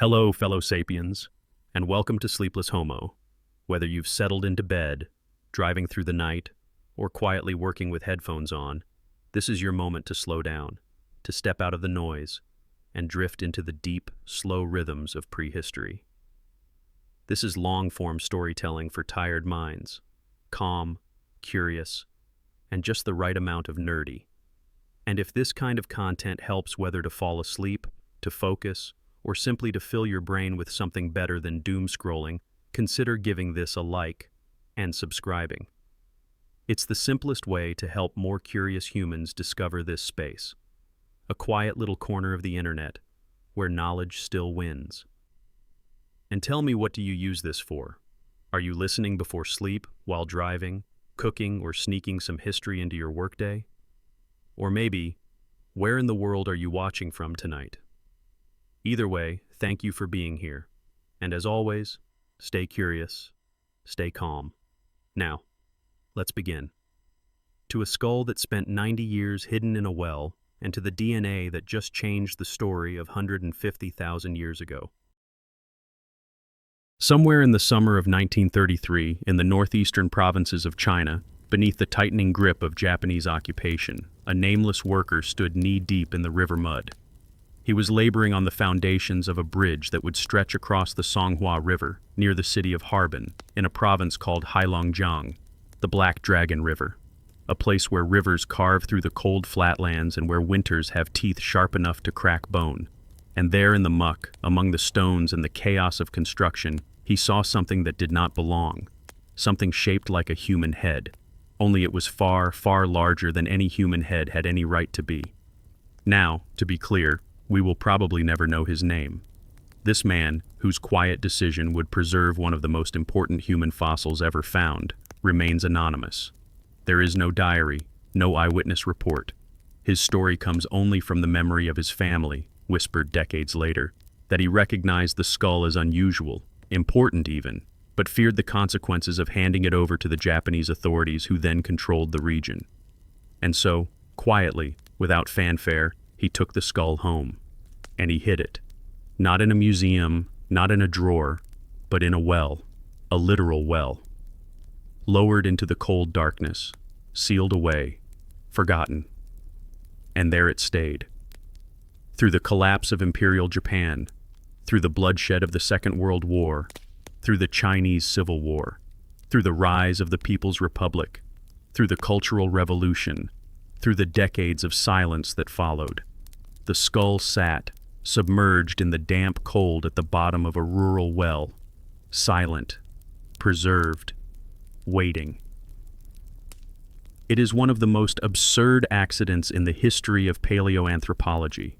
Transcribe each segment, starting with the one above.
Hello, fellow sapiens, and welcome to Sleepless Homo. Whether you've settled into bed, driving through the night, or quietly working with headphones on, this is your moment to slow down, to step out of the noise, and drift into the deep, slow rhythms of prehistory. This is long-form storytelling for tired minds, calm, curious, and just the right amount of nerdy. And if this kind of content helps whether to fall asleep, to focus, or simply to fill your brain with something better than doom scrolling, consider giving this a like and subscribing. It's the simplest way to help more curious humans discover this space, a quiet little corner of the internet where knowledge still wins. And tell me, what do you use this for? Are you listening before sleep, while driving, cooking, or sneaking some history into your workday? Or maybe, where in the world are you watching from tonight? Either way, thank you for being here. And as always, stay curious, stay calm. Now, let's begin. To a skull that spent 90 years hidden in a well, and to the DNA that just changed the story of 150,000 years ago. Somewhere in the summer of 1933, in the northeastern provinces of China, beneath the tightening grip of Japanese occupation, a nameless worker stood knee-deep in the river mud. He was laboring on the foundations of a bridge that would stretch across the Songhua River near the city of Harbin, in a province called Heilongjiang, the Black Dragon River, a place where rivers carve through the cold flatlands and where winters have teeth sharp enough to crack bone. And there in the muck, among the stones and the chaos of construction, he saw something that did not belong, something shaped like a human head, only it was far, far larger than any human head had any right to be. Now, to be clear, we will probably never know his name. This man, whose quiet decision would preserve one of the most important human fossils ever found, remains anonymous. There is no diary, no eyewitness report. His story comes only from the memory of his family, whispered decades later, that he recognized the skull as unusual, important even, but feared the consequences of handing it over to the Japanese authorities who then controlled the region. And so, quietly, without fanfare, he took the skull home. And he hid it. Not in a museum, not in a drawer, but in a well, a literal well. Lowered into the cold darkness, sealed away, forgotten. And there it stayed. Through the collapse of Imperial Japan, through the bloodshed of the Second World War, through the Chinese Civil War, through the rise of the People's Republic, through the Cultural Revolution, through the decades of silence that followed, the skull sat, submerged in the damp cold at the bottom of a rural well, silent, preserved, waiting. It is one of the most absurd accidents in the history of paleoanthropology,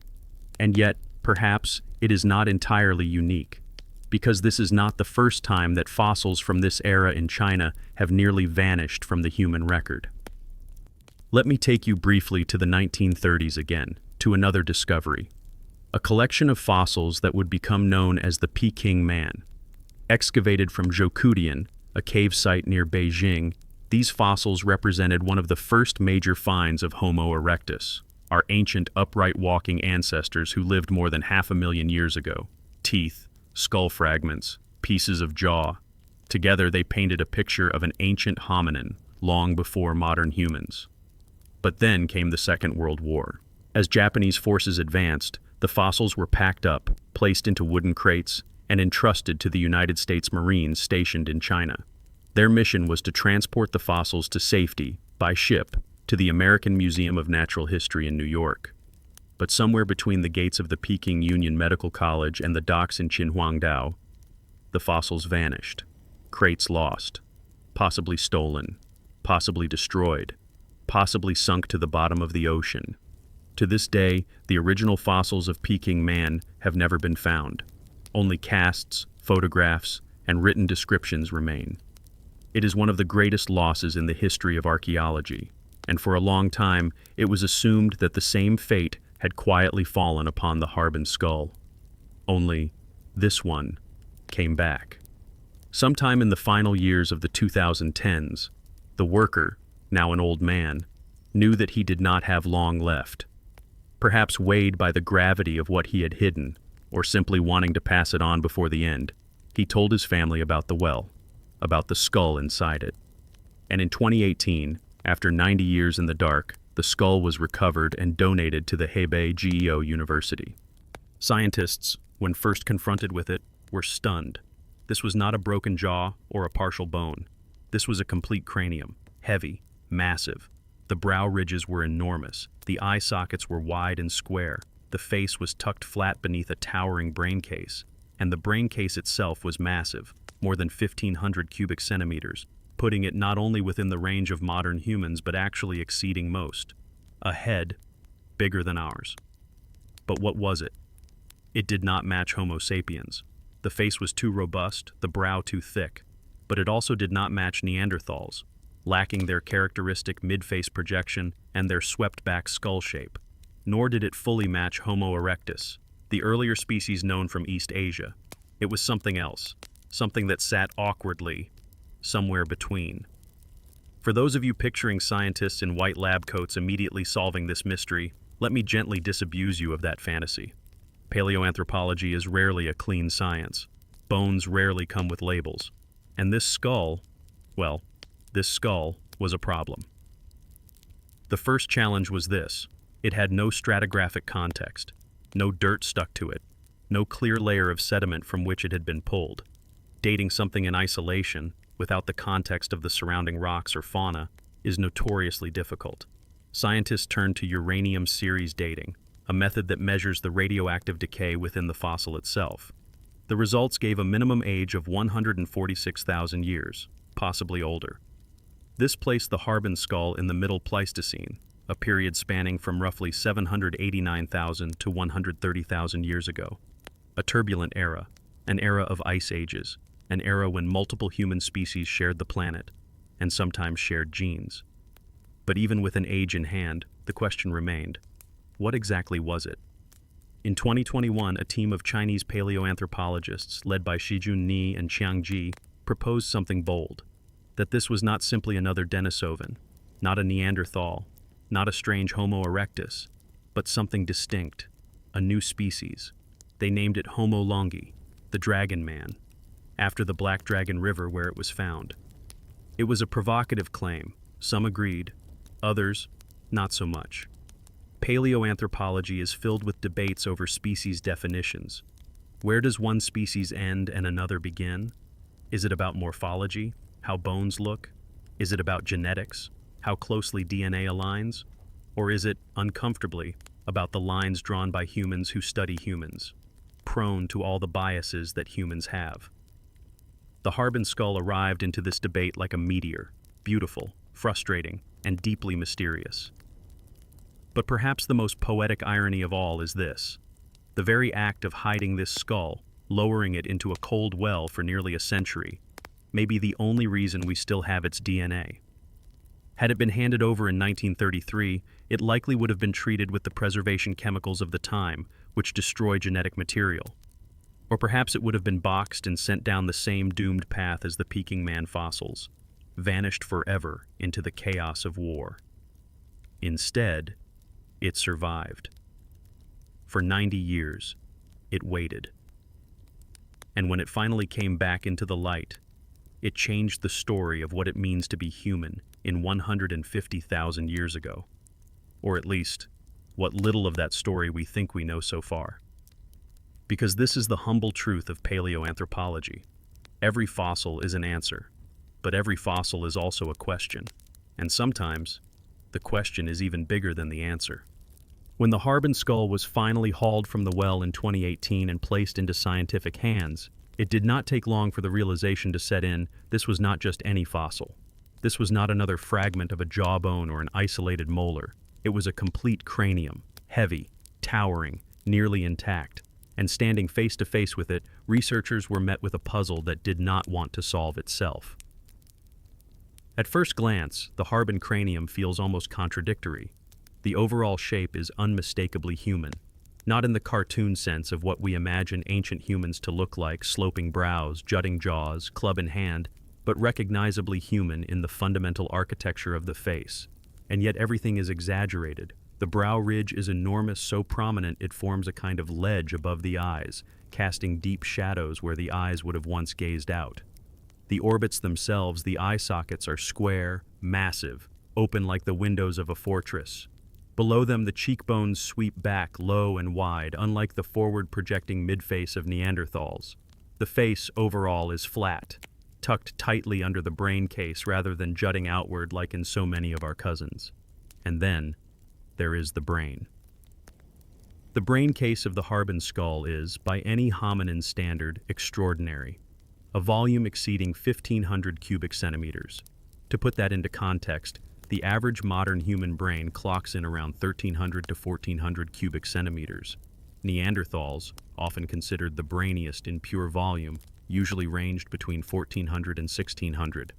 and yet, perhaps, it is not entirely unique, because this is not the first time that fossils from this era in China have nearly vanished from the human record. Let me take you briefly to the 1930s again, to another discovery. A collection of fossils that would become known as the Peking Man. Excavated from Zhoukoudian, a cave site near Beijing, these fossils represented one of the first major finds of Homo erectus, our ancient upright walking ancestors who lived more than 500,000 years ago. Teeth, skull fragments, pieces of jaw. Together they painted a picture of an ancient hominin, long before modern humans. But then came the Second World War. As Japanese forces advanced, the fossils were packed up, placed into wooden crates, and entrusted to the United States Marines stationed in China. Their mission was to transport the fossils to safety, by ship, to the American Museum of Natural History in New York. But somewhere between the gates of the Peking Union Medical College and the docks in Qinhuangdao, the fossils vanished. Crates lost, possibly stolen, possibly destroyed, possibly sunk to the bottom of the ocean. To this day, the original fossils of Peking Man have never been found. Only casts, photographs, and written descriptions remain. It is one of the greatest losses in the history of archaeology, and for a long time it was assumed that the same fate had quietly fallen upon the Harbin skull. Only, this one came back. Sometime in the final years of the 2010s, the worker, now an old man, knew that he did not have long left. Perhaps weighed by the gravity of what he had hidden, or simply wanting to pass it on before the end, he told his family about the well, about the skull inside it. And in 2018, after 90 years in the dark, the skull was recovered and donated to the Hebei Geo University. Scientists, when first confronted with it, were stunned. This was not a broken jaw or a partial bone. This was a complete cranium, heavy, massive. The brow ridges were enormous, the eye sockets were wide and square, the face was tucked flat beneath a towering brain case, and the brain case itself was massive, more than 1,500 cubic centimeters, putting it not only within the range of modern humans but actually exceeding most. A head bigger than ours. But what was it? It did not match Homo sapiens. The face was too robust, the brow too thick, but it also did not match Neanderthals, lacking their characteristic mid-face projection and their swept-back skull shape. Nor did it fully match Homo erectus, the earlier species known from East Asia. It was something else, something that sat awkwardly, somewhere between. For those of you picturing scientists in white lab coats immediately solving this mystery, let me gently disabuse you of that fantasy. Paleoanthropology is rarely a clean science. Bones rarely come with labels. And this skull, well, this skull was a problem. The first challenge was this. It had no stratigraphic context, no dirt stuck to it, no clear layer of sediment from which it had been pulled. Dating something in isolation, without the context of the surrounding rocks or fauna, is notoriously difficult. Scientists turned to uranium series dating, a method that measures the radioactive decay within the fossil itself. The results gave a minimum age of 146,000 years, possibly older. This placed the Harbin skull in the Middle Pleistocene, a period spanning from roughly 789,000 to 130,000 years ago. A turbulent era, an era of ice ages, an era when multiple human species shared the planet, and sometimes shared genes. But even with an age in hand, the question remained, what exactly was it? In 2021, a team of Chinese paleoanthropologists, led by Shijun Ni and Qiang Ji, proposed something bold, that this was not simply another Denisovan, not a Neanderthal, not a strange Homo erectus, but something distinct, a new species. They named it Homo longi, the dragon man, after the Black Dragon River where it was found. It was a provocative claim. Some agreed, others, not so much. Paleoanthropology is filled with debates over species definitions. Where does one species end and another begin? Is it about morphology, how bones look? Is it about genetics, how closely DNA aligns? Or is it, uncomfortably, about the lines drawn by humans who study humans, prone to all the biases that humans have? The Harbin skull arrived into this debate like a meteor, beautiful, frustrating, and deeply mysterious. But perhaps the most poetic irony of all is this. The very act of hiding this skull, lowering it into a cold well for nearly a century, may be the only reason we still have its DNA. Had it been handed over in 1933, it likely would have been treated with the preservation chemicals of the time, which destroy genetic material. Or perhaps it would have been boxed and sent down the same doomed path as the Peking man fossils, vanished forever into the chaos of war. Instead, it survived. For 90 years, it waited. And when it finally came back into the light, it changed the story of what it means to be human in 150,000 years ago. Or at least, what little of that story we think we know so far. Because this is the humble truth of paleoanthropology. Every fossil is an answer, but every fossil is also a question. And sometimes, the question is even bigger than the answer. When the Harbin skull was finally hauled from the well in 2018 and placed into scientific hands, it did not take long for the realization to set in. This was not just any fossil. This was not another fragment of a jawbone or an isolated molar. It was a complete cranium, heavy, towering, nearly intact. And standing face to face with it, researchers were met with a puzzle that did not want to solve itself. At first glance, the Harbin cranium feels almost contradictory. The overall shape is unmistakably human, not in the cartoon sense of what we imagine ancient humans to look like, sloping brows, jutting jaws, club in hand, but recognizably human in the fundamental architecture of the face. And yet everything is exaggerated, The brow ridge is enormous, so prominent it forms a kind of ledge above the eyes, casting deep shadows where the eyes would have once gazed out. The orbits themselves, the eye sockets, are square, massive, open like the windows of a fortress. Below them, the cheekbones sweep back low and wide, unlike the forward-projecting midface of Neanderthals. The face, overall, is flat, tucked tightly under the brain case rather than jutting outward like in so many of our cousins. And then, there is the brain. The brain case of the Harbin skull is, by any hominin standard, extraordinary. A volume exceeding 1,500 cubic centimeters. To put that into context, the average modern human brain clocks in around 1,300 to 1,400 cubic centimeters. Neanderthals, often considered the brainiest in pure volume, usually ranged between 1,400 and 1,600.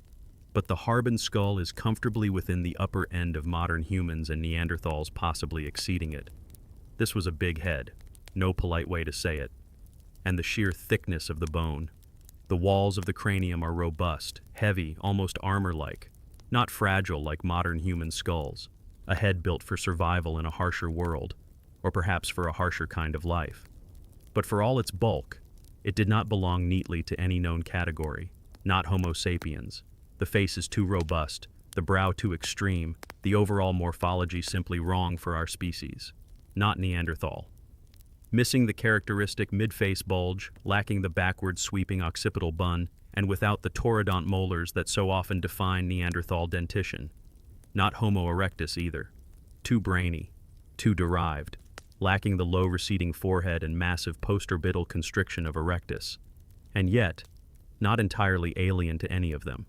But the Harbin skull is comfortably within the upper end of modern humans and Neanderthals possibly exceeding it. This was a big head, no polite way to say it, and the sheer thickness of the bone. The walls of the cranium are robust, heavy, almost armor-like, not fragile like modern human skulls, a head built for survival in a harsher world, or perhaps for a harsher kind of life. But for all its bulk, it did not belong neatly to any known category, not Homo sapiens. The face is too robust, the brow too extreme, the overall morphology simply wrong for our species. Not Neanderthal. Missing the characteristic mid-face bulge, lacking the backward sweeping occipital bun, and without the toroidont molars that so often define Neanderthal dentition. Not Homo erectus either. Too brainy, too derived, lacking the low receding forehead and massive postorbital constriction of erectus. And yet, not entirely alien to any of them.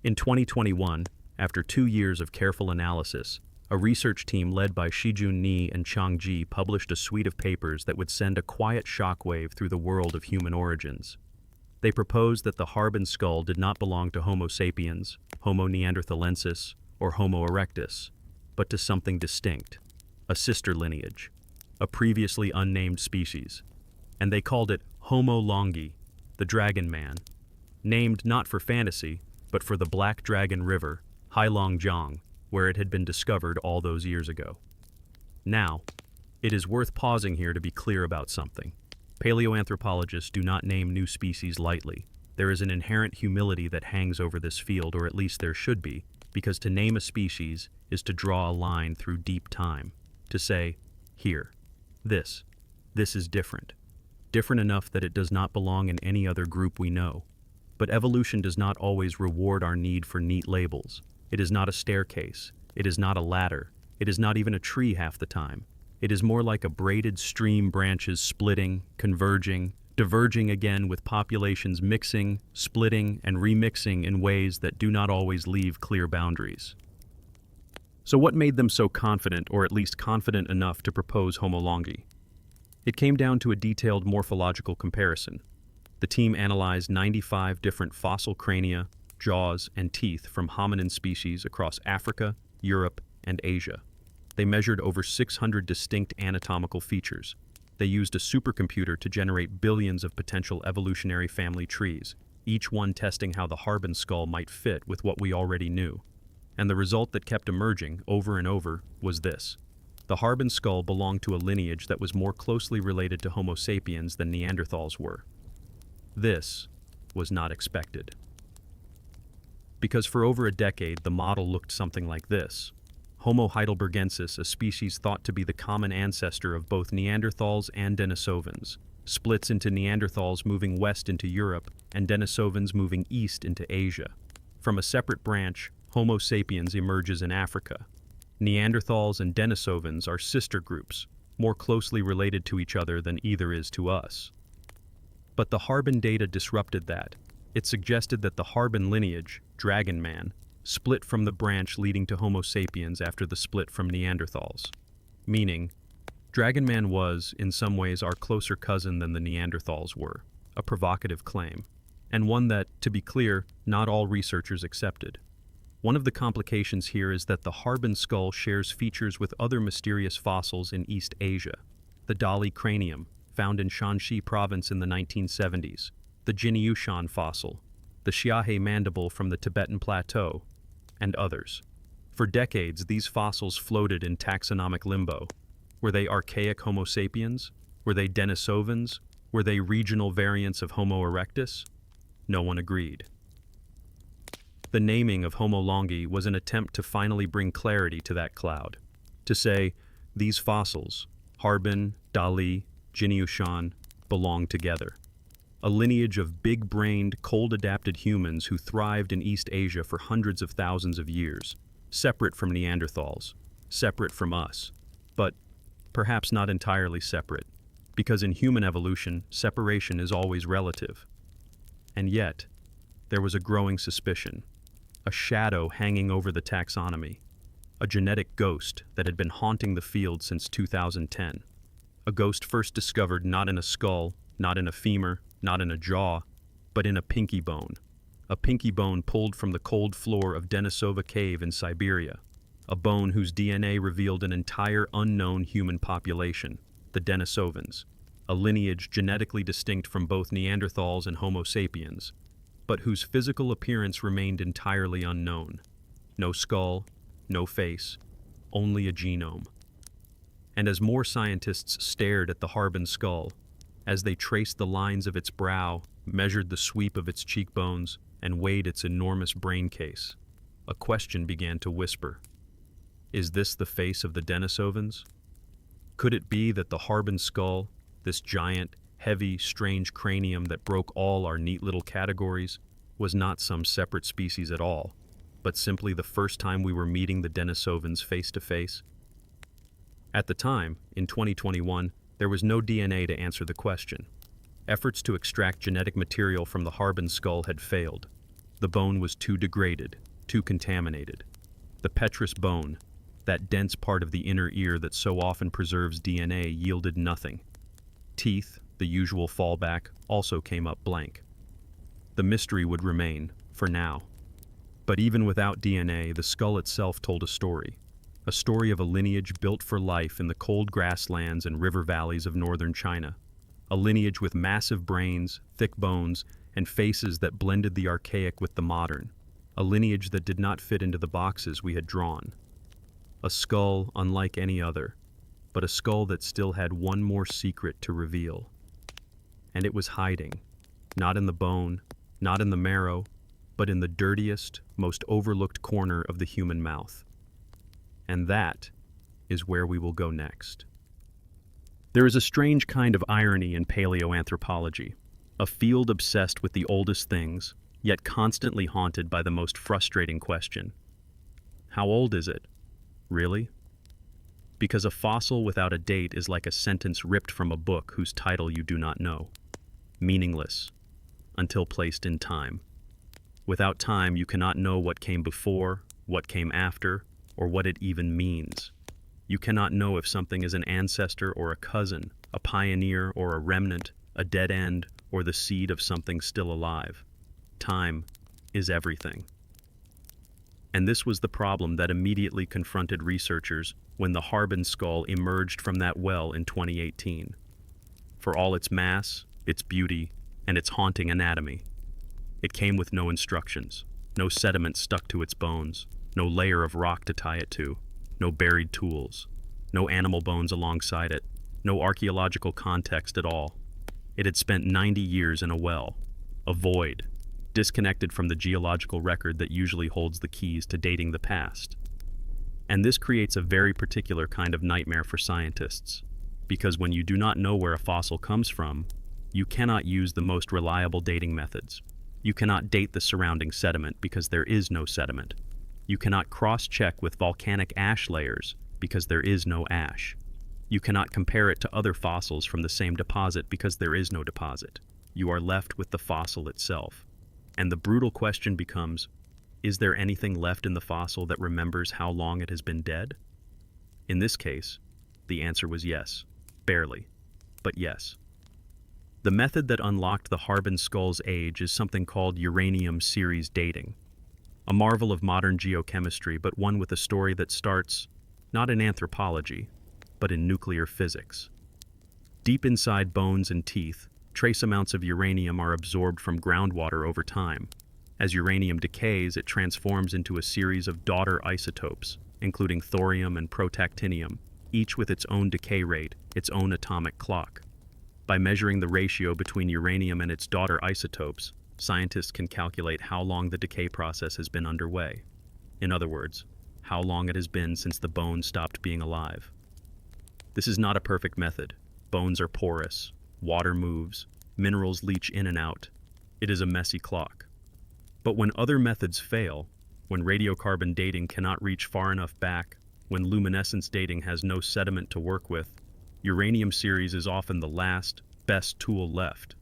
In 2021, after 2 years of careful analysis, a research team led by Shijun Ni and Chang Ji published a suite of papers that would send a quiet shockwave through the world of human origins. They proposed that the Harbin skull did not belong to Homo sapiens, Homo neanderthalensis, or Homo erectus, but to something distinct, a sister lineage, a previously unnamed species, and they called it Homo longi, the dragon man, named not for fantasy, but for the Black Dragon River, Heilongjiang, where it had been discovered all those years ago. Now, it is worth pausing here to be clear about something. Paleoanthropologists do not name new species lightly. There is an inherent humility that hangs over this field, or at least there should be, because to name a species is to draw a line through deep time, to say, here, this is different. Different enough that it does not belong in any other group we know. But evolution does not always reward our need for neat labels. It is not a staircase. It is not a ladder. It is not even a tree half the time. It is more like a braided stream, branches splitting, converging, diverging again, with populations mixing, splitting, and remixing in ways that do not always leave clear boundaries. So what made them so confident, or at least confident enough to propose Homo longi? It came down to a detailed morphological comparison. The team analyzed 95 different fossil crania, jaws, and teeth from hominin species across Africa, Europe, and Asia. They measured over 600 distinct anatomical features. They used a supercomputer to generate billions of potential evolutionary family trees, each one testing how the Harbin skull might fit with what we already knew. And the result that kept emerging over and over was this. The Harbin skull belonged to a lineage that was more closely related to Homo sapiens than Neanderthals were. This was not expected. Because for over a decade, the model looked something like this. Homo heidelbergensis, a species thought to be the common ancestor of both Neanderthals and Denisovans, splits into Neanderthals moving west into Europe and Denisovans moving east into Asia. From a separate branch, Homo sapiens emerges in Africa. Neanderthals and Denisovans are sister groups, more closely related to each other than either is to us. But the Harbin data disrupted that. It suggested that the Harbin lineage, Dragon Man, split from the branch leading to Homo sapiens after the split from Neanderthals. Meaning, Dragon Man was, in some ways, our closer cousin than the Neanderthals were, a provocative claim, and one that, to be clear, not all researchers accepted. One of the complications here is that the Harbin skull shares features with other mysterious fossils in East Asia. The Dali cranium, found in Shanxi province in the 1970s, the Jinyushan fossil, the Xiahe mandible from the Tibetan plateau, and others. For decades, these fossils floated in taxonomic limbo. Were they archaic Homo sapiens? Were they Denisovans? Were they regional variants of Homo erectus? No one agreed. The naming of Homo longi was an attempt to finally bring clarity to that cloud. To say, these fossils, Harbin, Dali, Jinyushan, belong together. A lineage of big-brained, cold-adapted humans who thrived in East Asia for hundreds of thousands of years, separate from Neanderthals, separate from us, but perhaps not entirely separate, because in human evolution, separation is always relative. And yet, there was a growing suspicion, a shadow hanging over the taxonomy, a genetic ghost that had been haunting the field since 2010. A ghost first discovered not in a skull, not in a femur, not in a jaw, but in a pinky bone pulled from the cold floor of Denisova Cave in Siberia, a bone whose DNA revealed an entire unknown human population, the Denisovans, a lineage genetically distinct from both Neanderthals and Homo sapiens, but whose physical appearance remained entirely unknown. No skull, no face, only a genome. And as more scientists stared at the Harbin skull, as they traced the lines of its brow, measured the sweep of its cheekbones, and weighed its enormous brain case, a question began to whisper. Is this the face of the Denisovans? Could it be that the Harbin skull, this giant, heavy, strange cranium that broke all our neat little categories, was not some separate species at all, but simply the first time we were meeting the Denisovans face to face? At the time, in 2021, there was no DNA to answer the question. Efforts to extract genetic material from the Harbin skull had failed. The bone was too degraded, too contaminated. The petrous bone, that dense part of the inner ear that so often preserves DNA, yielded nothing. Teeth, the usual fallback, also came up blank. The mystery would remain, for now. But even without DNA, the skull itself told a story of a lineage built for life in the cold grasslands and river valleys of northern China. A lineage with massive brains, thick bones, and faces that blended the archaic with the modern. A lineage that did not fit into the boxes we had drawn. A skull unlike any other, but a skull that still had one more secret to reveal. And it was hiding, not in the bone, not in the marrow, but in the dirtiest, most overlooked corner of the human mouth. And that is where we will go next. There is a strange kind of irony in paleoanthropology, a field obsessed with the oldest things, yet constantly haunted by the most frustrating question. How old is it? Really? Because a fossil without a date is like a sentence ripped from a book whose title you do not know. Meaningless, until placed in time. Without time, you cannot know what came before, what came after, or what it even means. You cannot know if something is an ancestor or a cousin, a pioneer or a remnant, a dead end, or the seed of something still alive. Time is everything. And this was the problem that immediately confronted researchers when the Harbin skull emerged from that well in 2018. For all its mass, its beauty, and its haunting anatomy, it came with no instructions, no sediment stuck to its bones, no layer of rock to tie it to, no buried tools, no animal bones alongside it, no archaeological context at all. It had spent 90 years in a well, a void, disconnected from the geological record that usually holds the keys to dating the past. And this creates a very particular kind of nightmare for scientists, because when you do not know where a fossil comes from, you cannot use the most reliable dating methods. You cannot date the surrounding sediment because there is no sediment. You cannot cross-check with volcanic ash layers because there is no ash. You cannot compare it to other fossils from the same deposit because there is no deposit. You are left with the fossil itself. And the brutal question becomes, is there anything left in the fossil that remembers how long it has been dead? In this case, the answer was yes. Barely, but yes. The method that unlocked the Harbin skull's age is something called uranium series dating. A marvel of modern geochemistry, but one with a story that starts, not in anthropology, but in nuclear physics. Deep inside bones and teeth, trace amounts of uranium are absorbed from groundwater over time, As uranium decays, it transforms into a series of daughter isotopes, including thorium and protactinium, each with its own decay rate, its own atomic clock. By measuring the ratio between uranium and its daughter isotopes, scientists can calculate how long the decay process has been underway. In other words, how long it has been since the bone stopped being alive. This is not a perfect method. Bones are porous, water moves, minerals leach in and out. It is a messy clock. But when other methods fail, when radiocarbon dating cannot reach far enough back, when luminescence dating has no sediment to work with, uranium series is often the last, best tool left.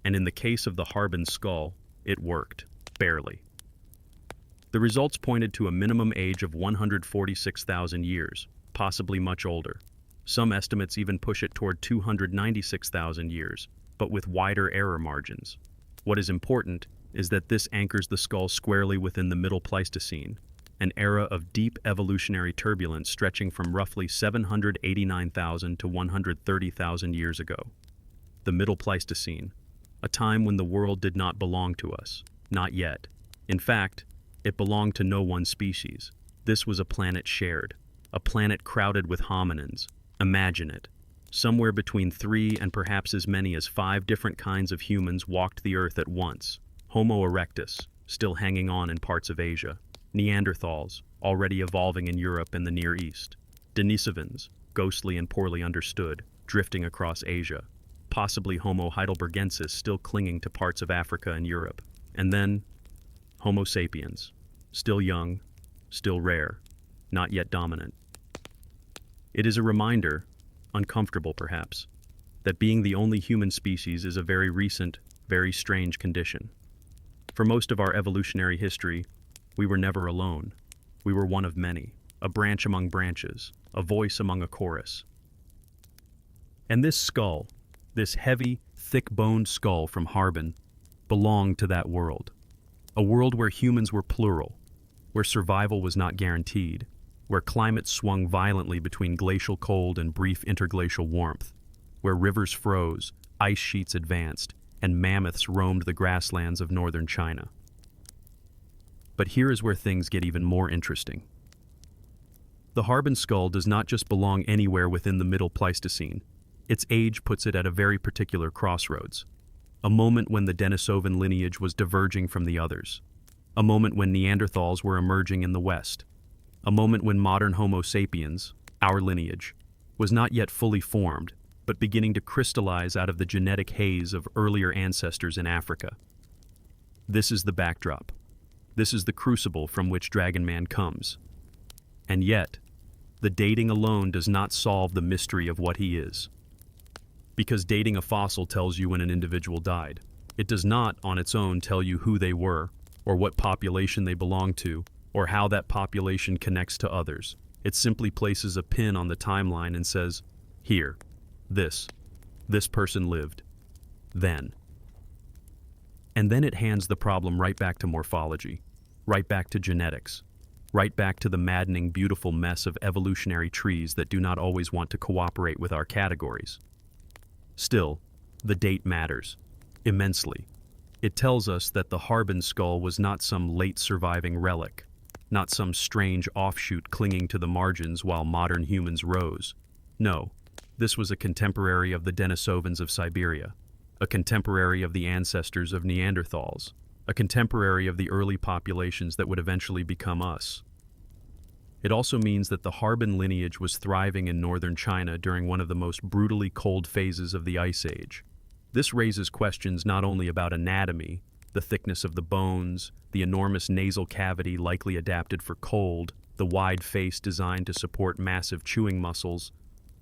And in the case of the Harbin skull, it worked, barely. The results pointed to a minimum age of 146,000 years, possibly much older. Some estimates even push it toward 296,000 years, but with wider error margins. What is important is that this anchors the skull squarely within the Middle Pleistocene, an era of deep evolutionary turbulence stretching from roughly 789,000 to 130,000 years ago. The Middle Pleistocene, a time when the world did not belong to us, not yet. In fact, it belonged to no one species. This was a planet shared, a planet crowded with hominins. Imagine it. Somewhere between 3 and perhaps as many as 5 different kinds of humans walked the earth at once. Homo erectus, still hanging on in parts of Asia. Neanderthals, already evolving in Europe and the Near East. Denisovans, ghostly and poorly understood, drifting across Asia. Possibly Homo heidelbergensis still clinging to parts of Africa and Europe. And then, Homo sapiens, still young, still rare, not yet dominant. It is a reminder, uncomfortable perhaps, that being the only human species is a very recent, very strange condition. For most of our evolutionary history, we were never alone. We were one of many, a branch among branches, a voice among a chorus. And this skull, this heavy, thick-boned skull from Harbin, belonged to that world. A world where humans were plural, where survival was not guaranteed, where climates swung violently between glacial cold and brief interglacial warmth, where rivers froze, ice sheets advanced, and mammoths roamed the grasslands of northern China. But here is where things get even more interesting. The Harbin skull does not just belong anywhere within the Middle Pleistocene. Its age puts it at a very particular crossroads, a moment when the Denisovan lineage was diverging from the others, a moment when Neanderthals were emerging in the West, a moment when modern Homo sapiens, our lineage, was not yet fully formed, but beginning to crystallize out of the genetic haze of earlier ancestors in Africa. This is the backdrop. This is the crucible from which Dragon Man comes. And yet, the dating alone does not solve the mystery of what he is. Because dating a fossil tells you when an individual died. It does not, on its own, tell you who they were, or what population they belong to, or how that population connects to others. It simply places a pin on the timeline and says, here, this person lived, then. And then it hands the problem right back to morphology, right back to genetics, right back to the maddening, beautiful mess of evolutionary trees that do not always want to cooperate with our categories. Still, the date matters, immensely. It tells us that the Harbin skull was not some late surviving relic, not some strange offshoot clinging to the margins while modern humans rose. No, this was a contemporary of the Denisovans of Siberia, a contemporary of the ancestors of Neanderthals, a contemporary of the early populations that would eventually become us. It also means that the Harbin lineage was thriving in northern China during one of the most brutally cold phases of the Ice Age. This raises questions not only about anatomy, the thickness of the bones, the enormous nasal cavity likely adapted for cold, the wide face designed to support massive chewing muscles,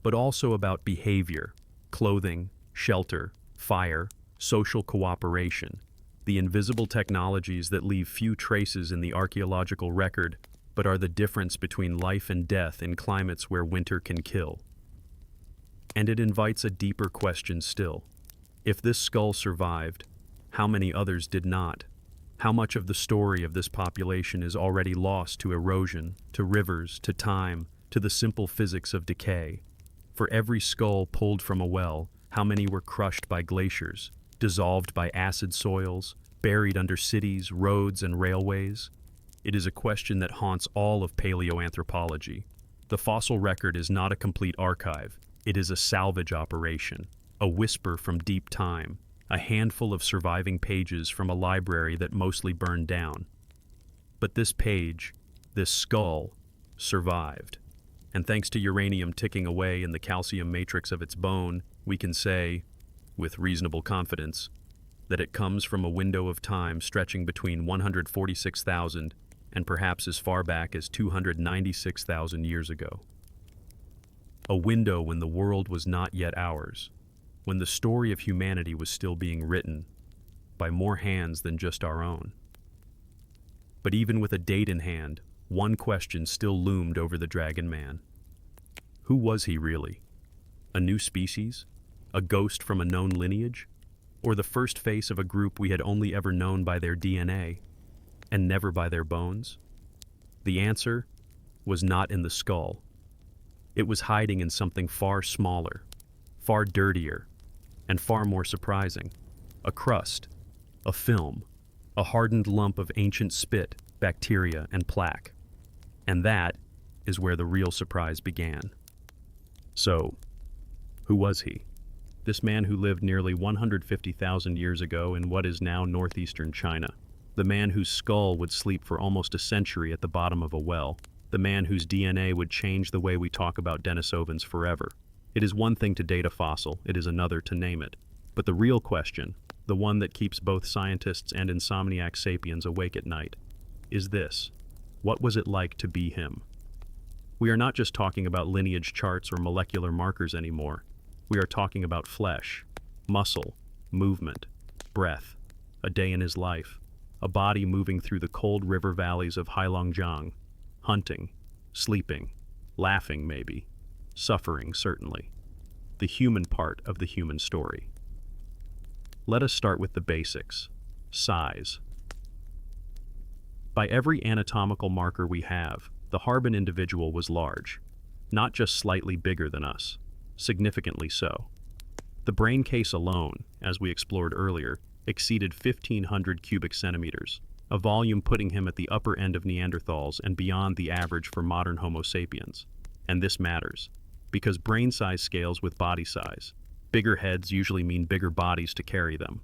but also about behavior, clothing, shelter, fire, social cooperation, the invisible technologies that leave few traces in the archaeological record, but are the difference between life and death in climates where winter can kill. And it invites a deeper question still. If this skull survived, how many others did not? How much of the story of this population is already lost to erosion, to rivers, to time, to the simple physics of decay? For every skull pulled from a well, how many were crushed by glaciers, dissolved by acid soils, buried under cities, roads, and railways? It is a question that haunts all of paleoanthropology. The fossil record is not a complete archive. It is a salvage operation, a whisper from deep time, a handful of surviving pages from a library that mostly burned down. But this page, this skull, survived. And thanks to uranium ticking away in the calcium matrix of its bone, we can say, with reasonable confidence, that it comes from a window of time stretching between 146,000 and perhaps as far back as 296,000 years ago. A window when the world was not yet ours, when the story of humanity was still being written by more hands than just our own. But even with a date in hand, one question still loomed over the Dragon Man. Who was he really? A new species? A ghost from a known lineage? Or the first face of a group we had only ever known by their DNA, and never by their bones? The answer was not in the skull. It was hiding in something far smaller, far dirtier, and far more surprising. A crust, a film, a hardened lump of ancient spit, bacteria, and plaque. And that is where the real surprise began. So, who was he? This man who lived nearly 150,000 years ago in what is now northeastern China. The man whose skull would sleep for almost a century at the bottom of a well. The man whose DNA would change the way we talk about Denisovans forever. It is one thing to date a fossil, it is another to name it. But the real question, the one that keeps both scientists and insomniac sapiens awake at night, is this: what was it like to be him? We are not just talking about lineage charts or molecular markers anymore. We are talking about flesh, muscle, movement, breath, a day in his life, a body moving through the cold river valleys of Heilongjiang, hunting, sleeping, laughing maybe, suffering certainly. The human part of the human story. Let us start with the basics. Size. By every anatomical marker we have, the Harbin individual was large, not just slightly bigger than us, significantly so. The brain case alone, as we explored earlier, exceeded 1,500 cubic centimeters, a volume putting him at the upper end of Neanderthals and beyond the average for modern Homo sapiens. And this matters, because brain size scales with body size. Bigger heads usually mean bigger bodies to carry them.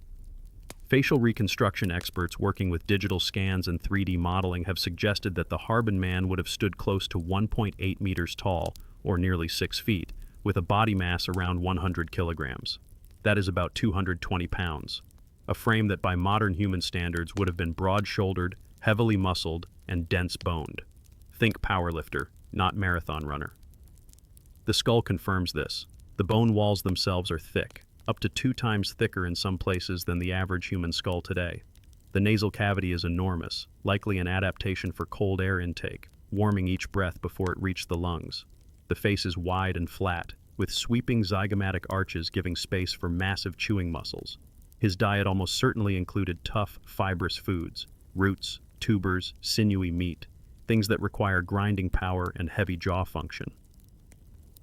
Facial reconstruction experts working with digital scans and 3D modeling have suggested that the Harbin man would have stood close to 1.8 meters tall, or nearly 6 feet, with a body mass around 100 kilograms. That is about 220 pounds. A frame that by modern human standards would have been broad-shouldered, heavily muscled, and dense-boned. Think powerlifter, not marathon runner. The skull confirms this. The bone walls themselves are thick, up to 2 times thicker in some places than the average human skull today. The nasal cavity is enormous, likely an adaptation for cold air intake, warming each breath before it reached the lungs. The face is wide and flat, with sweeping zygomatic arches giving space for massive chewing muscles. His diet almost certainly included tough, fibrous foods, roots, tubers, sinewy meat, things that require grinding power and heavy jaw function.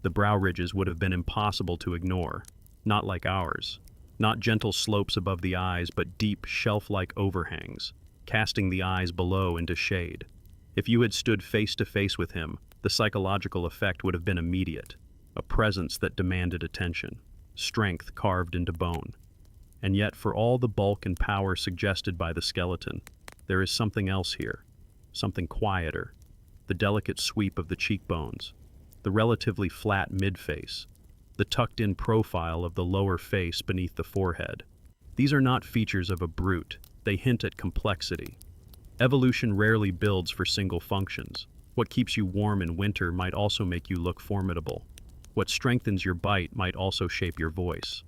The brow ridges would have been impossible to ignore, not like ours. Not gentle slopes above the eyes, but deep, shelf-like overhangs, casting the eyes below into shade. If you had stood face to face with him, the psychological effect would have been immediate, a presence that demanded attention, strength carved into bone. And yet, for all the bulk and power suggested by the skeleton, there is something else here, something quieter, the delicate sweep of the cheekbones, the relatively flat mid-face, the tucked-in profile of the lower face beneath the forehead. These are not features of a brute, they hint at complexity. Evolution rarely builds for single functions. What keeps you warm in winter might also make you look formidable. What strengthens your bite might also shape your voice.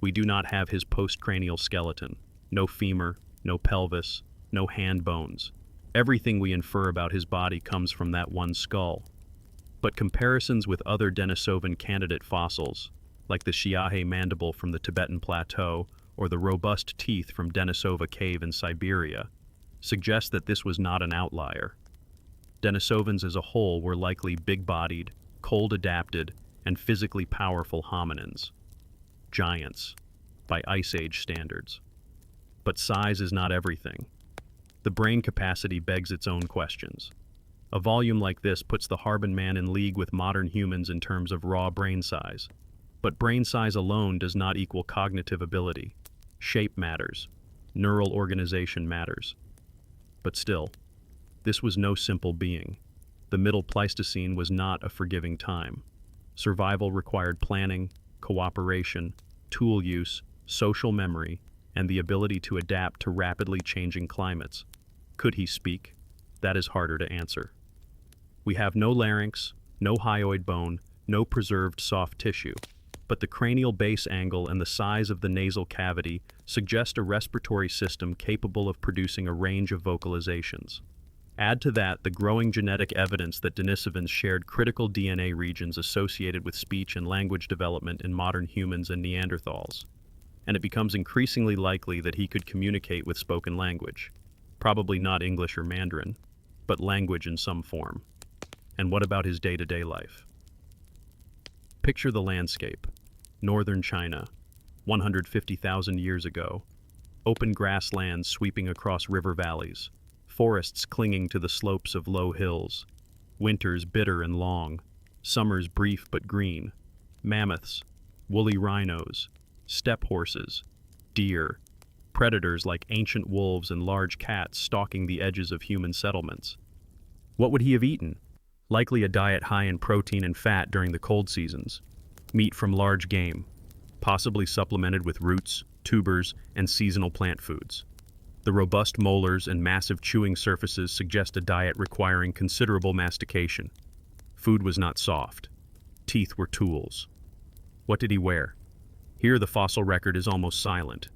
We do not have his postcranial skeleton. No femur, no pelvis, no hand bones. Everything we infer about his body comes from that one skull. But comparisons with other Denisovan candidate fossils, like the Xiahe mandible from the Tibetan Plateau or the robust teeth from Denisova Cave in Siberia, suggest that this was not an outlier. Denisovans as a whole were likely big-bodied, cold-adapted, and physically powerful hominins. Giants, by Ice Age standards. But size is not everything. The brain capacity begs its own questions. A volume like this puts the Harbin man in league with modern humans in terms of raw brain size. But brain size alone does not equal cognitive ability. Shape matters. Neural organization matters. But still, this was no simple being. The Middle Pleistocene was not a forgiving time. Survival required planning, cooperation, tool use, social memory, and the ability to adapt to rapidly changing climates. Could he speak? That is harder to answer. We have no larynx, no hyoid bone, no preserved soft tissue, but the cranial base angle and the size of the nasal cavity suggest a respiratory system capable of producing a range of vocalizations. Add to that the growing genetic evidence that Denisovans shared critical DNA regions associated with speech and language development in modern humans and Neanderthals, and it becomes increasingly likely that he could communicate with spoken language. Probably not English or Mandarin, but language in some form. And what about his day-to-day life? Picture the landscape. Northern China, 150,000 years ago. Open grasslands sweeping across river valleys. Forests clinging to the slopes of low hills. Winters bitter and long. Summers brief but green. Mammoths, woolly rhinos, steppe horses, deer, predators like ancient wolves and large cats stalking the edges of human settlements. What would he have eaten? Likely a diet high in protein and fat during the cold seasons. Meat from large game, possibly supplemented with roots, tubers, and seasonal plant foods. The robust molars and massive chewing surfaces suggest a diet requiring considerable mastication. Food was not soft. Teeth were tools. What did he wear? Here the fossil record is almost silent.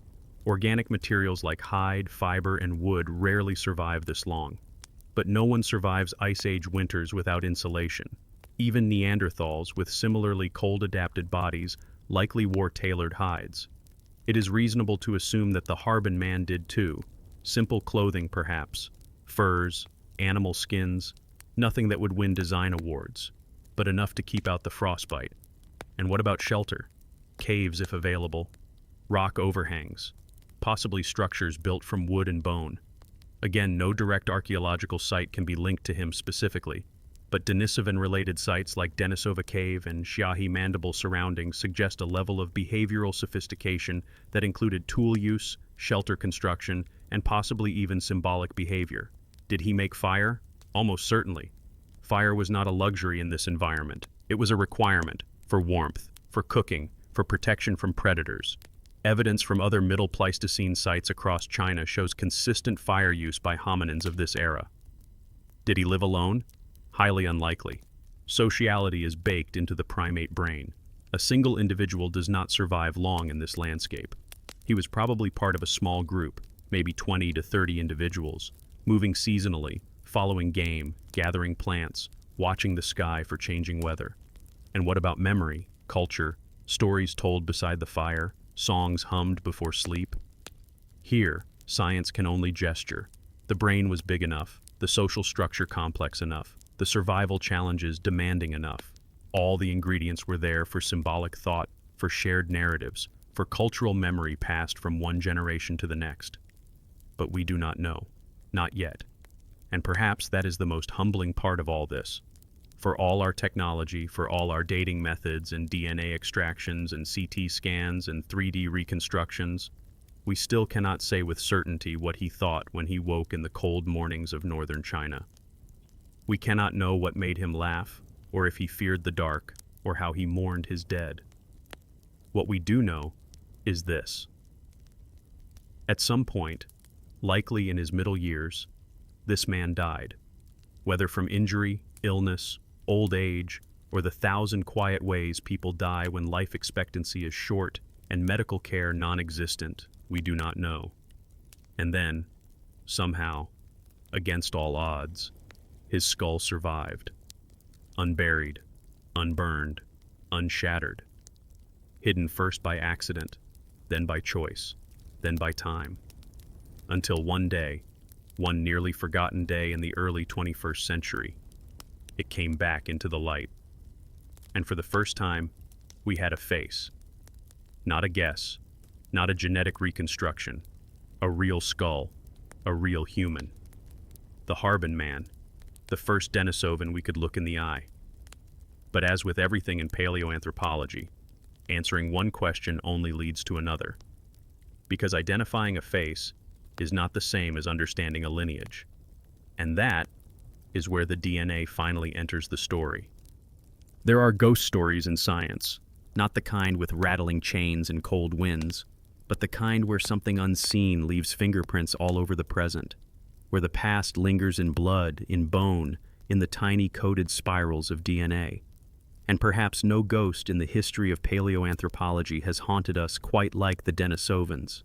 Organic materials like hide, fiber, and wood rarely survive this long. But no one survives Ice Age winters without insulation. Even Neanderthals with similarly cold-adapted bodies likely wore tailored hides. It is reasonable to assume that the Harbin man did too. Simple clothing perhaps, furs, animal skins, nothing that would win design awards, but enough to keep out the frostbite. And what about shelter? Caves if available, rock overhangs, possibly structures built from wood and bone. Again, no direct archaeological site can be linked to him specifically, but Denisovan-related sites like Denisova Cave and Xiahe Mandible surroundings suggest a level of behavioral sophistication that included tool use, shelter construction, and possibly even symbolic behavior. Did he make fire? Almost certainly. Fire was not a luxury in this environment. It was a requirement for warmth, for cooking, for protection from predators. Evidence from other Middle Pleistocene sites across China shows consistent fire use by hominins of this era. Did he live alone? Highly unlikely. Sociality is baked into the primate brain. A single individual does not survive long in this landscape. He was probably part of a small group, maybe 20 to 30 individuals, moving seasonally, following game, gathering plants, watching the sky for changing weather. And what about memory, culture, stories told beside the fire, songs hummed before sleep? Here, science can only gesture. The brain was big enough, the social structure complex enough, the survival challenges demanding enough. All the ingredients were there for symbolic thought, for shared narratives, for cultural memory passed from one generation to the next. But we do not know. Not yet. And perhaps that is the most humbling part of all this. For all our technology, for all our dating methods and DNA extractions and CT scans and 3D reconstructions, we still cannot say with certainty what he thought when he woke in the cold mornings of northern China. We cannot know what made him laugh, or if he feared the dark, or how he mourned his dead. What we do know is this. At some point, likely in his middle years, this man died, whether from injury, illness, old age, or the thousand quiet ways people die when life expectancy is short and medical care non-existent, we do not know. And then, somehow, against all odds, his skull survived, unburied, unburned, unshattered, hidden first by accident, then by choice, then by time, until one day, one nearly forgotten day in the early 21st century, it came back into the light. And for the first time, we had a face. Not a guess, not a genetic reconstruction, A real skull, a real human. The Harbin man, the first Denisovan we could look in the eye. But as with everything in paleoanthropology, answering one question only leads to another. Because identifying a face is not the same as understanding a lineage. And that is where the DNA finally enters the story. There are ghost stories in science, not the kind with rattling chains and cold winds, but the kind where something unseen leaves fingerprints all over the present, where the past lingers in blood, in bone, in the tiny coded spirals of DNA. And perhaps no ghost in the history of paleoanthropology has haunted us quite like the Denisovans.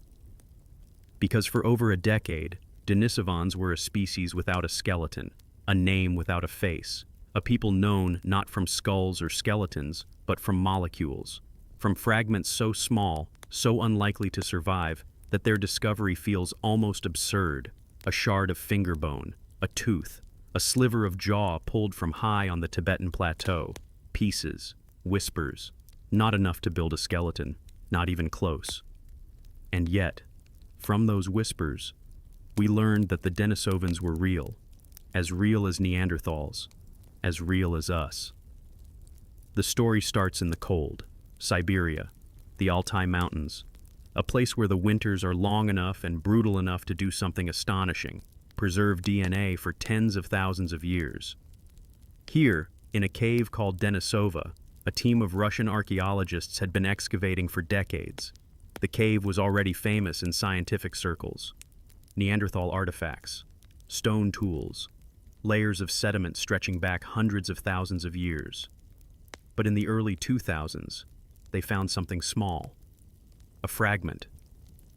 Because for over a decade, Denisovans were a species without a skeleton, a name without a face, a people known not from skulls or skeletons, but from molecules, from fragments so small, so unlikely to survive, that their discovery feels almost absurd. A shard of finger bone, a tooth, a sliver of jaw pulled from high on the Tibetan plateau, pieces, whispers, not enough to build a skeleton, not even close. And yet, from those whispers, we learned that the Denisovans were real as Neanderthals, as real as us. The story starts in the cold, Siberia, the Altai Mountains, a place where the winters are long enough and brutal enough to do something astonishing, preserve DNA for tens of thousands of years. Here, in a cave called Denisova, a team of Russian archaeologists had been excavating for decades. The cave was already famous in scientific circles. Neanderthal artifacts, stone tools, layers of sediment stretching back hundreds of thousands of years. But in the early 2000s, they found something small. A fragment,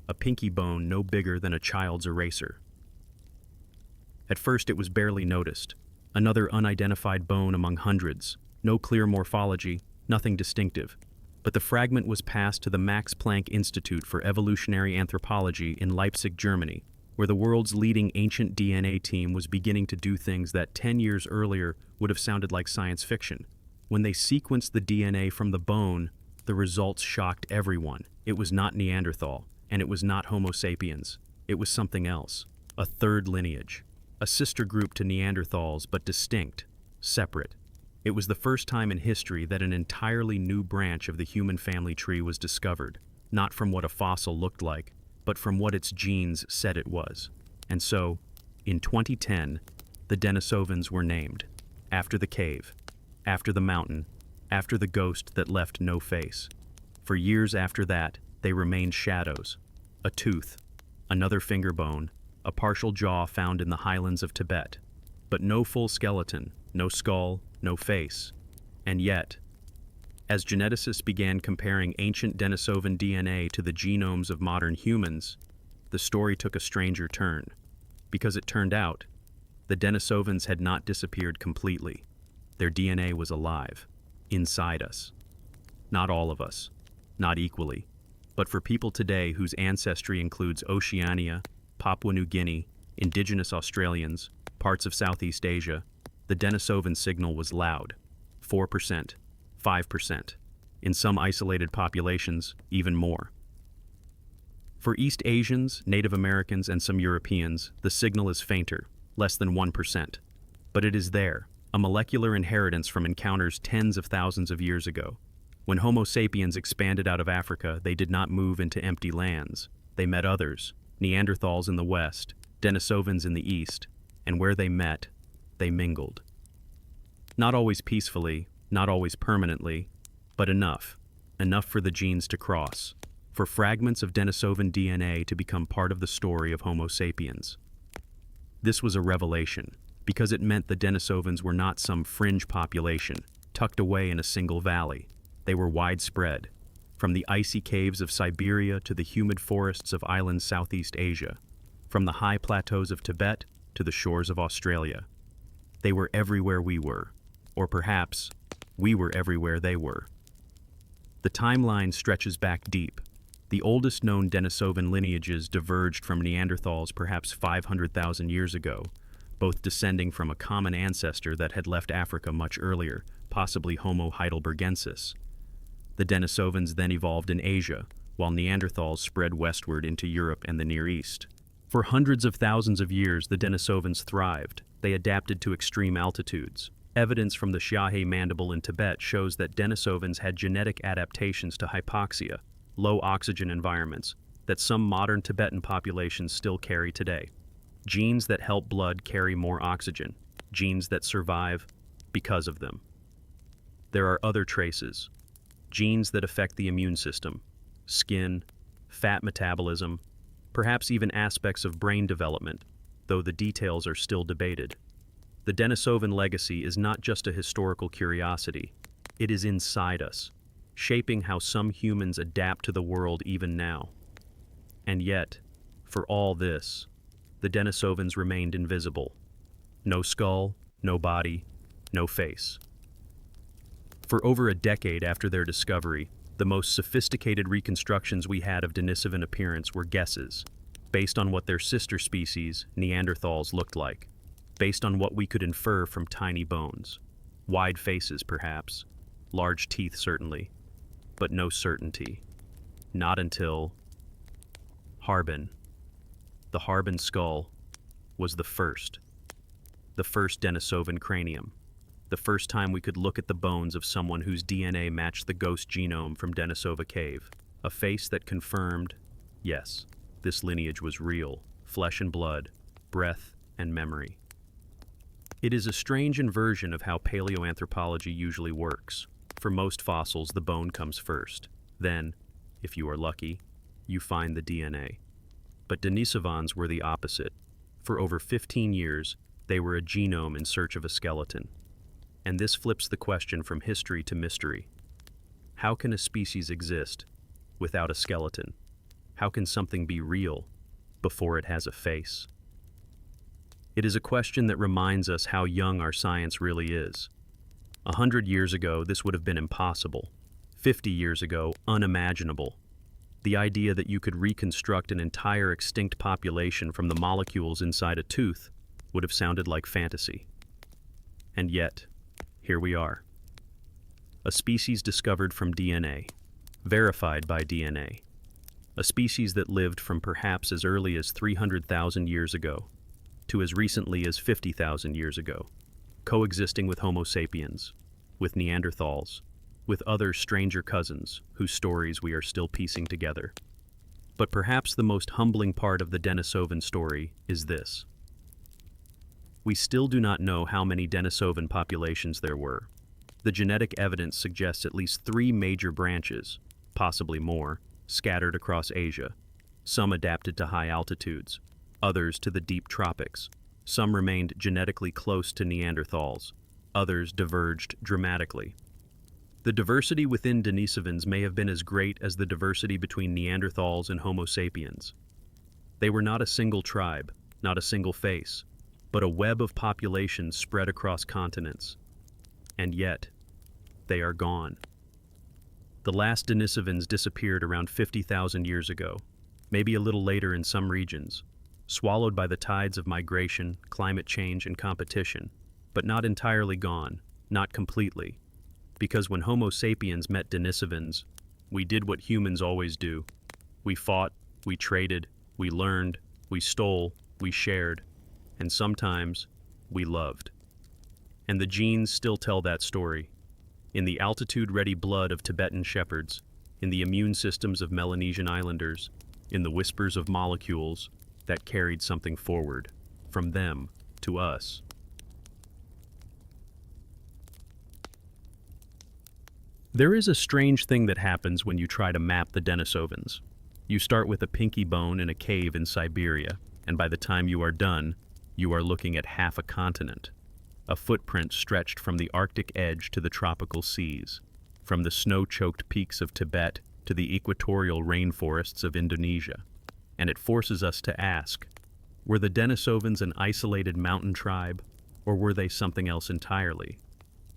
a pinky bone no bigger than a child's eraser. At first it was barely noticed, another unidentified bone among hundreds, no clear morphology, nothing distinctive. But the fragment was passed to the Max Planck Institute for Evolutionary Anthropology in Leipzig, Germany, where the world's leading ancient DNA team was beginning to do things that 10 years earlier would have sounded like science fiction. When they sequenced the DNA from the bone, the results shocked everyone. It was not Neanderthal, and it was not Homo sapiens. It was something else, a third lineage, a sister group to Neanderthals, but distinct, separate. It was the first time in history that an entirely new branch of the human family tree was discovered, not from what a fossil looked like, but from what its genes said it was. And so, in 2010, the Denisovans were named, after the cave, after the mountain, after the ghost that left no face. For years after that, they remained shadows, a tooth, another finger bone, a partial jaw found in the highlands of Tibet, but no full skeleton, no skull, no face. And yet, as geneticists began comparing ancient Denisovan DNA to the genomes of modern humans, the story took a stranger turn, because it turned out the Denisovans had not disappeared completely. Their DNA was alive, inside us. Not all of us, not equally, but for people today whose ancestry includes Oceania, Papua New Guinea, indigenous Australians, parts of Southeast Asia, the Denisovan signal was loud, 4%, 5%, in some isolated populations, even more. For East Asians, Native Americans, and some Europeans, the signal is fainter, less than 1%. But it is there, a molecular inheritance from encounters tens of thousands of years ago. When Homo sapiens expanded out of Africa, they did not move into empty lands. They met others, Neanderthals in the west, Denisovans in the east, and where they met, they mingled. Not always peacefully, not always permanently, but enough for the genes to cross, for fragments of Denisovan DNA to become part of the story of Homo sapiens. This was a revelation, because it meant the Denisovans were not some fringe population, tucked away in a single valley. They were widespread, from the icy caves of Siberia to the humid forests of island Southeast Asia, from the high plateaus of Tibet to the shores of Australia. They were everywhere we were, or perhaps we were everywhere they were. The timeline stretches back deep. The oldest known Denisovan lineages diverged from Neanderthals perhaps 500,000 years ago, both descending from a common ancestor that had left Africa much earlier, possibly Homo heidelbergensis. The Denisovans then evolved in Asia, while Neanderthals spread westward into Europe and the Near East. For hundreds of thousands of years, the Denisovans thrived. They adapted to extreme altitudes. Evidence from the Xiahe mandible in Tibet shows that Denisovans had genetic adaptations to hypoxia, low oxygen environments, that some modern Tibetan populations still carry today. Genes that help blood carry more oxygen, genes that survive because of them. There are other traces, genes that affect the immune system, skin, fat metabolism, perhaps even aspects of brain development, though the details are still debated. The Denisovan legacy is not just a historical curiosity, it is inside us, shaping how some humans adapt to the world even now. And yet, for all this, the Denisovans remained invisible. No skull, no body, no face. For over a decade after their discovery, the most sophisticated reconstructions we had of Denisovan appearance were guesses, based on what their sister species, Neanderthals, looked like, based on what we could infer from tiny bones. Wide faces, perhaps, large teeth certainly, but no certainty. Not until Harbin. The Harbin skull was the first Denisovan cranium. The first time we could look at the bones of someone whose DNA matched the ghost genome from Denisova Cave. A face that confirmed, yes, this lineage was real, flesh and blood, breath and memory. It is a strange inversion of how paleoanthropology usually works. For most fossils, the bone comes first. Then, if you are lucky, you find the DNA. But Denisovans were the opposite. For over 15 years, they were a genome in search of a skeleton. And this flips the question from history to mystery. How can a species exist without a skeleton? How can something be real before it has a face? It is a question that reminds us how young our science really is. 100 years ago, this would have been impossible. 50 years ago, unimaginable. The idea that you could reconstruct an entire extinct population from the molecules inside a tooth would have sounded like fantasy. And yet, here we are. A species discovered from DNA, verified by DNA. A species that lived from perhaps as early as 300,000 years ago to as recently as 50,000 years ago, coexisting with Homo sapiens, with Neanderthals, with other stranger cousins whose stories we are still piecing together. But perhaps the most humbling part of the Denisovan story is this. We still do not know how many Denisovan populations there were. The genetic evidence suggests at least 3 major branches, possibly more, scattered across Asia. Some adapted to high altitudes, others to the deep tropics. Some remained genetically close to Neanderthals, others diverged dramatically. The diversity within Denisovans may have been as great as the diversity between Neanderthals and Homo sapiens. They were not a single tribe, not a single face, but a web of populations spread across continents. And yet, they are gone. The last Denisovans disappeared around 50,000 years ago, maybe a little later in some regions, swallowed by the tides of migration, climate change, and competition, but not entirely gone, not completely. Because when Homo sapiens met Denisovans, we did what humans always do. We fought, we traded, we learned, we stole, we shared, and sometimes we loved. And the genes still tell that story. In the altitude-ready blood of Tibetan shepherds, in the immune systems of Melanesian islanders, in the whispers of molecules that carried something forward, from them to us. There is a strange thing that happens when you try to map the Denisovans. You start with a pinky bone in a cave in Siberia, and by the time you are done, you are looking at half a continent. A footprint stretched from the Arctic edge to the tropical seas, from the snow-choked peaks of Tibet to the equatorial rainforests of Indonesia. And it forces us to ask, were the Denisovans an isolated mountain tribe, or were they something else entirely?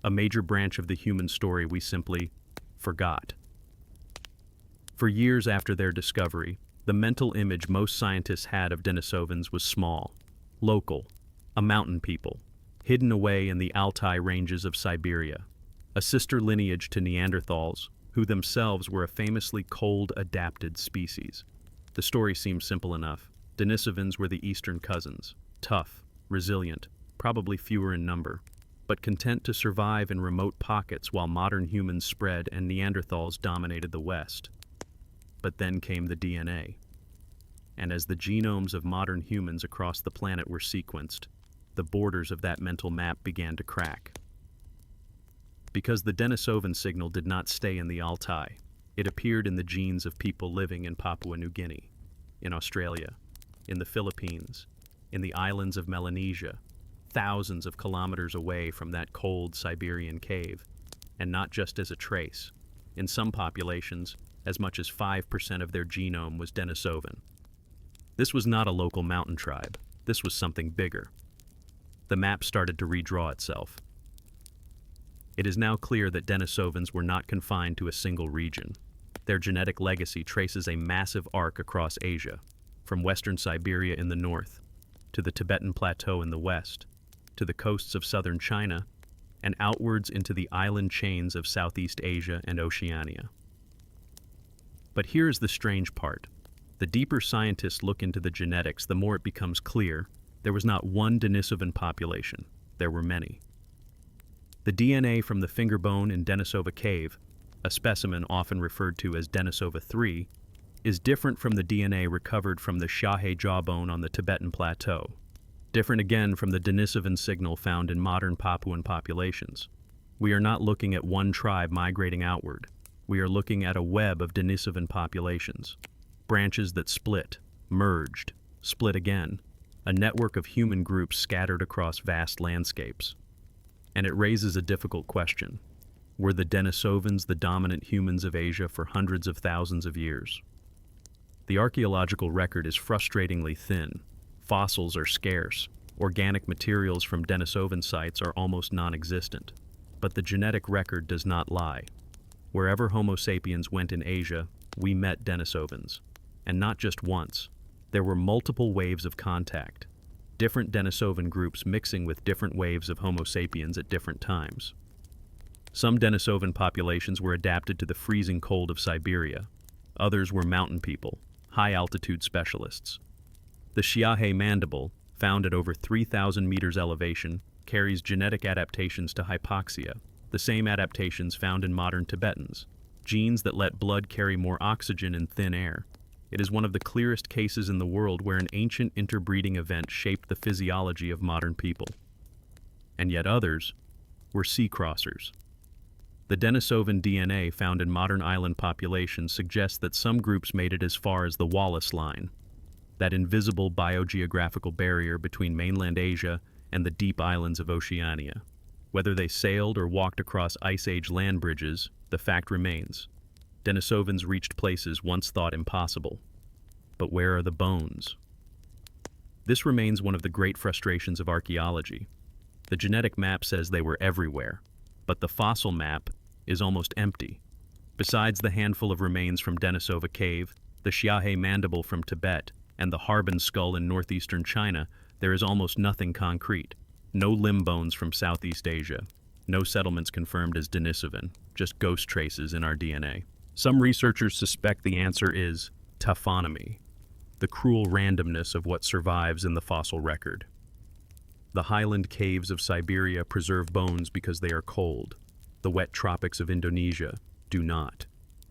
A major branch of the human story we simply forgot. For years after their discovery, the mental image most scientists had of Denisovans was small, local, a mountain people, hidden away in the Altai ranges of Siberia, a sister lineage to Neanderthals, who themselves were a famously cold-adapted species. The story seems simple enough. Denisovans were the eastern cousins, tough, resilient, probably fewer in number, but content to survive in remote pockets while modern humans spread and Neanderthals dominated the West. But then came the DNA. And as the genomes of modern humans across the planet were sequenced, the borders of that mental map began to crack. Because the Denisovan signal did not stay in the Altai, it appeared in the genes of people living in Papua New Guinea, in Australia, in the Philippines, in the islands of Melanesia, thousands of kilometers away from that cold Siberian cave, and not just as a trace. In some populations, as much as 5% of their genome was Denisovan. This was not a local mountain tribe. This was something bigger. The map started to redraw itself. It is now clear that Denisovans were not confined to a single region. Their genetic legacy traces a massive arc across Asia, from western Siberia in the north, to the Tibetan Plateau in the west, to the coasts of southern China, and outwards into the island chains of Southeast Asia and Oceania. But here's the strange part. The deeper scientists look into the genetics, the more it becomes clear there was not one Denisovan population. There were many. The DNA from the finger bone in Denisova Cave, a specimen often referred to as Denisova 3, is different from the DNA recovered from the Shahe jawbone on the Tibetan Plateau, different again from the Denisovan signal found in modern Papuan populations. We are not looking at one tribe migrating outward. We are looking at a web of Denisovan populations, branches that split, merged, split again, a network of human groups scattered across vast landscapes. And it raises a difficult question. Were the Denisovans the dominant humans of Asia for hundreds of thousands of years? The archaeological record is frustratingly thin. Fossils are scarce. Organic materials from Denisovan sites are almost non-existent. But the genetic record does not lie. Wherever Homo sapiens went in Asia, we met Denisovans. And not just once. There were multiple waves of contact. Different Denisovan groups mixing with different waves of Homo sapiens at different times. Some Denisovan populations were adapted to the freezing cold of Siberia. Others were mountain people, high-altitude specialists. The Shahe mandible, found at over 3,000 meters elevation, carries genetic adaptations to hypoxia, the same adaptations found in modern Tibetans, genes that let blood carry more oxygen in thin air. It is one of the clearest cases in the world where an ancient interbreeding event shaped the physiology of modern people. And yet others were sea crossers. The Denisovan DNA found in modern island populations suggests that some groups made it as far as the Wallace Line, that invisible biogeographical barrier between mainland Asia and the deep islands of Oceania. Whether they sailed or walked across Ice Age land bridges, the fact remains. Denisovans reached places once thought impossible. But where are the bones? This remains one of the great frustrations of archaeology. The genetic map says they were everywhere, but the fossil map is almost empty. Besides the handful of remains from Denisova Cave, the Shahe mandible from Tibet, and the Harbin skull in northeastern China, there is almost nothing concrete. No limb bones from Southeast Asia. No settlements confirmed as Denisovan, just ghost traces in our DNA. Some researchers suspect the answer is taphonomy, the cruel randomness of what survives in the fossil record. The highland caves of Siberia preserve bones because they are cold. The wet tropics of Indonesia do not.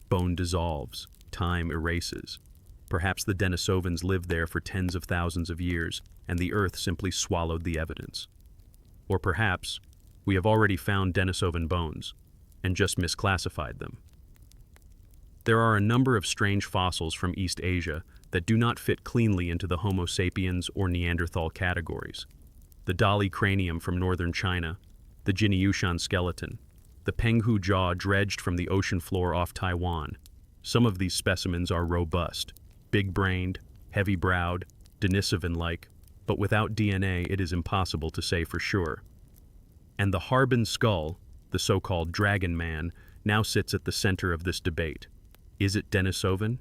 Bone dissolves, time erases. Perhaps the Denisovans lived there for tens of thousands of years, and the earth simply swallowed the evidence. Or perhaps we have already found Denisovan bones, and just misclassified them. There are a number of strange fossils from East Asia that do not fit cleanly into the Homo sapiens or Neanderthal categories. The Dali cranium from northern China, the Jinyushan skeleton, the Penghu jaw dredged from the ocean floor off Taiwan. Some of these specimens are robust, big-brained, heavy-browed, Denisovan-like, but without DNA it is impossible to say for sure. And the Harbin skull, the so-called dragon man, now sits at the center of this debate. Is it Denisovan?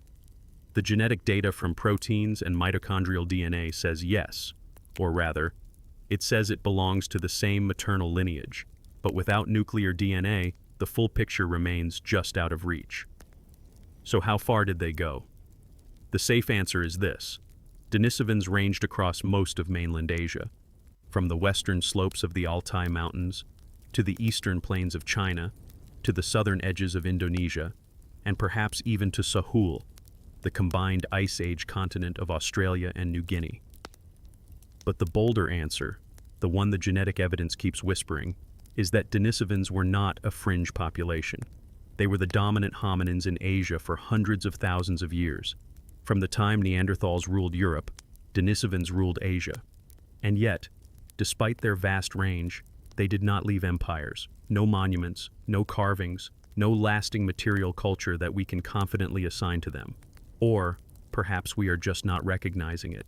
The genetic data from proteins and mitochondrial DNA says yes, or rather, it says it belongs to the same maternal lineage, but without nuclear DNA, the full picture remains just out of reach. So how far did they go? The safe answer is this. Denisovans ranged across most of mainland Asia, from the western slopes of the Altai Mountains to the eastern plains of China, to the southern edges of Indonesia, and perhaps even to Sahul, the combined Ice Age continent of Australia and New Guinea. But the bolder answer, the one the genetic evidence keeps whispering, is that Denisovans were not a fringe population. They were the dominant hominins in Asia for hundreds of thousands of years. From the time Neanderthals ruled Europe, Denisovans ruled Asia. And yet, despite their vast range, they did not leave empires, no monuments, no carvings, no lasting material culture that we can confidently assign to them. Or, perhaps we are just not recognizing it.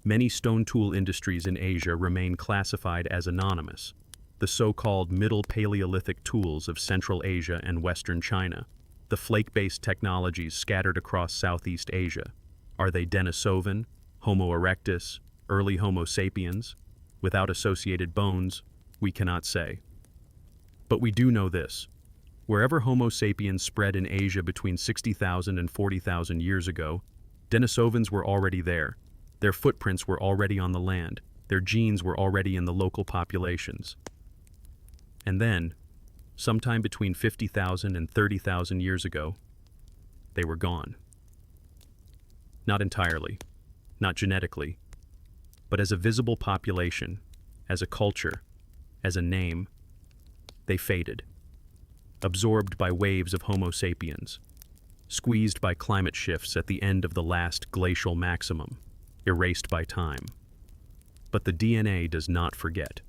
Many stone tool industries in Asia remain classified as anonymous, the so-called Middle Paleolithic tools of Central Asia and Western China, the flake-based technologies scattered across Southeast Asia. Are they Denisovan, Homo erectus, early Homo sapiens? Without associated bones, we cannot say. But we do know this. Wherever Homo sapiens spread in Asia between 60,000 and 40,000 years ago, Denisovans were already there. Their footprints were already on the land. Their genes were already in the local populations. And then, sometime between 50,000 and 30,000 years ago, they were gone. Not entirely, not genetically, but as a visible population, as a culture, as a name, they faded. Absorbed by waves of Homo sapiens, squeezed by climate shifts at the end of the last glacial maximum, erased by time. But the DNA does not forget.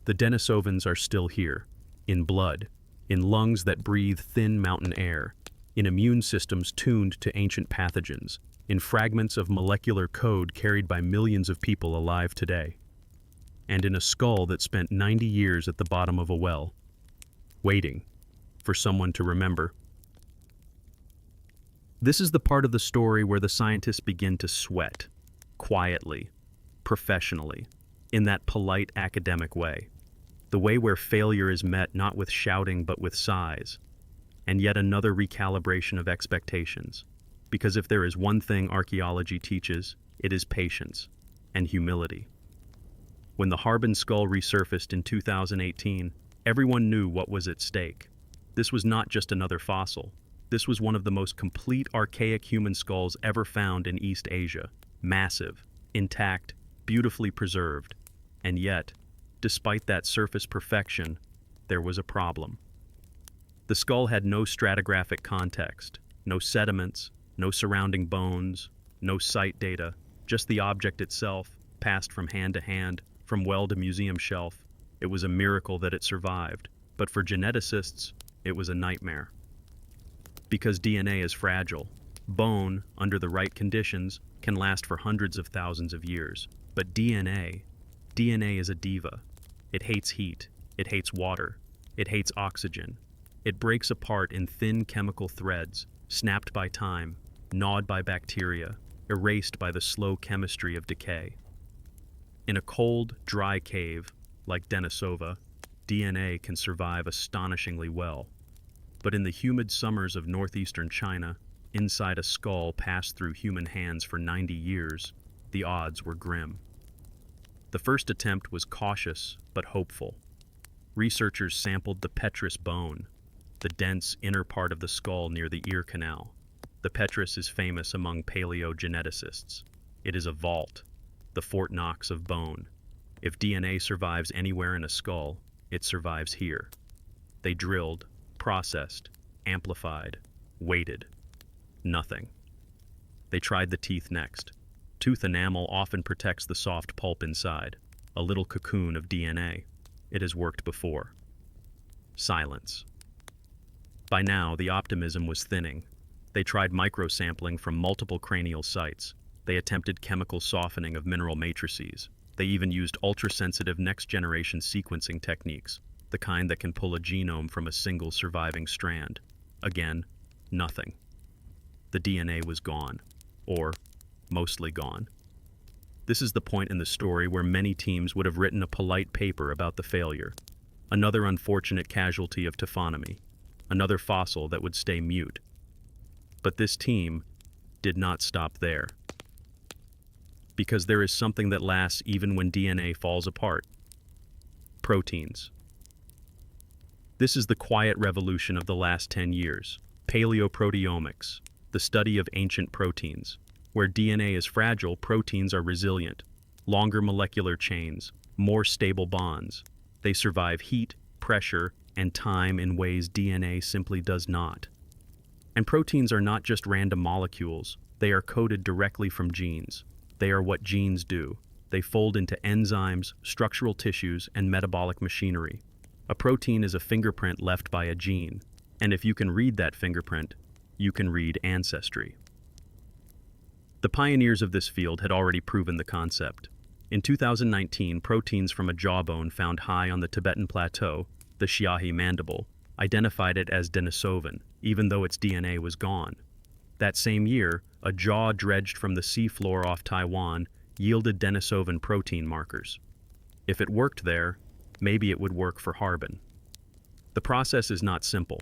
The Denisovans are still here, in blood, in lungs that breathe thin mountain air, in immune systems tuned to ancient pathogens, in fragments of molecular code carried by millions of people alive today, and in a skull that spent 90 years at the bottom of a well, waiting for someone to remember. This is the part of the story where the scientists begin to sweat, quietly, professionally, in that polite academic way, the way where failure is met not with shouting but with sighs, and yet another recalibration of expectations. Because if there is one thing archaeology teaches, it is patience and humility. When the Harbin skull resurfaced in 2018, everyone knew what was at stake. This was not just another fossil. This was one of the most complete archaic human skulls ever found in East Asia. Massive, intact, beautifully preserved. And yet, despite that surface perfection, there was a problem. The skull had no stratigraphic context, no sediments, no surrounding bones, no site data, just the object itself, passed from hand to hand, from well to museum shelf. It was a miracle that it survived, but for geneticists, it was a nightmare. Because DNA is fragile, bone, under the right conditions, can last for hundreds of thousands of years. But DNA is a diva. It hates heat, it hates water, it hates oxygen. It breaks apart in thin chemical threads, snapped by time, gnawed by bacteria, erased by the slow chemistry of decay. In a cold, dry cave, like Denisova, DNA can survive astonishingly well. But in the humid summers of northeastern China, inside a skull passed through human hands for 90 years, the odds were grim. The first attempt was cautious but hopeful. Researchers sampled the petrous bone, the dense inner part of the skull near the ear canal. The petrous is famous among paleogeneticists. It is a vault, the Fort Knox of bone. If DNA survives anywhere in a skull, it survives here. They drilled, processed, amplified, waited. Nothing. They tried the teeth next. Tooth enamel often protects the soft pulp inside, a little cocoon of DNA. It has worked before. Silence. By now, the optimism was thinning. They tried microsampling from multiple cranial sites. They attempted chemical softening of mineral matrices. They even used ultra-sensitive next-generation sequencing techniques, the kind that can pull a genome from a single surviving strand. Again, nothing. The DNA was gone, or mostly gone. This is the point in the story where many teams would have written a polite paper about the failure. Another unfortunate casualty of taphonomy, another fossil that would stay mute. But this team did not stop there. Because there is something that lasts even when DNA falls apart. Proteins. This is the quiet revolution of the last 10 years. Paleoproteomics, the study of ancient proteins. Where DNA is fragile, proteins are resilient. Longer molecular chains, more stable bonds. They survive heat, pressure, and time in ways DNA simply does not. And proteins are not just random molecules, they are coded directly from genes. They are what genes do. They fold into enzymes, structural tissues, and metabolic machinery. A protein is a fingerprint left by a gene, and if you can read that fingerprint, you can read ancestry. The pioneers of this field had already proven the concept. In 2019, proteins from a jawbone found high on the Tibetan plateau, the Xiahe mandible, identified it as Denisovan, even though its DNA was gone. That same year, a jaw dredged from the seafloor off Taiwan yielded Denisovan protein markers. If it worked there, maybe it would work for Harbin. The process is not simple.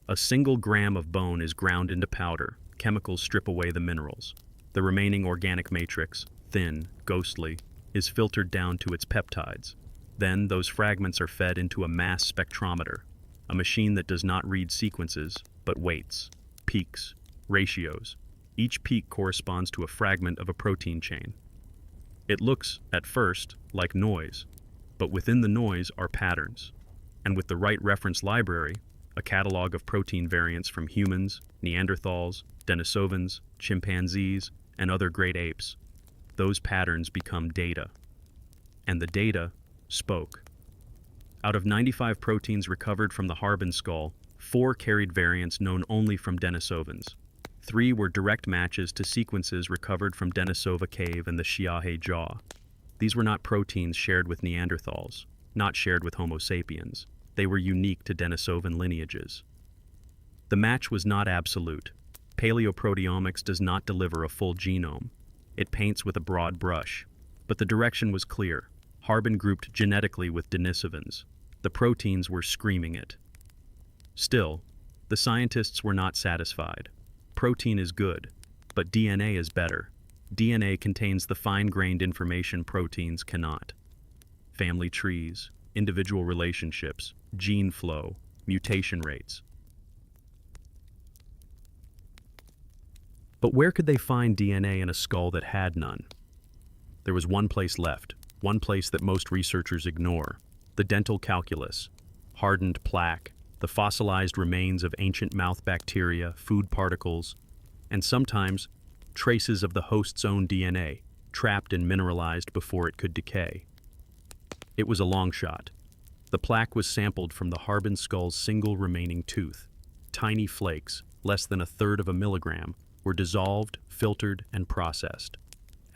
A single gram of bone is ground into powder, chemicals strip away the minerals. The remaining organic matrix, thin, ghostly, is filtered down to its peptides. Then those fragments are fed into a mass spectrometer, a machine that does not read sequences, but weights, peaks, ratios. Each peak corresponds to a fragment of a protein chain. It looks, at first, like noise, but within the noise are patterns. And with the right reference library, a catalog of protein variants from humans, Neanderthals, Denisovans, chimpanzees, and other great apes, those patterns become data. And the data spoke. Out of 95 proteins recovered from the Harbin skull, 4 carried variants known only from Denisovans. 3 were direct matches to sequences recovered from Denisova cave and the Xiahe jaw. These were not proteins shared with Neanderthals, not shared with Homo sapiens. They were unique to Denisovan lineages. The match was not absolute. Paleoproteomics does not deliver a full genome. It paints with a broad brush. But the direction was clear. Harbin grouped genetically with Denisovans. The proteins were screaming it. Still, the scientists were not satisfied. Protein is good, but DNA is better. DNA contains the fine-grained information proteins cannot. Family trees, individual relationships, gene flow, mutation rates. But where could they find DNA in a skull that had none? There was one place left, one place that most researchers ignore: the dental calculus, hardened plaque, the fossilized remains of ancient mouth bacteria, food particles, and sometimes traces of the host's own DNA, trapped and mineralized before it could decay. It was a long shot. The plaque was sampled from the Harbin skull's single remaining tooth. Tiny flakes, less than 1/3 of a milligram, were dissolved, filtered, and processed.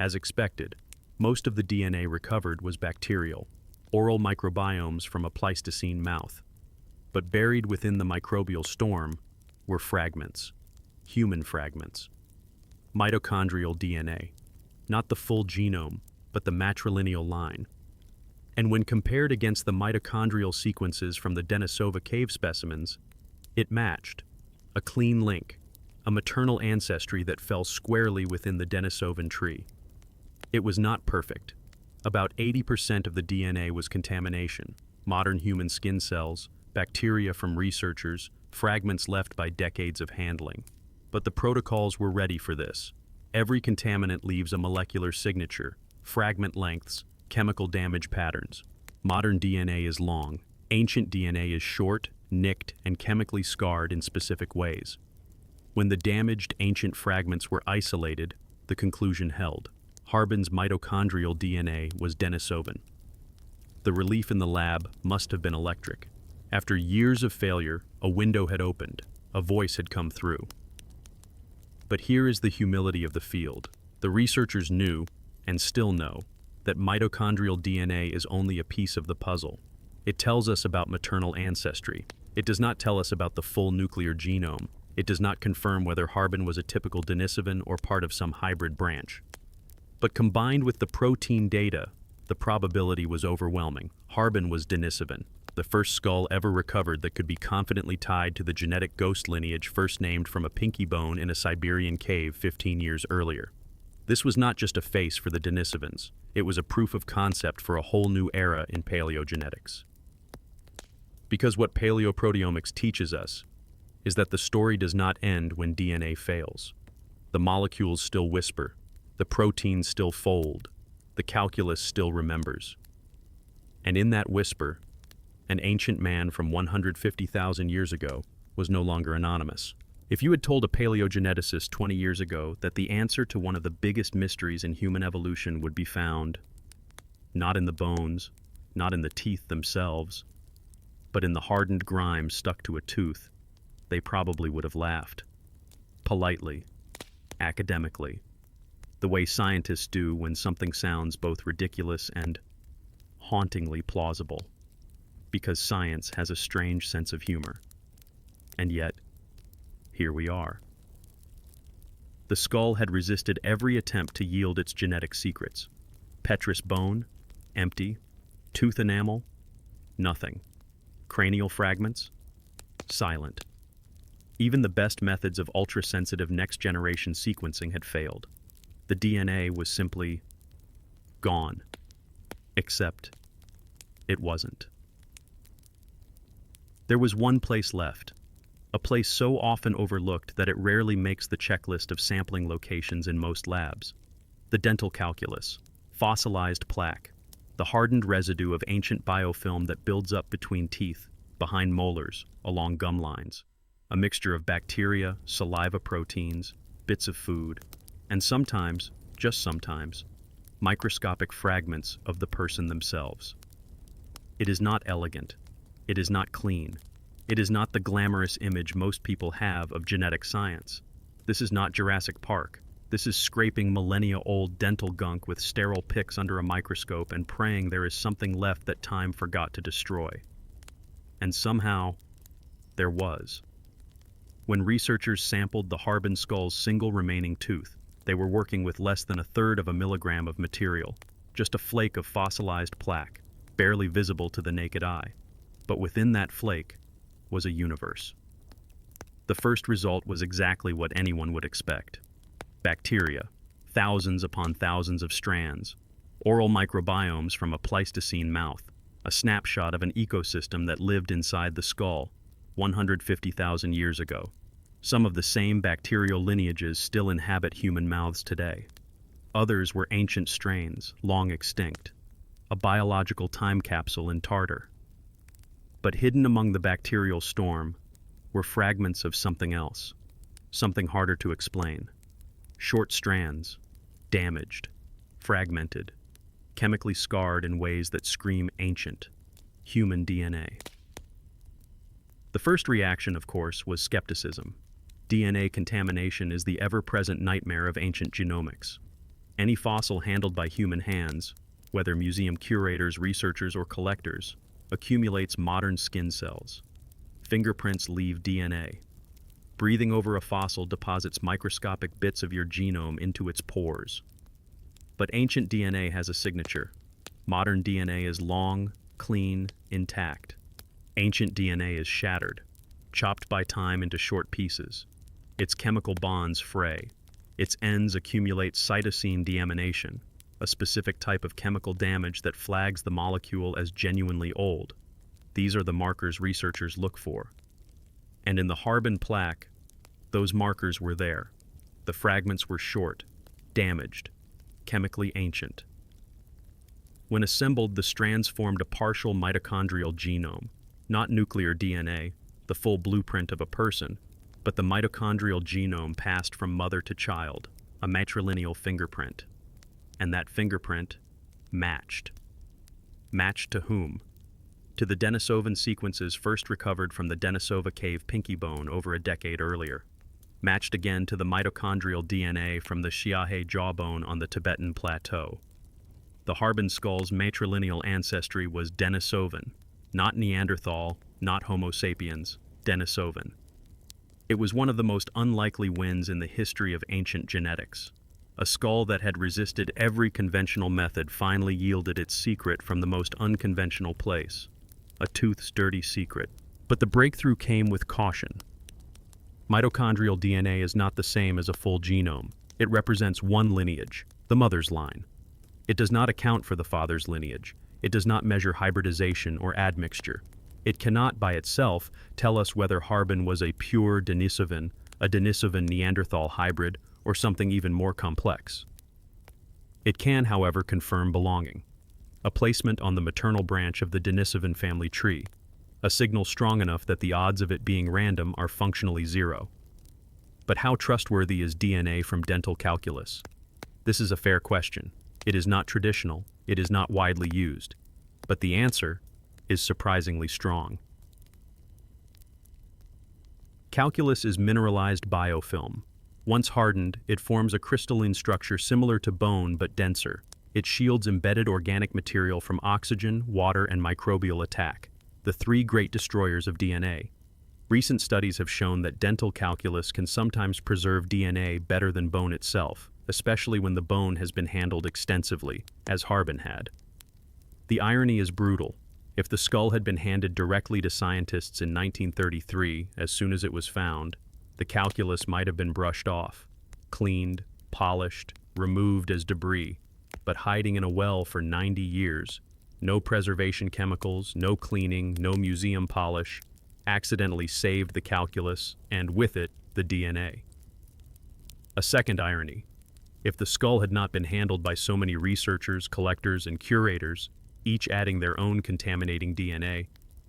As expected, most of the DNA recovered was bacterial, oral microbiomes from a Pleistocene mouth. But buried within the microbial storm were fragments, human fragments. Mitochondrial DNA, not the full genome, but the matrilineal line. And when compared against the mitochondrial sequences from the Denisova cave specimens, it matched. A clean link, a maternal ancestry that fell squarely within the Denisovan tree. It was not perfect. About 80% of the DNA was contamination, modern human skin cells, bacteria from researchers, fragments left by decades of handling. But the protocols were ready for this. Every contaminant leaves a molecular signature, fragment lengths, chemical damage patterns. Modern DNA is long. Ancient DNA is short, nicked, and chemically scarred in specific ways. When the damaged ancient fragments were isolated, the conclusion held. Harbin's mitochondrial DNA was Denisovan. The relief in the lab must have been electric. After years of failure, a window had opened. A voice had come through. But here is the humility of the field. The researchers knew, and still know, that mitochondrial DNA is only a piece of the puzzle. It tells us about maternal ancestry. It does not tell us about the full nuclear genome. It does not confirm whether Harbin was a typical Denisovan or part of some hybrid branch. But combined with the protein data, the probability was overwhelming. Harbin was Denisovan. the first skull ever recovered that could be confidently tied to the genetic ghost lineage first named from a pinky bone in a Siberian cave 15 years earlier. This was not just a face for the Denisovans, it was a proof of concept for a whole new era in paleogenetics. Because what paleoproteomics teaches us is that the story does not end when DNA fails. The molecules still whisper, the proteins still fold, the calculus still remembers. And in that whisper, an ancient man from 150,000 years ago was no longer anonymous. If you had told a paleogeneticist 20 years ago that the answer to one of the biggest mysteries in human evolution would be found not in the bones, not in the teeth themselves, but in the hardened grime stuck to a tooth, they probably would have laughed. Politely, academically, the way scientists do when something sounds both ridiculous and hauntingly plausible, because science has a strange sense of humor. And yet, here we are. The skull had resisted every attempt to yield its genetic secrets. Petrous bone, empty. Tooth enamel, nothing. Cranial fragments, silent. Even the best methods of ultra-sensitive next-generation sequencing had failed. The DNA was simply gone. Except it wasn't. There was one place left, a place so often overlooked that it rarely makes the checklist of sampling locations in most labs. The dental calculus, fossilized plaque, the hardened residue of ancient biofilm that builds up between teeth, behind molars, along gum lines, a mixture of bacteria, saliva proteins, bits of food, and sometimes, just sometimes, microscopic fragments of the person themselves. It is not elegant. It is not clean. It is not the glamorous image most people have of genetic science. This is not Jurassic Park. This is scraping millennia-old dental gunk with sterile picks under a microscope and praying there is something left that time forgot to destroy. And somehow, there was. When researchers sampled the Harbin skull's single remaining tooth, they were working with less than 1/3 of a milligram of material, just a flake of fossilized plaque, barely visible to the naked eye. But within that flake was a universe. The first result was exactly what anyone would expect. Bacteria, thousands upon thousands of strands, oral microbiomes from a Pleistocene mouth, a snapshot of an ecosystem that lived inside the skull 150,000 years ago. Some of the same bacterial lineages still inhabit human mouths today. Others were ancient strains, long extinct, a biological time capsule in tartar. But hidden among the bacterial storm were fragments of something else, something harder to explain. Short strands, damaged, fragmented, chemically scarred in ways that scream ancient, human DNA. The first reaction, of course, was skepticism. DNA contamination is the ever-present nightmare of ancient genomics. Any fossil handled by human hands, whether museum curators, researchers, or collectors, accumulates modern skin cells. Fingerprints leave DNA. Breathing over a fossil deposits microscopic bits of your genome into its pores. But ancient DNA has a signature. Modern DNA is long, clean, intact. Ancient DNA is shattered, chopped by time into short pieces. Its chemical bonds fray. Its ends accumulate cytosine deamination, a specific type of chemical damage that flags the molecule as genuinely old. These are the markers researchers look for. And in the Harbin plaque, those markers were there. The fragments were short, damaged, chemically ancient. When assembled, the strands formed a partial mitochondrial genome, not nuclear DNA, the full blueprint of a person, but the mitochondrial genome passed from mother to child, a matrilineal fingerprint. And that fingerprint matched. Matched to whom? To the Denisovan sequences first recovered from the Denisova cave pinky bone over a decade earlier. Matched again to the mitochondrial DNA from the Xiahe jawbone on the Tibetan plateau. The Harbin skull's matrilineal ancestry was Denisovan, not Neanderthal, not Homo sapiens, Denisovan. It was one of the most unlikely wins in the history of ancient genetics. A skull that had resisted every conventional method finally yielded its secret from the most unconventional place. a tooth's dirty secret. But the breakthrough came with caution. Mitochondrial DNA is not the same as a full genome. It represents one lineage, the mother's line. It does not account for the father's lineage. It does not measure hybridization or admixture. It cannot, by itself, tell us whether Harbin was a pure Denisovan, a Denisovan Neanderthal hybrid, or something even more complex. It can, however, confirm belonging. A placement on the maternal branch of the Denisovan family tree, a signal strong enough that the odds of it being random are functionally zero. But how trustworthy is DNA from dental calculus? This is a fair question. It is not traditional, it is not widely used. But the answer is surprisingly strong. Calculus is mineralized biofilm. Once hardened, it forms a crystalline structure similar to bone but denser. It shields embedded organic material from oxygen, water, and microbial attack, the three great destroyers of DNA. Recent studies have shown that dental calculus can sometimes preserve DNA better than bone itself, especially when the bone has been handled extensively, as Harbin had. The irony is brutal. If the skull had been handed directly to scientists in 1933, as soon as it was found, the calculus might have been brushed off, cleaned, polished, removed as debris, but hiding in a well for 90 years, no preservation chemicals, no cleaning, no museum polish, accidentally saved the calculus, and with it, the DNA. A second irony. If the skull had not been handled by so many researchers, collectors, and curators, each adding their own contaminating DNA,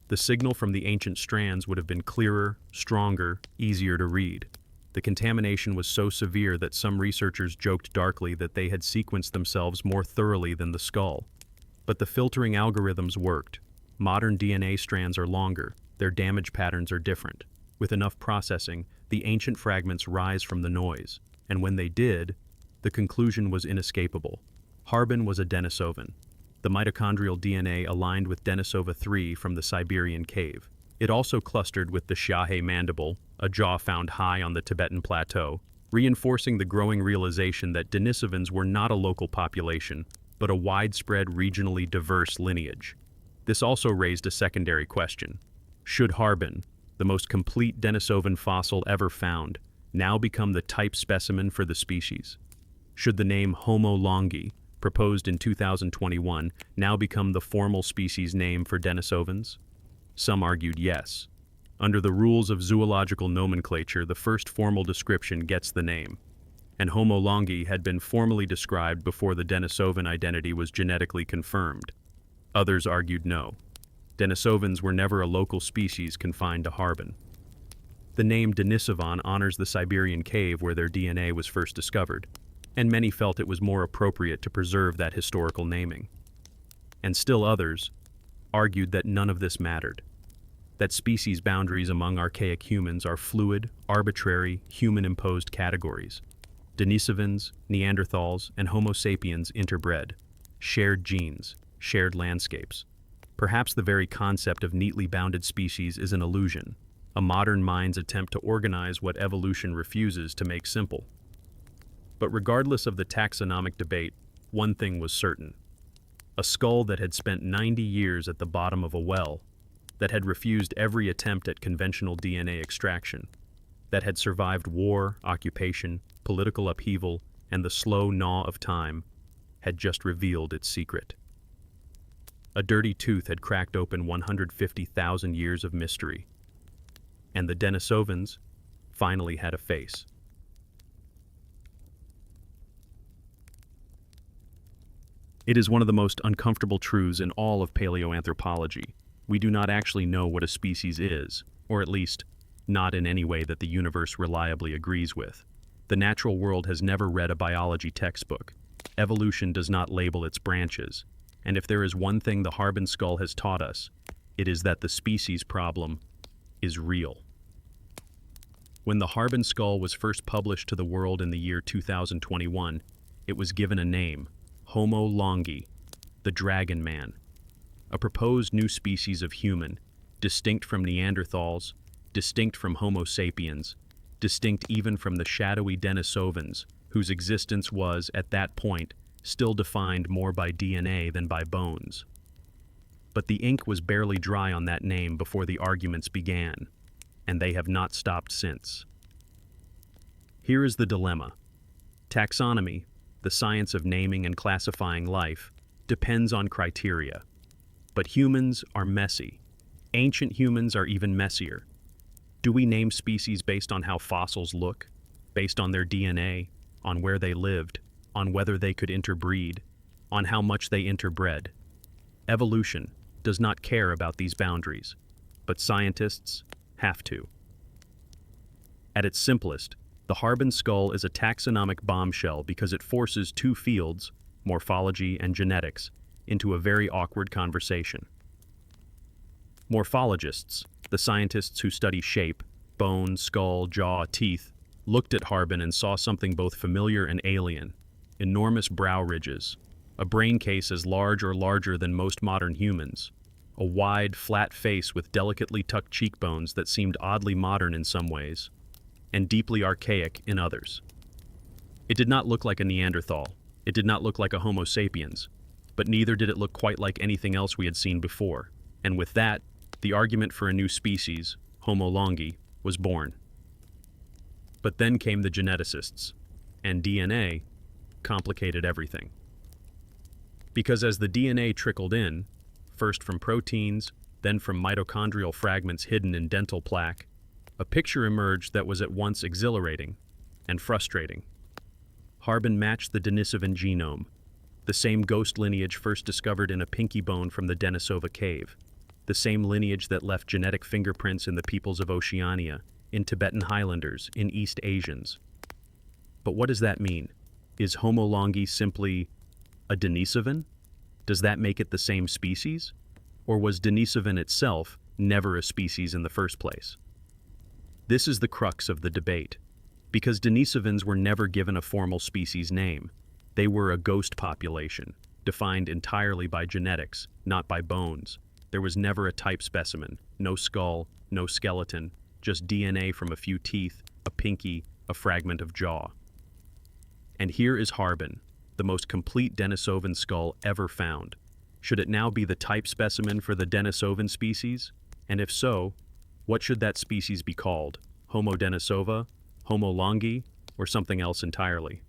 the signal from the ancient strands would have been clearer, stronger, easier to read. The contamination was so severe that some researchers joked darkly that they had sequenced themselves more thoroughly than the skull. But the filtering algorithms worked. Modern DNA strands are longer, their damage patterns are different. With enough processing, the ancient fragments rise from the noise, and when they did, the conclusion was inescapable. Harbin was a Denisovan. The mitochondrial DNA aligned with Denisova 3 from the Siberian cave. It also clustered with the Xiahe mandible, a jaw found high on the Tibetan plateau, reinforcing the growing realization that Denisovans were not a local population, but a widespread regionally diverse lineage. This also raised a secondary question. Should Harbin, the most complete Denisovan fossil ever found, now become the type specimen for the species? Should the name Homo longi, proposed in 2021, now become the formal species name for Denisovans? Some argued yes. Under the rules of zoological nomenclature, the first formal description gets the name, and Homo longi had been formally described before the Denisovan identity was genetically confirmed. Others argued no. Denisovans were never a local species confined to Harbin. The name Denisovan honors the Siberian cave where their DNA was first discovered, and many felt it was more appropriate to preserve that historical naming. And still others argued that none of this mattered, that species boundaries among archaic humans are fluid, arbitrary, human-imposed categories. Denisovans, Neanderthals, and Homo sapiens interbred, shared genes, shared landscapes. Perhaps the very concept of neatly bounded species is an illusion, a modern mind's attempt to organize what evolution refuses to make simple. But regardless of the taxonomic debate, one thing was certain. A skull that had spent 90 years at the bottom of a well, that had refused every attempt at conventional DNA extraction, that had survived war, occupation, political upheaval, and the slow gnaw of time, had just revealed its secret. A dirty tooth had cracked open 150,000 years of mystery, and the Denisovans finally had a face. It is one of the most uncomfortable truths in all of paleoanthropology. We do not actually know what a species is, or at least, not in any way that the universe reliably agrees with. The natural world has never read a biology textbook. Evolution does not label its branches. And if there is one thing the Harbin skull has taught us, it is that the species problem is real. When the Harbin skull was first published to the world in the year 2021, it was given a name, Homo longi, the dragon man, a proposed new species of human, distinct from Neanderthals, distinct from Homo sapiens, distinct even from the shadowy Denisovans, whose existence was, at that point, still defined more by DNA than by bones. But the ink was barely dry on that name before the arguments began, and they have not stopped since. Here is the dilemma. Taxonomy, the science of naming and classifying life, depends on criteria. But humans are messy. Ancient humans are even messier. Do we name species based on how fossils look, based on their DNA, on where they lived, on whether they could interbreed, on how much they interbred? Evolution does not care about these boundaries, but scientists have to. At its simplest, the Harbin skull is a taxonomic bombshell because it forces two fields, morphology and genetics, into a very awkward conversation. Morphologists, the scientists who study shape, bone, skull, jaw, teeth, looked at Harbin and saw something both familiar and alien: enormous brow ridges, a brain case as large or larger than most modern humans, a wide, flat face with delicately tucked cheekbones that seemed oddly modern in some ways, and deeply archaic in others. It did not look like a Neanderthal. It did not look like a Homo sapiens, but neither did it look quite like anything else we had seen before. And with that, the argument for a new species, Homo longi, was born. But then came the geneticists, and DNA complicated everything. Because as the DNA trickled in, first from proteins, then from mitochondrial fragments hidden in dental plaque, a picture emerged that was at once exhilarating and frustrating. Harbin matched the Denisovan genome, the same ghost lineage first discovered in a pinky bone from the Denisova cave, the same lineage that left genetic fingerprints in the peoples of Oceania, in Tibetan Highlanders, in East Asians. But what does that mean? Is Homo longi simply a Denisovan? Does that make it the same species? Or was Denisovan itself never a species in the first place? This is the crux of the debate, because Denisovans were never given a formal species name. They were a ghost population, defined entirely by genetics, not by bones. There was never a type specimen, no skull, no skeleton, just DNA from a few teeth, a pinky, a fragment of jaw. And here is Harbin, the most complete Denisovan skull ever found. Should it now be the type specimen for the Denisovan species? And if so, what should that species be called? Homo denisova, Homo longi, or something else entirely?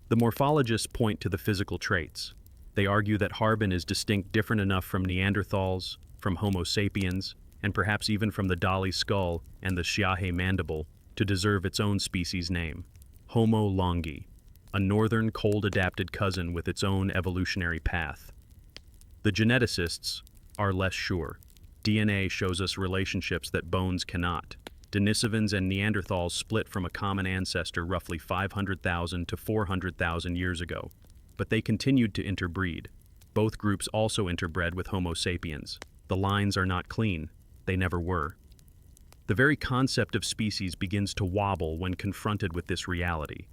The morphologists point to the physical traits. They argue that Harbin is distinct different enough from Neanderthals, from Homo sapiens, and perhaps even from the Dali skull and the Xiahe mandible to deserve its own species name, Homo longi, a northern cold-adapted cousin with its own evolutionary path. The geneticists are less sure. DNA shows us relationships that bones cannot. Denisovans and Neanderthals split from a common ancestor roughly 500,000 to 400,000 years ago, but they continued to interbreed. Both groups also interbred with Homo sapiens. The lines are not clean. They never were. The very concept of species begins to wobble when confronted with this reality,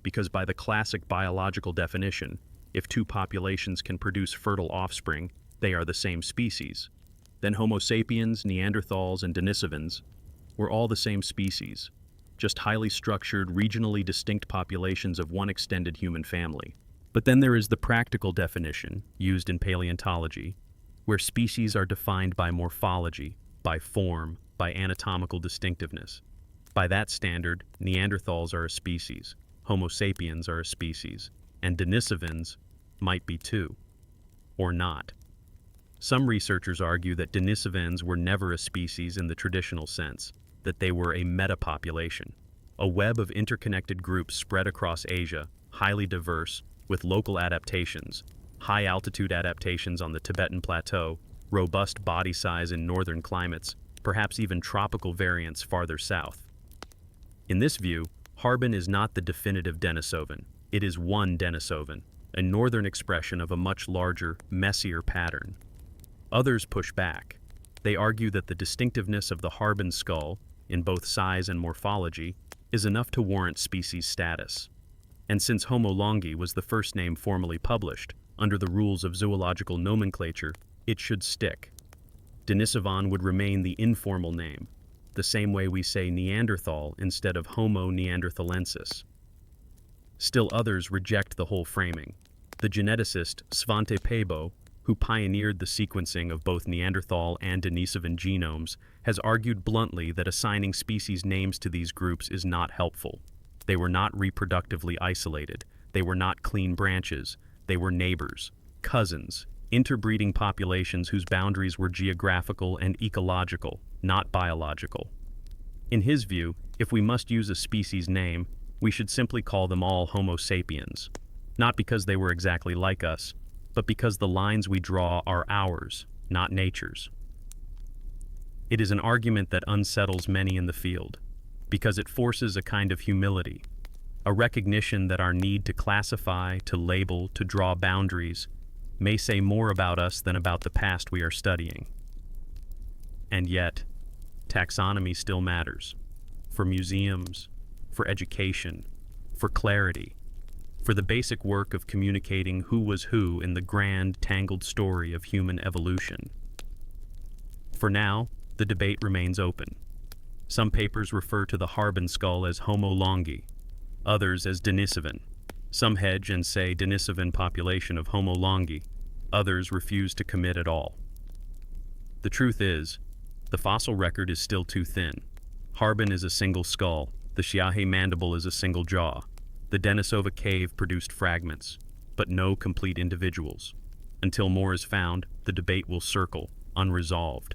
because by the classic biological definition, if two populations can produce fertile offspring, they are the same species. Then Homo sapiens, Neanderthals, and Denisovans were all the same species, just highly structured, regionally distinct populations of one extended human family. But then there is the practical definition, used in paleontology, where species are defined by morphology, by form, by anatomical distinctiveness. By that standard, Neanderthals are a species, Homo sapiens are a species, and Denisovans might be too, or not. Some researchers argue that Denisovans were never a species in the traditional sense, that they were a metapopulation, a web of interconnected groups spread across Asia, highly diverse, with local adaptations, high-altitude adaptations on the Tibetan Plateau, robust body size in northern climates, perhaps even tropical variants farther south. In this view, Harbin is not the definitive Denisovan. It is one Denisovan, a northern expression of a much larger, messier pattern. Others push back. They argue that the distinctiveness of the Harbin skull, in both size and morphology, is enough to warrant species status. And since Homo longi was the first name formally published, under the rules of zoological nomenclature, it should stick. Denisovan would remain the informal name, the same way we say Neanderthal instead of Homo neanderthalensis. Still others reject the whole framing. The geneticist Svante Pääbo, who pioneered the sequencing of both Neanderthal and Denisovan genomes, has argued bluntly that assigning species names to these groups is not helpful. They were not reproductively isolated. They were not clean branches. They were neighbors, cousins, interbreeding populations whose boundaries were geographical and ecological, not biological. In his view, if we must use a species name, we should simply call them all Homo sapiens, not because they were exactly like us, but because the lines we draw are ours, not nature's. It is an argument that unsettles many in the field, because it forces a kind of humility, a recognition that our need to classify, to label, to draw boundaries may say more about us than about the past we are studying. And yet, taxonomy still matters, for museums, for education, for clarity, for the basic work of communicating who was who in the grand, tangled story of human evolution. For now, the debate remains open. Some papers refer to the Harbin skull as Homo longi, others as Denisovan. Some hedge and say Denisovan population of Homo longi, others refuse to commit at all. The truth is, the fossil record is still too thin. Harbin is a single skull, the Xiahe mandible is a single jaw. The Denisova cave produced fragments, but no complete individuals. Until more is found, the debate will circle, unresolved.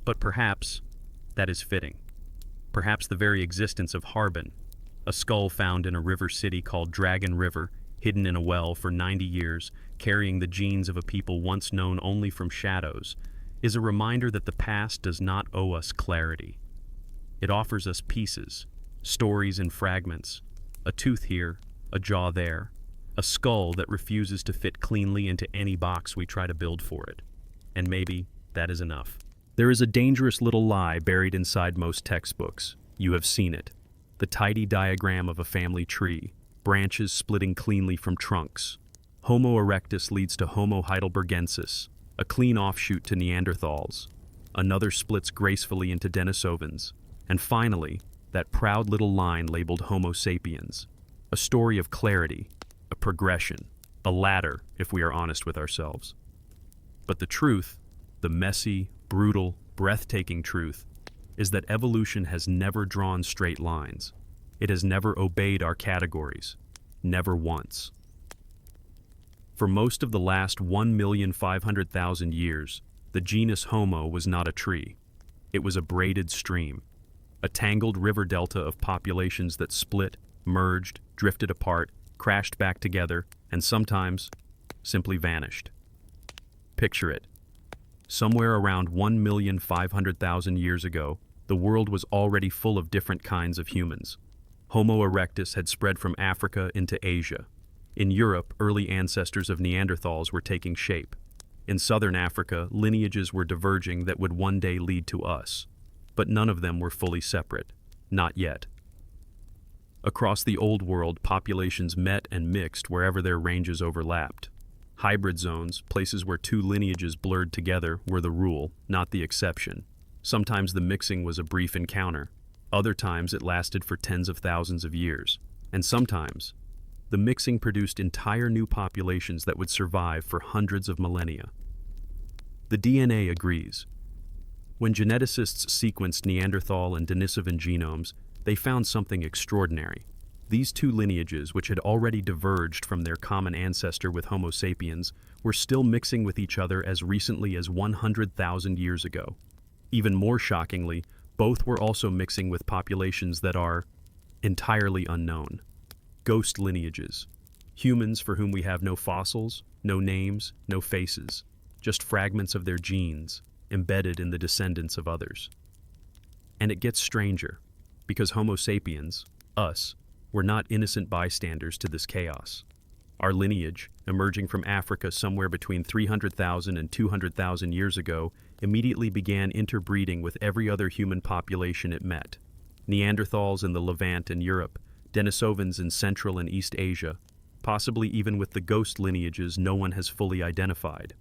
But perhaps that is fitting. Perhaps the very existence of Harbin, a skull found in a river city called Dragon River, hidden in a well for 90 years, carrying the genes of a people once known only from shadows, is a reminder that the past does not owe us clarity. It offers us pieces, stories and fragments, a tooth here, a jaw there, a skull that refuses to fit cleanly into any box we try to build for it. And maybe that is enough. There is a dangerous little lie buried inside most textbooks. You have seen it. The tidy diagram of a family tree, branches splitting cleanly from trunks. Homo erectus leads to Homo heidelbergensis, a clean offshoot to Neanderthals. Another splits gracefully into Denisovans. And finally, that proud little line labeled Homo sapiens. A story of clarity, a progression, a ladder, if we are honest with ourselves. But the truth, the messy, brutal, breathtaking truth, is that evolution has never drawn straight lines. It has never obeyed our categories. Never once. For most of the last 1,500,000 years, the genus Homo was not a tree. It was a braided stream, a tangled river delta of populations that split, merged, drifted apart, crashed back together, and sometimes simply vanished. Picture it. Somewhere around 1,500,000 years ago, the world was already full of different kinds of humans. Homo erectus had spread from Africa into Asia. In Europe, early ancestors of Neanderthals were taking shape. In southern Africa, lineages were diverging that would one day lead to us. But none of them were fully separate. Not yet. Across the Old World, populations met and mixed wherever their ranges overlapped. Hybrid zones, places where two lineages blurred together, were the rule, not the exception. Sometimes the mixing was a brief encounter. Other times it lasted for tens of thousands of years. And sometimes, the mixing produced entire new populations that would survive for hundreds of millennia. The DNA agrees. When geneticists sequenced Neanderthal and Denisovan genomes, they found something extraordinary. These two lineages, which had already diverged from their common ancestor with Homo sapiens, were still mixing with each other as recently as 100,000 years ago. Even more shockingly, both were also mixing with populations that are entirely unknown. Ghost lineages. Humans for whom we have no fossils, no names, no faces, just fragments of their genes, embedded in the descendants of others. And it gets stranger, because Homo sapiens, us, were not innocent bystanders to this chaos. Our lineage, emerging from Africa somewhere between 300,000 and 200,000 years ago, immediately began interbreeding with every other human population it met. Neanderthals in the Levant and Europe, Denisovans in Central and East Asia, possibly even with the ghost lineages no one has fully identified.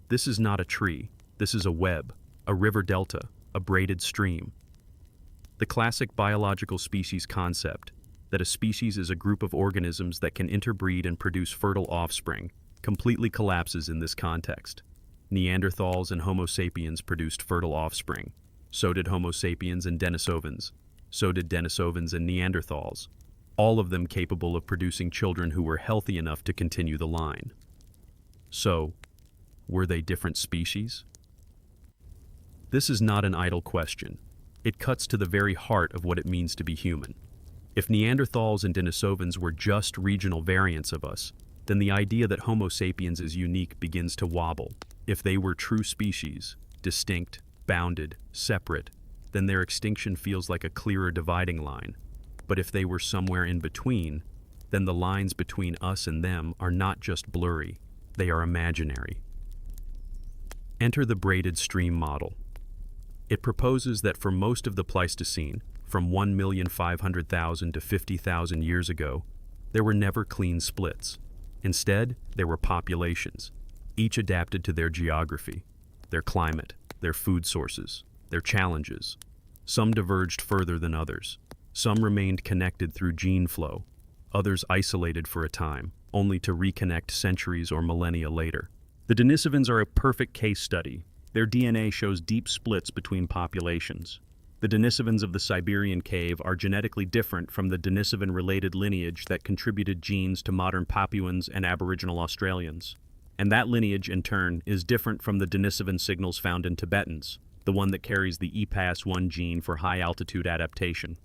This is not a tree. This is a web, a river delta, a braided stream. The classic biological species concept, that a species is a group of organisms that can interbreed and produce fertile offspring, completely collapses in this context. Neanderthals and Homo sapiens produced fertile offspring. So did Homo sapiens and Denisovans. So did Denisovans and Neanderthals. All of them capable of producing children who were healthy enough to continue the line. So, were they different species? This is not an idle question. It cuts to the very heart of what it means to be human. If Neanderthals and Denisovans were just regional variants of us, then the idea that Homo sapiens is unique begins to wobble. If they were true species, distinct, bounded, separate, then their extinction feels like a clearer dividing line. But if they were somewhere in between, then the lines between us and them are not just blurry, they are imaginary. Enter the braided stream model. It proposes that for most of the Pleistocene, from 1,500,000 to 50,000 years ago, there were never clean splits. Instead, there were populations, each adapted to their geography, their climate, their food sources, their challenges. Some diverged further than others. Some remained connected through gene flow, others isolated for a time, only to reconnect centuries or millennia later. The Denisovans are a perfect case study. Their DNA shows deep splits between populations. The Denisovans of the Siberian cave are genetically different from the Denisovan-related lineage that contributed genes to modern Papuans and Aboriginal Australians. And that lineage, in turn, is different from the Denisovan signals found in Tibetans, the one that carries the EPAS1 gene for high-altitude adaptation.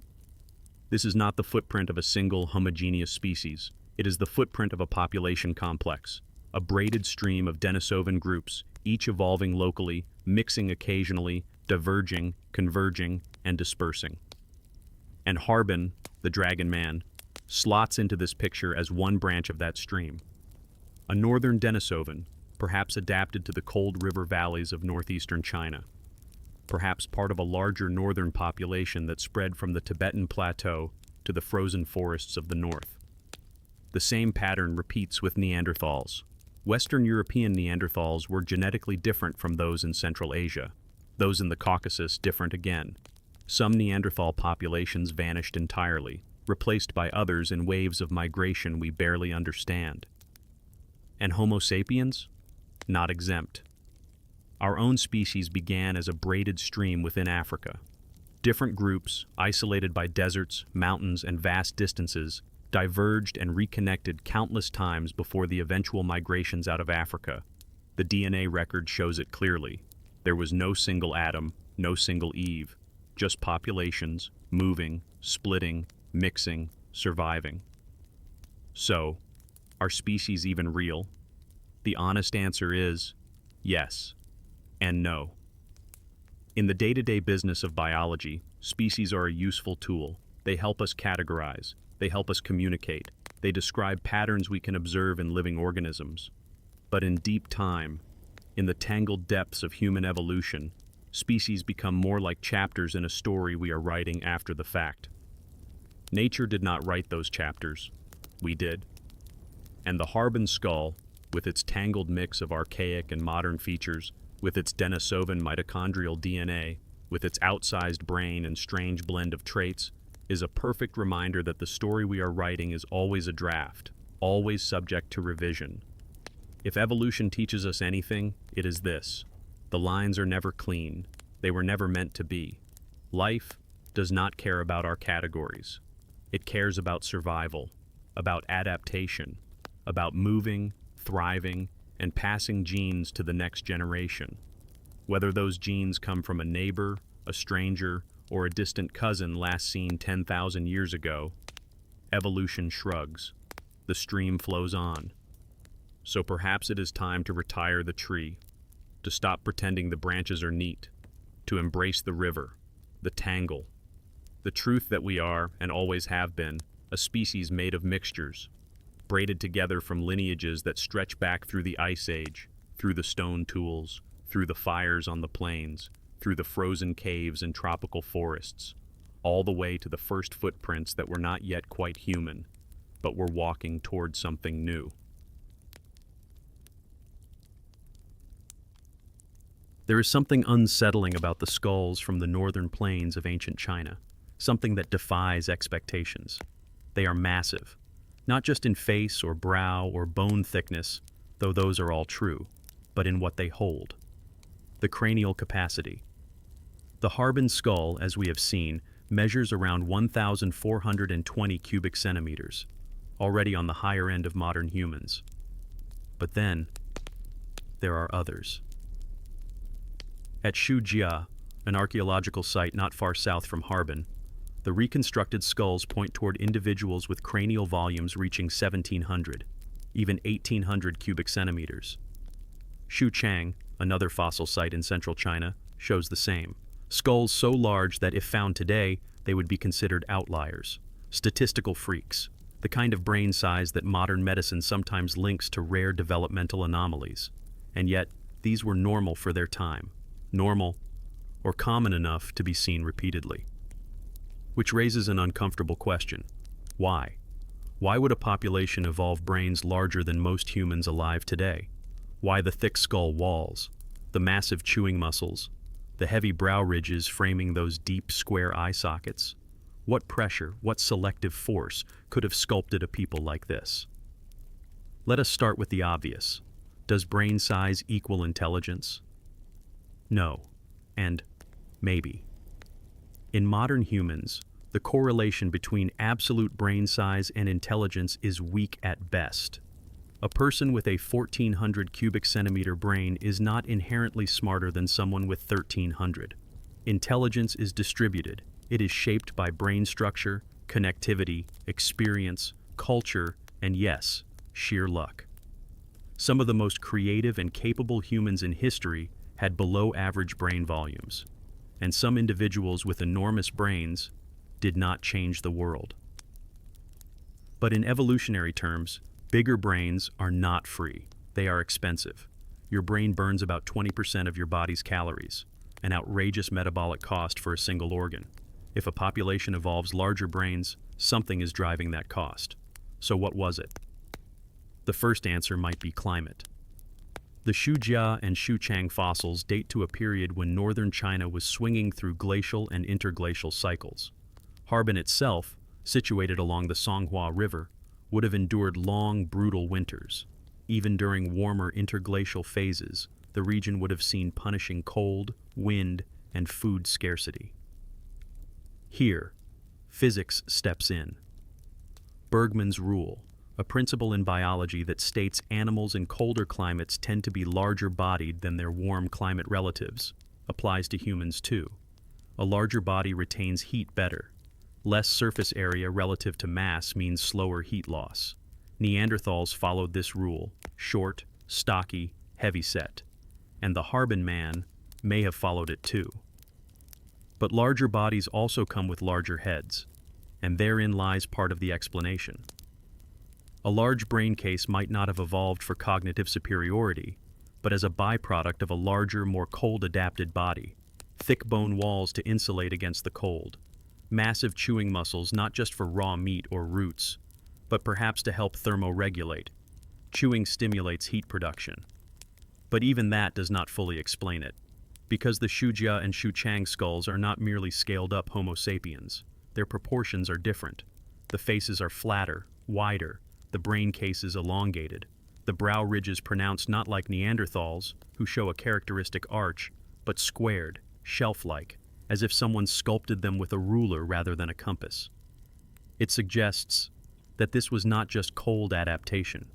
This is not the footprint of a single homogeneous species. It is the footprint of a population complex, a braided stream of Denisovan groups, each evolving locally, mixing occasionally, diverging, converging, and dispersing. And Harbin, the dragon man, slots into this picture as one branch of that stream. A northern Denisovan, perhaps adapted to the cold river valleys of northeastern China. Perhaps part of a larger northern population that spread from the Tibetan plateau to the frozen forests of the north. The same pattern repeats with Neanderthals. Western European Neanderthals were genetically different from those in Central Asia. Those in the Caucasus different again. Some Neanderthal populations vanished entirely, replaced by others in waves of migration we barely understand. And Homo sapiens? Not exempt. Our own species began as a braided stream within Africa. Different groups, isolated by deserts, mountains, and vast distances, diverged and reconnected countless times before the eventual migrations out of Africa. The DNA record shows it clearly. There was no single Adam, no single Eve, just populations, moving, splitting, mixing, surviving. So, are species even real? The honest answer is yes and no. In the day-to-day business of biology, species are a useful tool. They help us categorize. They help us communicate. They describe patterns we can observe in living organisms. But in deep time, in the tangled depths of human evolution, species become more like chapters in a story we are writing after the fact. Nature did not write those chapters. We did. And the Harbin skull, with its tangled mix of archaic and modern features, with its Denisovan mitochondrial DNA, with its outsized brain and strange blend of traits, is a perfect reminder that the story we are writing is always a draft, always subject to revision. If evolution teaches us anything, it is this: the lines are never clean. They were never meant to be. Life does not care about our categories. It cares about survival, about adaptation, about moving, thriving, and passing genes to the next generation. Whether those genes come from a neighbor, a stranger, or a distant cousin last seen 10,000 years ago, evolution shrugs. The stream flows on. So perhaps it is time to retire the tree, to stop pretending the branches are neat, to embrace the river, the tangle, the truth that we are, and always have been, a species made of mixtures, braided together from lineages that stretch back through the Ice Age, through the stone tools, through the fires on the plains, through the frozen caves and tropical forests, all the way to the first footprints that were not yet quite human, but were walking toward something new. There is something unsettling about the skulls from the northern plains of ancient China, something that defies expectations. They are massive, not just in face or brow or bone thickness, though those are all true, but in what they hold. The cranial capacity. The Harbin skull, as we have seen, measures around 1,420 cubic centimeters, already on the higher end of modern humans. But then, there are others. At Shujia, an archaeological site not far south from Harbin, the reconstructed skulls point toward individuals with cranial volumes reaching 1,700, even 1,800 cubic centimeters. Xuchang, another fossil site in central China, shows the same. Skulls so large that if found today, they would be considered outliers, statistical freaks, the kind of brain size that modern medicine sometimes links to rare developmental anomalies. And yet, these were normal for their time. Normal, or common enough to be seen repeatedly. Which raises an uncomfortable question. Why? Why would a population evolve brains larger than most humans alive today? Why the thick skull walls, the massive chewing muscles, the heavy brow ridges framing those deep, square eye sockets? What pressure, what selective force could have sculpted a people like this? Let us start with the obvious. Does brain size equal intelligence? No, and maybe. In modern humans, the correlation between absolute brain size and intelligence is weak at best. A person with a 1,400 cubic centimeter brain is not inherently smarter than someone with 1,300. Intelligence is distributed. It is shaped by brain structure, connectivity, experience, culture, and yes, sheer luck. Some of the most creative and capable humans in history had below-average brain volumes, and some individuals with enormous brains did not change the world. But in evolutionary terms, bigger brains are not free. They are expensive. Your brain burns about 20% of your body's calories, an outrageous metabolic cost for a single organ. If a population evolves larger brains, something is driving that cost. So what was it? The first answer might be climate. The Shujia and Xuchang fossils date to a period when northern China was swinging through glacial and interglacial cycles. Harbin itself, situated along the Songhua River, would have endured long, brutal winters. Even during warmer interglacial phases, the region would have seen punishing cold, wind, and food scarcity. Here, physics steps in. Bergmann's rule, a principle in biology that states animals in colder climates tend to be larger-bodied than their warm climate relatives, applies to humans too. A larger body retains heat better. Less surface area relative to mass means slower heat loss. Neanderthals followed this rule, short, stocky, heavy-set. And the Harbin man may have followed it too. But larger bodies also come with larger heads, and therein lies part of the explanation. A large brain case might not have evolved for cognitive superiority, but as a byproduct of a larger, more cold-adapted body. Thick bone walls to insulate against the cold. Massive chewing muscles not just for raw meat or roots, but perhaps to help thermoregulate. Chewing stimulates heat production. But even that does not fully explain it, because the Shujia and Xuchang skulls are not merely scaled-up Homo sapiens. Their proportions are different. The faces are flatter, wider, the brain case is elongated, the brow ridges pronounced not like Neanderthals, who show a characteristic arch, but squared, shelf-like, as if someone sculpted them with a ruler rather than a compass. It suggests that this was not just cold adaptation.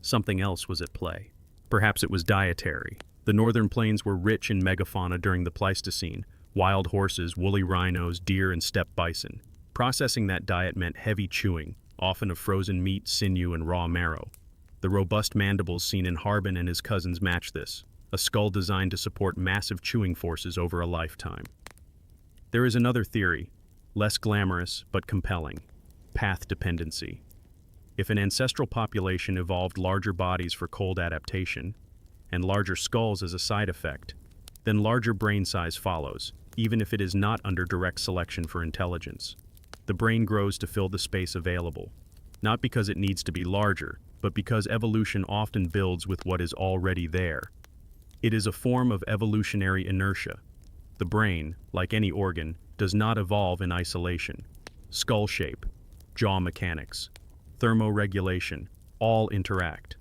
Something else was at play. Perhaps it was dietary. The northern plains were rich in megafauna during the Pleistocene, wild horses, woolly rhinos, deer, and steppe bison. Processing that diet meant heavy chewing, often of frozen meat, sinew, and raw marrow. The robust mandibles seen in Harbin and his cousins match this, a skull designed to support massive chewing forces over a lifetime. There is another theory, less glamorous but compelling: path dependency. If an ancestral population evolved larger bodies for cold adaptation, and larger skulls as a side effect, then larger brain size follows, even if it is not under direct selection for intelligence. The brain grows to fill the space available, not because it needs to be larger, but because evolution often builds with what is already there. It is a form of evolutionary inertia. The brain, like any organ, does not evolve in isolation. Skull shape, jaw mechanics, thermoregulation, all interact.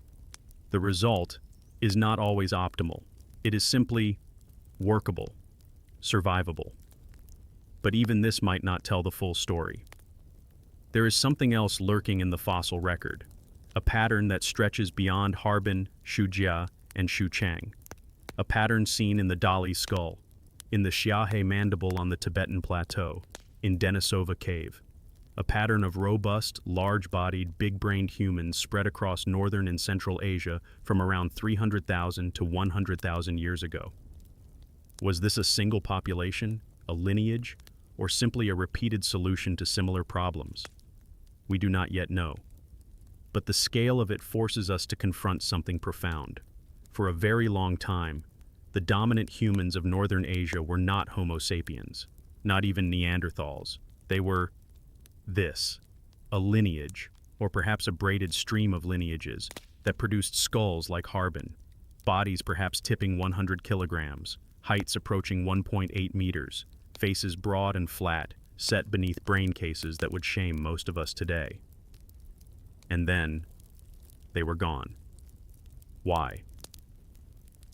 The result is not always optimal. It is simply workable, survivable. But even this might not tell the full story. There is something else lurking in the fossil record, a pattern that stretches beyond Harbin, Shujia, and Shuchang, a pattern seen in the Dali skull, in the Xiahe mandible on the Tibetan plateau, in Denisova cave, a pattern of robust, large-bodied, big-brained humans spread across northern and central Asia from around 300,000 to 100,000 years ago. Was this a single population, a lineage, or simply a repeated solution to similar problems? We do not yet know. But the scale of it forces us to confront something profound. For a very long time, the dominant humans of northern Asia were not Homo sapiens, not even Neanderthals. They were this, a lineage, or perhaps a braided stream of lineages that produced skulls like Harbin, bodies perhaps tipping 100 kilograms, heights approaching 1.8 meters, faces broad and flat, set beneath brain cases that would shame most of us today. And then, they were gone. Why?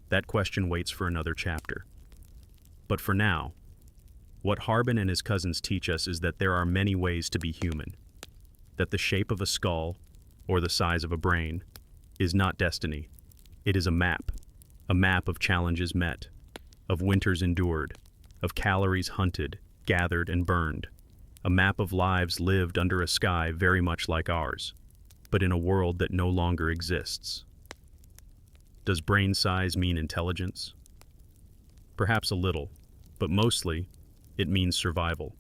That question waits for another chapter. But for now, what Harbin and his cousins teach us is that there are many ways to be human, that the shape of a skull, or the size of a brain, is not destiny. It is a map of challenges met, of winters endured, of calories hunted, gathered, and burned, a map of lives lived under a sky very much like ours, but in a world that no longer exists. Does brain size mean intelligence? Perhaps a little, but mostly, it means survival,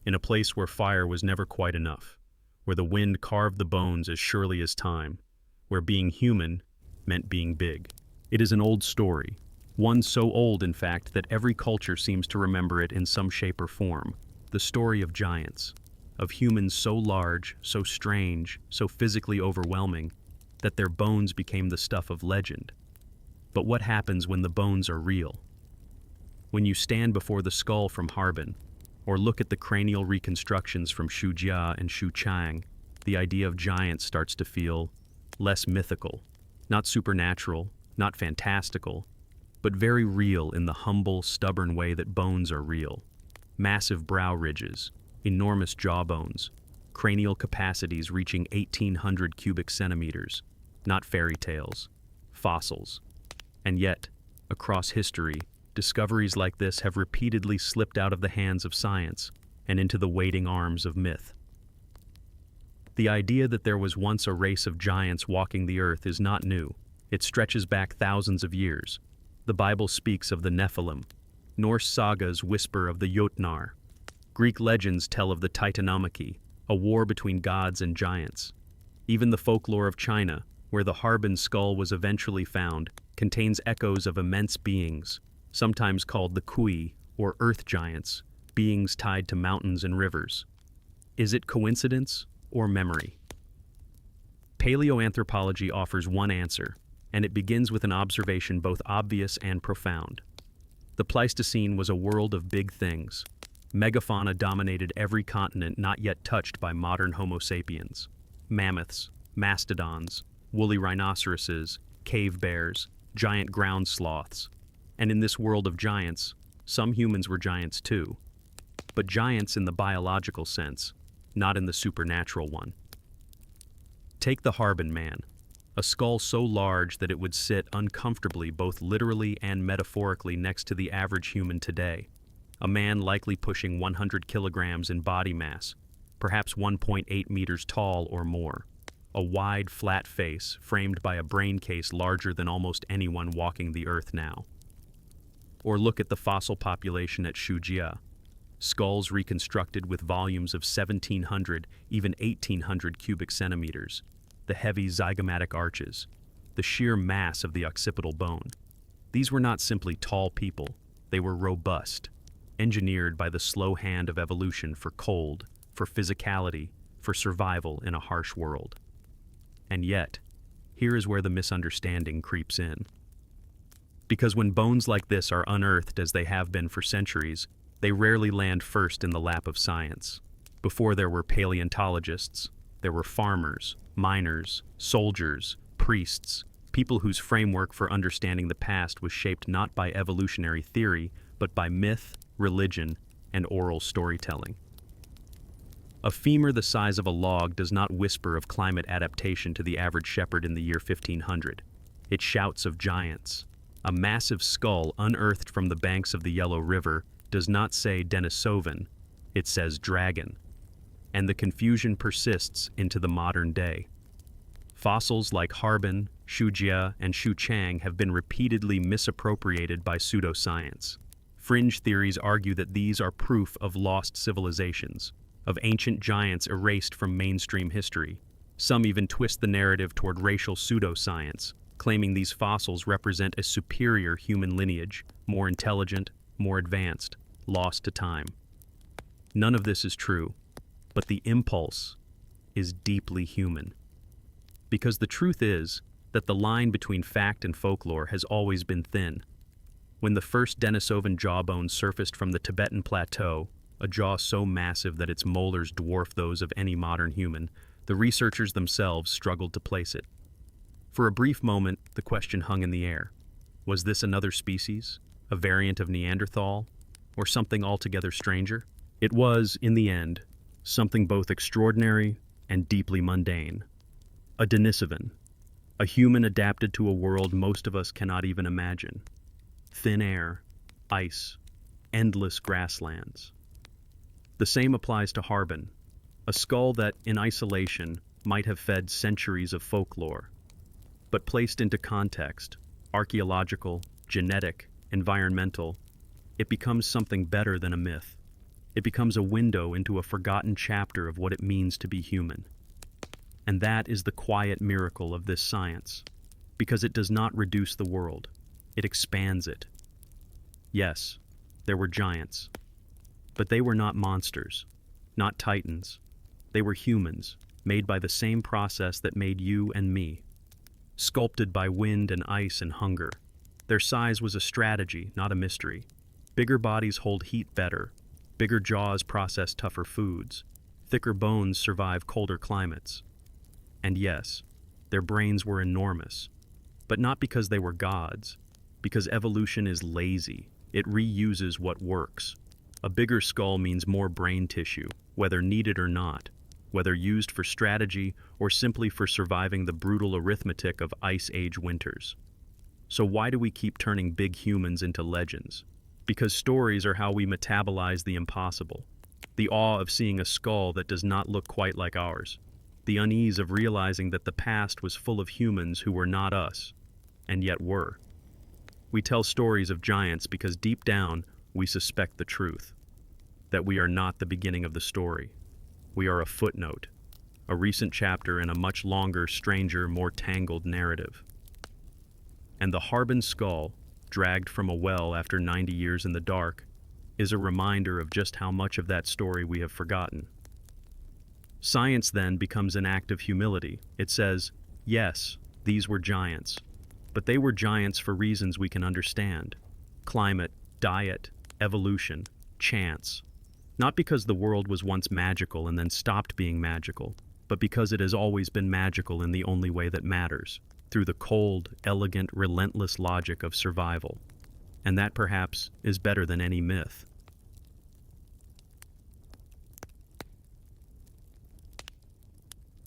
in a place where fire was never quite enough, where the wind carved the bones as surely as time, where being human meant being big. It is an old story, one so old, in fact, that every culture seems to remember it in some shape or form, the story of giants, of humans so large, so strange, so physically overwhelming, that their bones became the stuff of legend. But what happens when the bones are real? When you stand before the skull from Harbin, or look at the cranial reconstructions from Shujia and Shuchang, the idea of giants starts to feel less mythical, not supernatural, not fantastical, but very real in the humble, stubborn way that bones are real. Massive brow ridges, enormous jawbones, cranial capacities reaching 1,800 cubic centimeters, not fairy tales, fossils. And yet, across history, discoveries like this have repeatedly slipped out of the hands of science and into the waiting arms of myth. The idea that there was once a race of giants walking the earth is not new. It stretches back thousands of years. The Bible speaks of the Nephilim. Norse sagas whisper of the Jotnar. Greek legends tell of the Titanomachy, a war between gods and giants. Even the folklore of China, where the Harbin skull was eventually found, contains echoes of immense beings, sometimes called the Kui, or earth giants, beings tied to mountains and rivers. Is it coincidence or memory? Paleoanthropology offers one answer, and it begins with an observation both obvious and profound. The Pleistocene was a world of big things. Megafauna dominated every continent not yet touched by modern Homo sapiens. Mammoths, mastodons, woolly rhinoceroses, cave bears, giant ground sloths. And in this world of giants, some humans were giants too. But giants in the biological sense, not in the supernatural one. Take the Harbin man, a skull so large that it would sit uncomfortably both literally and metaphorically next to the average human today. A man likely pushing 100 kilograms in body mass, perhaps 1.8 meters tall or more. A wide, flat face framed by a brain case larger than almost anyone walking the earth now. Or look at the fossil population at Shujia. Skulls reconstructed with volumes of 1,700, even 1,800 cubic centimeters. The heavy zygomatic arches. The sheer mass of the occipital bone. These were not simply tall people. They were robust, engineered by the slow hand of evolution for cold, for physicality, for survival in a harsh world. And yet, here is where the misunderstanding creeps in. Because when bones like this are unearthed as they have been for centuries, they rarely land first in the lap of science. Before there were paleontologists, there were farmers, miners, soldiers, priests, people whose framework for understanding the past was shaped not by evolutionary theory, but by myth, religion, and oral storytelling. A femur the size of a log does not whisper of climate adaptation to the average shepherd in the year 1500. It shouts of giants. A massive skull unearthed from the banks of the Yellow River does not say Denisovan, it says dragon. And the confusion persists into the modern day. Fossils like Harbin, Shujia, and Shuchang have been repeatedly misappropriated by pseudoscience. Fringe theories argue that these are proof of lost civilizations, of ancient giants erased from mainstream history. Some even twist the narrative toward racial pseudoscience, claiming these fossils represent a superior human lineage, more intelligent, more advanced, lost to time. None of this is true, but the impulse is deeply human. Because the truth is that the line between fact and folklore has always been thin. When the first Denisovan jawbone surfaced from the Tibetan plateau, a jaw so massive that its molars dwarf those of any modern human, the researchers themselves struggled to place it. For a brief moment, the question hung in the air. Was this another species, a variant of Neanderthal, or something altogether stranger? It was, in the end, something both extraordinary and deeply mundane. A Denisovan, a human adapted to a world most of us cannot even imagine. Thin air, ice, endless grasslands. The same applies to Harbin, a skull that, in isolation, might have fed centuries of folklore. But placed into context, archaeological, genetic, environmental, it becomes something better than a myth. It becomes a window into a forgotten chapter of what it means to be human. And that is the quiet miracle of this science, because it does not reduce the world, it expands it. Yes, there were giants, but they were not monsters, not titans. They were humans, made by the same process that made you and me. Sculpted by wind and ice and hunger. Their size was a strategy, not a mystery. Bigger bodies hold heat better. Bigger jaws process tougher foods. Thicker bones survive colder climates. And yes, their brains were enormous. But not because they were gods. Because evolution is lazy. It reuses what works. A bigger skull means more brain tissue, whether needed or not. Whether used for strategy or simply for surviving the brutal arithmetic of Ice Age winters. So why do we keep turning big humans into legends? Because stories are how we metabolize the impossible. The awe of seeing a skull that does not look quite like ours. The unease of realizing that the past was full of humans who were not us, and yet were. We tell stories of giants because deep down we suspect the truth. That we are not the beginning of the story. We are a footnote, a recent chapter in a much longer, stranger, more tangled narrative. And the Harbin skull, dragged from a well after 90 years in the dark, is a reminder of just how much of that story we have forgotten. Science then becomes an act of humility. It says, yes, these were giants, but they were giants for reasons we can understand. Climate, diet, evolution, chance. Not because the world was once magical and then stopped being magical, but because it has always been magical in the only way that matters, through the cold, elegant, relentless logic of survival. And that, perhaps, is better than any myth.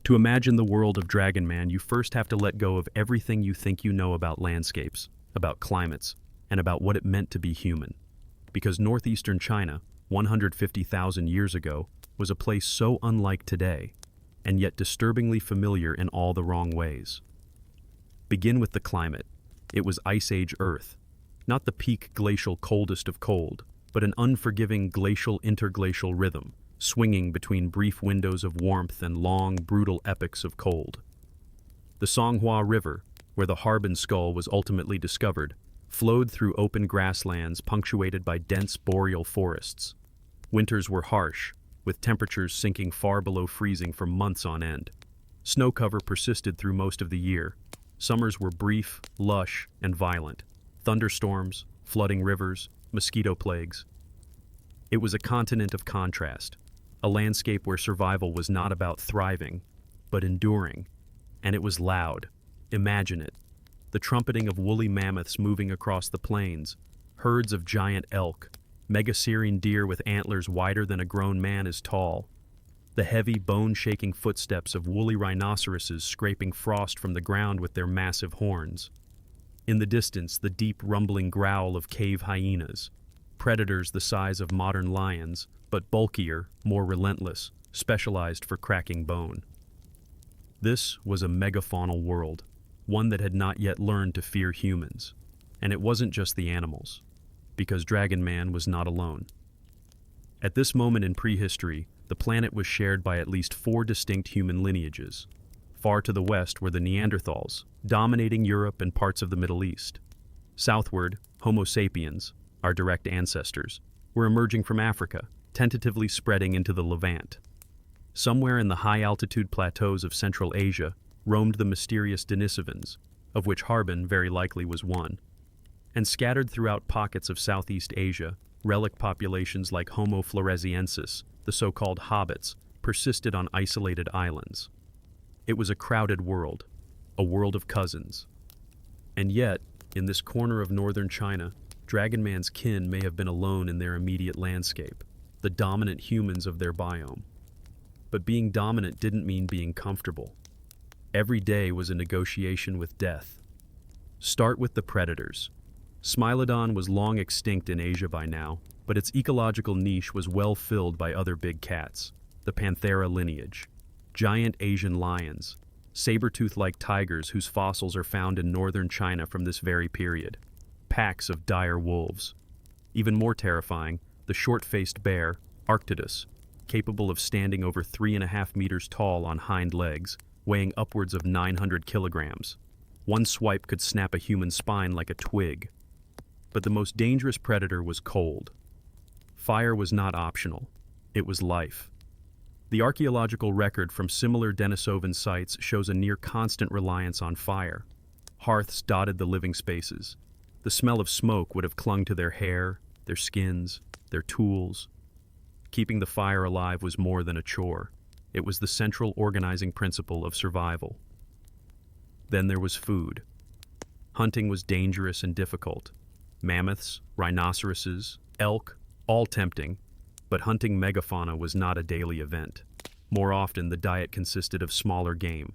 To imagine the world of Dragon Man, you first have to let go of everything you think you know about landscapes, about climates, and about what it meant to be human. Because northeastern China, 150,000 years ago, was a place so unlike today, and yet disturbingly familiar in all the wrong ways. Begin with the climate. It was Ice Age Earth, not the peak glacial coldest of cold, but an unforgiving glacial interglacial rhythm, swinging between brief windows of warmth and long, brutal epochs of cold. The Songhua River, where the Harbin skull was ultimately discovered, flowed through open grasslands punctuated by dense boreal forests. Winters were harsh, with temperatures sinking far below freezing for months on end. Snow cover persisted through most of the year. Summers were brief, lush, and violent. Thunderstorms, flooding rivers, mosquito plagues. It was a continent of contrast, a landscape where survival was not about thriving, but enduring. And it was loud. Imagine it. the trumpeting of woolly mammoths moving across the plains, herds of giant elk, megasyrian deer with antlers wider than a grown man is tall, the heavy, bone-shaking footsteps of woolly rhinoceroses scraping frost from the ground with their massive horns. In the distance, the deep, rumbling growl of cave hyenas, predators the size of modern lions, but bulkier, more relentless, specialized for cracking bone. This was a megafaunal world, one that had not yet learned to fear humans. And it wasn't just the animals, because Dragon Man was not alone. At this moment in prehistory, the planet was shared by at least 4 distinct human lineages. Far to the west were the Neanderthals, dominating Europe and parts of the Middle East. Southward, Homo sapiens, our direct ancestors, were emerging from Africa, tentatively spreading into the Levant. Somewhere in the high-altitude plateaus of Central Asia roamed the mysterious Denisovans, of which Harbin very likely was one. And scattered throughout pockets of Southeast Asia, relic populations like Homo floresiensis, the so-called hobbits, persisted on isolated islands. It was a crowded world, a world of cousins. And yet, in this corner of northern China, Dragon Man's kin may have been alone in their immediate landscape, the dominant humans of their biome. But being dominant didn't mean being comfortable. Every day was a negotiation with death. Start with the predators. Smilodon was long extinct in Asia by now, but its ecological niche was well filled by other big cats, the Panthera lineage, giant Asian lions, saber-tooth-like tigers whose fossils are found in northern China from this very period, packs of dire wolves. Even more terrifying, the short-faced bear, Arctodus, capable of standing over 3.5 meters tall on hind legs, weighing upwards of 900 kilograms. One swipe could snap a human spine like a twig. But the most dangerous predator was cold. Fire was not optional. It was life. The archaeological record from similar Denisovan sites shows a near-constant reliance on fire. Hearths dotted the living spaces. The smell of smoke would have clung to their hair, their skins, their tools. Keeping the fire alive was more than a chore. It was the central organizing principle of survival. Then there was food. Hunting was dangerous and difficult. Mammoths, rhinoceroses, elk, all tempting, but hunting megafauna was not a daily event. More often, the diet consisted of smaller game.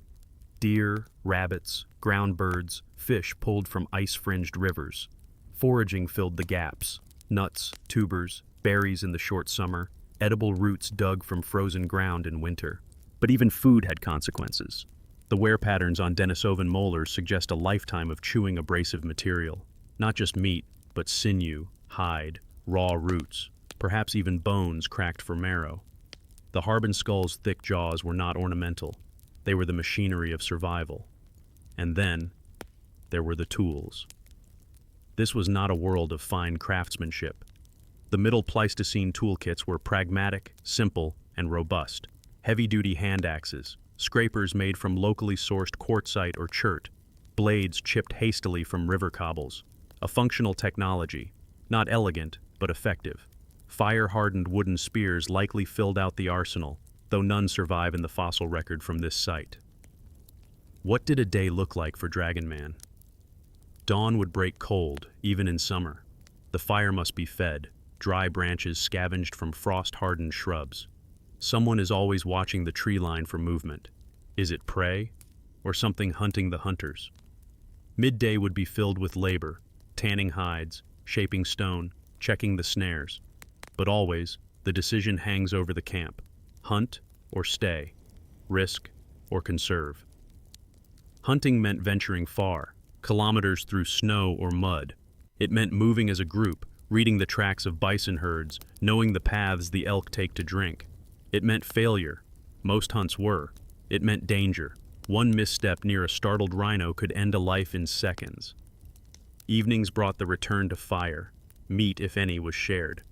Deer, rabbits, ground birds, fish pulled from ice-fringed rivers. Foraging filled the gaps. Nuts, tubers, berries in the short summer, edible roots dug from frozen ground in winter. But even food had consequences. The wear patterns on Denisovan molars suggest a lifetime of chewing abrasive material. Not just meat, but sinew, hide, raw roots, perhaps even bones cracked for marrow. The Harbin skull's thick jaws were not ornamental. They were the machinery of survival. And then, there were the tools. This was not a world of fine craftsmanship. The Middle Pleistocene toolkits were pragmatic, simple, and robust. Heavy-duty hand axes, scrapers made from locally sourced quartzite or chert, blades chipped hastily from river cobbles. A functional technology, not elegant, but effective. Fire-hardened wooden spears likely filled out the arsenal, though none survive in the fossil record from this site. What did a day look like for Dragon Man? Dawn would break cold, even in summer. The fire must be fed, dry branches scavenged from frost-hardened shrubs. Someone is always watching the tree line for movement. Is it prey, or something hunting the hunters? Midday would be filled with labor, tanning hides, shaping stone, checking the snares. But always, the decision hangs over the camp. Hunt or stay, risk or conserve. Hunting meant venturing far, kilometers through snow or mud. It meant moving as a group, reading the tracks of bison herds, knowing the paths the elk take to drink. It meant failure. Most hunts were. It meant danger. One misstep near a startled rhino could end a life in seconds. Evenings brought the return to fire. Meat, if any, was shared.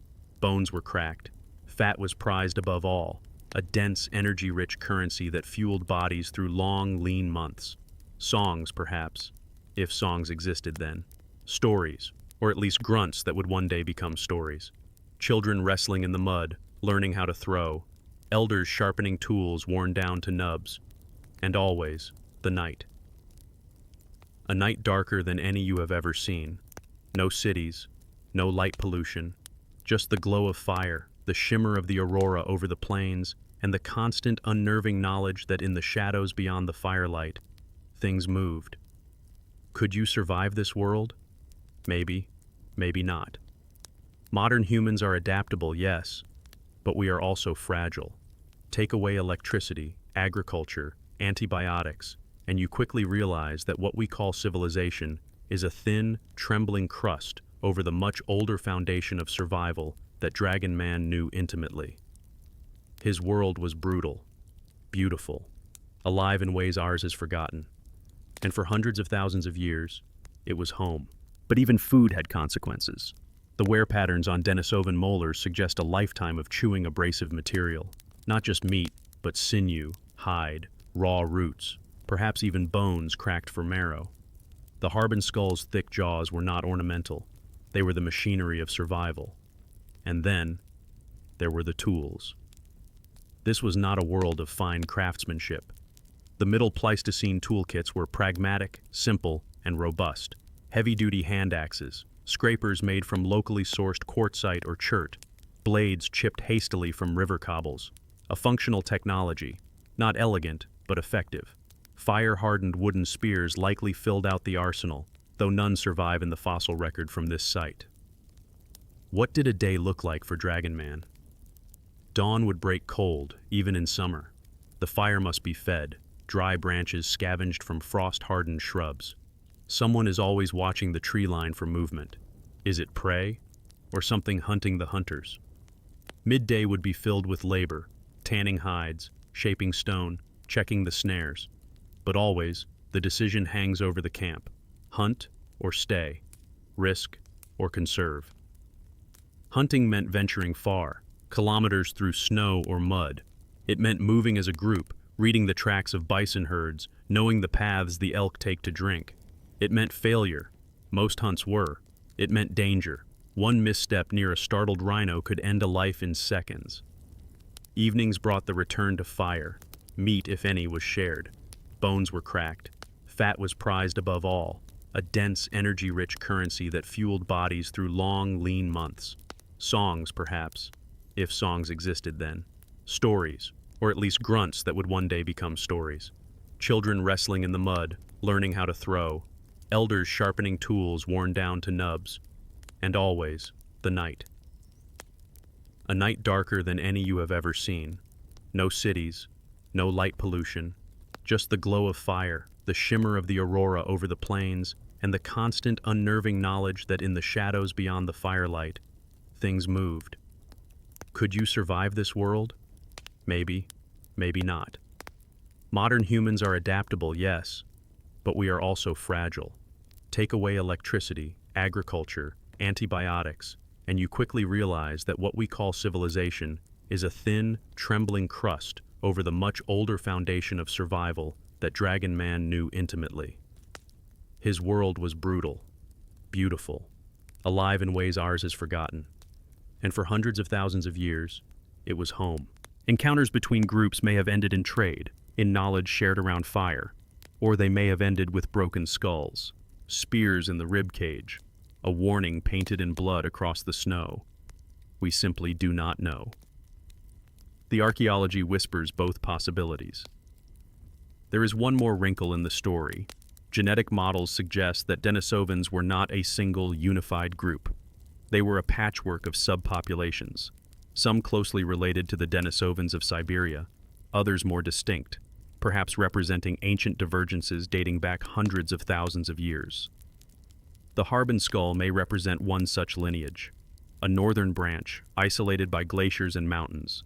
Bones were cracked. Fat was prized above all, a dense, energy-rich currency that fueled bodies through long, lean months. Songs, perhaps, if songs existed then. Stories, or at least grunts that would one day become stories. Children wrestling in the mud, learning how to throw. Elders sharpening tools worn down to nubs. And always, the night. A night darker than any you have ever seen. No cities, no light pollution, just the glow of fire, the shimmer of the aurora over the plains, and the constant unnerving knowledge that in the shadows beyond the firelight, things moved. Could you survive this world? Maybe, maybe not. Modern humans are adaptable, yes, but we are also fragile. Take away electricity, agriculture, antibiotics, and you quickly realize that what we call civilization is a thin, trembling crust over the much older foundation of survival that Dragon Man knew intimately. His world was brutal, beautiful, alive in ways ours is forgotten. And for hundreds of thousands of years, it was home. But even food had consequences. The wear patterns on Denisovan molars suggest a lifetime of chewing abrasive material. Not just meat, but sinew, hide, raw roots, perhaps even bones cracked for marrow. The Harbin skull's thick jaws were not ornamental. They were the machinery of survival. And then, there were the tools. This was not a world of fine craftsmanship. The Middle Pleistocene toolkits were pragmatic, simple, and robust. Heavy-duty hand axes, scrapers made from locally sourced quartzite or chert, blades chipped hastily from river cobbles. A functional technology, not elegant, but effective. Fire-hardened wooden spears likely filled out the arsenal, though none survive in the fossil record from this site. What did a day look like for Dragon Man? Dawn would break cold, even in summer. The fire must be fed, dry branches scavenged from frost-hardened shrubs. Someone is always watching the tree line for movement. Is it prey, or something hunting the hunters? Midday would be filled with labor, tanning hides, shaping stone, checking the snares. But always, the decision hangs over the camp. Hunt or stay, risk or conserve. Hunting meant venturing far, kilometers through snow or mud. It meant moving as a group, reading the tracks of bison herds, knowing the paths the elk take to drink. It meant failure. Most hunts were. It meant danger. One misstep near a startled rhino could end a life in seconds. Evenings brought the return to fire. Meat, if any, was shared. Bones were cracked. Fat was prized above all, a dense, energy-rich currency that fueled bodies through long, lean months. Songs, perhaps, if songs existed then. Stories, or at least grunts that would one day become stories. Children wrestling in the mud, learning how to throw. Elders sharpening tools worn down to nubs. And always, the night. A night darker than any you have ever seen. No cities, no light pollution, just the glow of fire, the shimmer of the aurora over the plains, and the constant unnerving knowledge that in the shadows beyond the firelight, things moved. Could you survive this world? Maybe, maybe not. Modern humans are adaptable, yes, but we are also fragile. Take away electricity, agriculture, antibiotics, and you quickly realize that what we call civilization is a thin, trembling crust over the much older foundation of survival that Dragon Man knew intimately. His world was brutal, beautiful, alive in ways ours is forgotten. And for hundreds of thousands of years, it was home. Encounters between groups may have ended in trade, in knowledge shared around fire, or they may have ended with broken skulls, spears in the rib cage, a warning painted in blood across the snow. We simply do not know. The archaeology whispers both possibilities. There is one more wrinkle in the story. Genetic models suggest that Denisovans were not a single, unified group. They were a patchwork of subpopulations, some closely related to the Denisovans of Siberia, others more distinct, perhaps representing ancient divergences dating back hundreds of thousands of years. The Harbin skull may represent one such lineage, a northern branch, isolated by glaciers and mountains,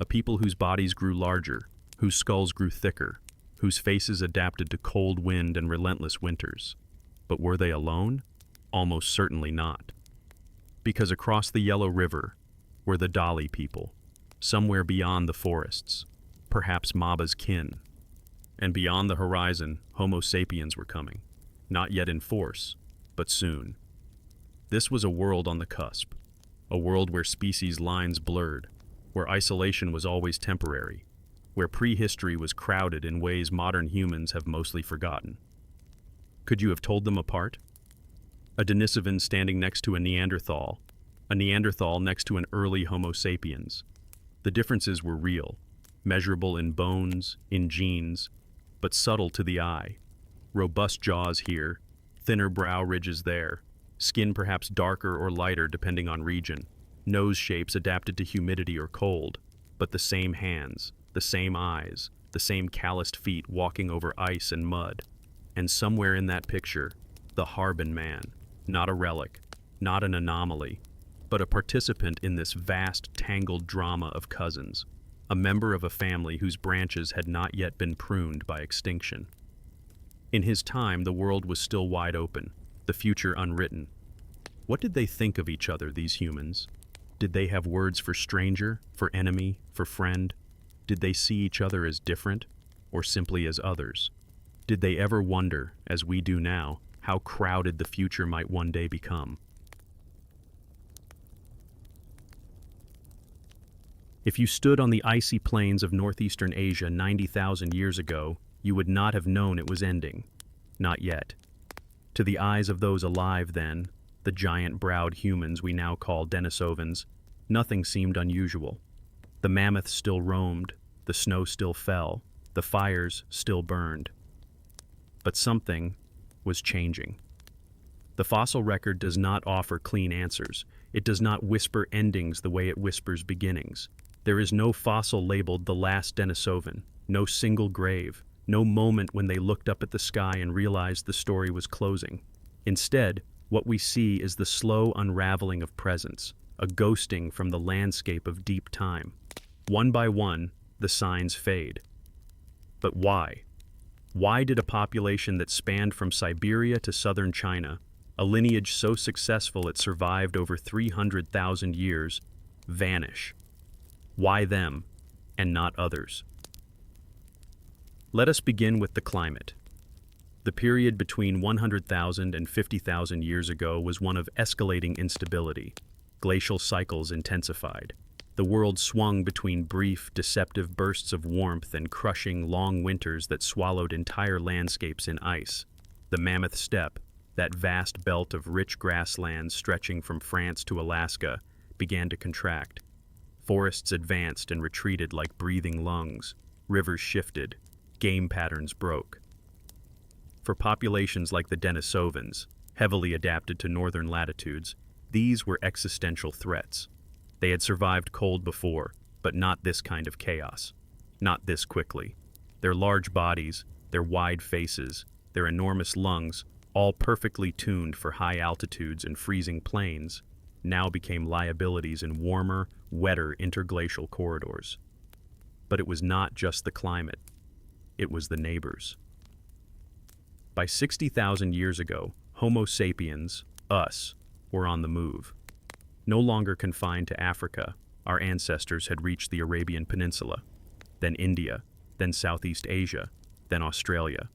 a people whose bodies grew larger, whose skulls grew thicker, whose faces adapted to cold wind and relentless winters. But were they alone? Almost certainly not. Because across the Yellow River were the Dali people, somewhere beyond the forests, perhaps Maba's kin. And beyond the horizon, Homo sapiens were coming, not yet in force, but soon. This was a world on the cusp, a world where species lines blurred, where isolation was always temporary, where prehistory was crowded in ways modern humans have mostly forgotten. Could you have told them apart? A Denisovan standing next to a Neanderthal next to an early Homo sapiens. The differences were real, measurable in bones, in genes, but subtle to the eye. Robust jaws here, thinner brow ridges there, skin perhaps darker or lighter depending on region, nose shapes adapted to humidity or cold, but the same hands, the same eyes, the same calloused feet walking over ice and mud. And somewhere in that picture, the Harbin man, not a relic, not an anomaly, but a participant in this vast, tangled drama of cousins, a member of a family whose branches had not yet been pruned by extinction. In his time, the world was still wide open, the future unwritten. What did they think of each other, these humans? Did they have words for stranger, for enemy, for friend? Did they see each other as different, or simply as others? Did they ever wonder, as we do now, how crowded the future might one day become? If you stood on the icy plains of northeastern Asia 90,000 years ago, you would not have known it was ending. Not yet. To the eyes of those alive then, the giant-browed humans we now call Denisovans, nothing seemed unusual. The mammoths still roamed, the snow still fell, the fires still burned. But something was changing. The fossil record does not offer clean answers. It does not whisper endings the way it whispers beginnings. There is no fossil labeled the last Denisovan, no single grave, no moment when they looked up at the sky and realized the story was closing. Instead, what we see is the slow unraveling of presence, a ghosting from the landscape of deep time. One by one, the signs fade. But why? Why did a population that spanned from Siberia to southern China, a lineage so successful it survived over 300,000 years, vanish? Why them, and not others? Let us begin with the climate. The period between 100,000 and 50,000 years ago was one of escalating instability. Glacial cycles intensified. The world swung between brief, deceptive bursts of warmth and crushing, long winters that swallowed entire landscapes in ice. The Mammoth Steppe, that vast belt of rich grasslands stretching from France to Alaska, began to contract. Forests advanced and retreated like breathing lungs. Rivers shifted. Game patterns broke. For populations like the Denisovans, heavily adapted to northern latitudes, these were existential threats. They had survived cold before, but not this kind of chaos. Not this quickly. Their large bodies, their wide faces, their enormous lungs, all perfectly tuned for high altitudes and freezing plains, now became liabilities in warmer, wetter interglacial corridors. But it was not just the climate. It was the neighbors. By 60,000 years ago, Homo sapiens, us, were on the move. No longer confined to Africa, our ancestors had reached the Arabian Peninsula, then India, then Southeast Asia, then Australia.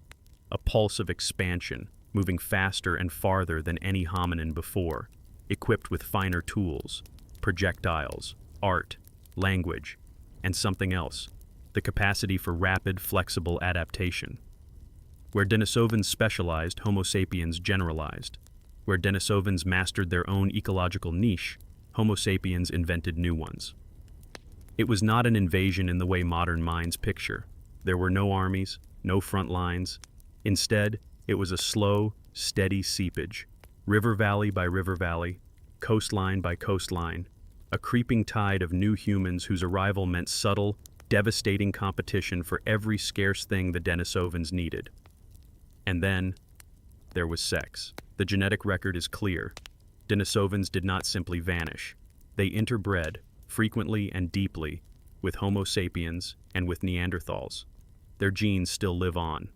A pulse of expansion, moving faster and farther than any hominin before, equipped with finer tools, projectiles, art, language, and something else, the capacity for rapid, flexible adaptation. Where Denisovans specialized, Homo sapiens generalized. Where Denisovans mastered their own ecological niche, Homo sapiens invented new ones. It was not an invasion in the way modern minds picture. There were no armies, no front lines. Instead, it was a slow, steady seepage, river valley by river valley, coastline by coastline, a creeping tide of new humans whose arrival meant subtle, devastating competition for every scarce thing the Denisovans needed. And then, there was sex. The genetic record is clear. Denisovans did not simply vanish. They interbred, frequently and deeply, with Homo sapiens and with Neanderthals. Their genes still live on.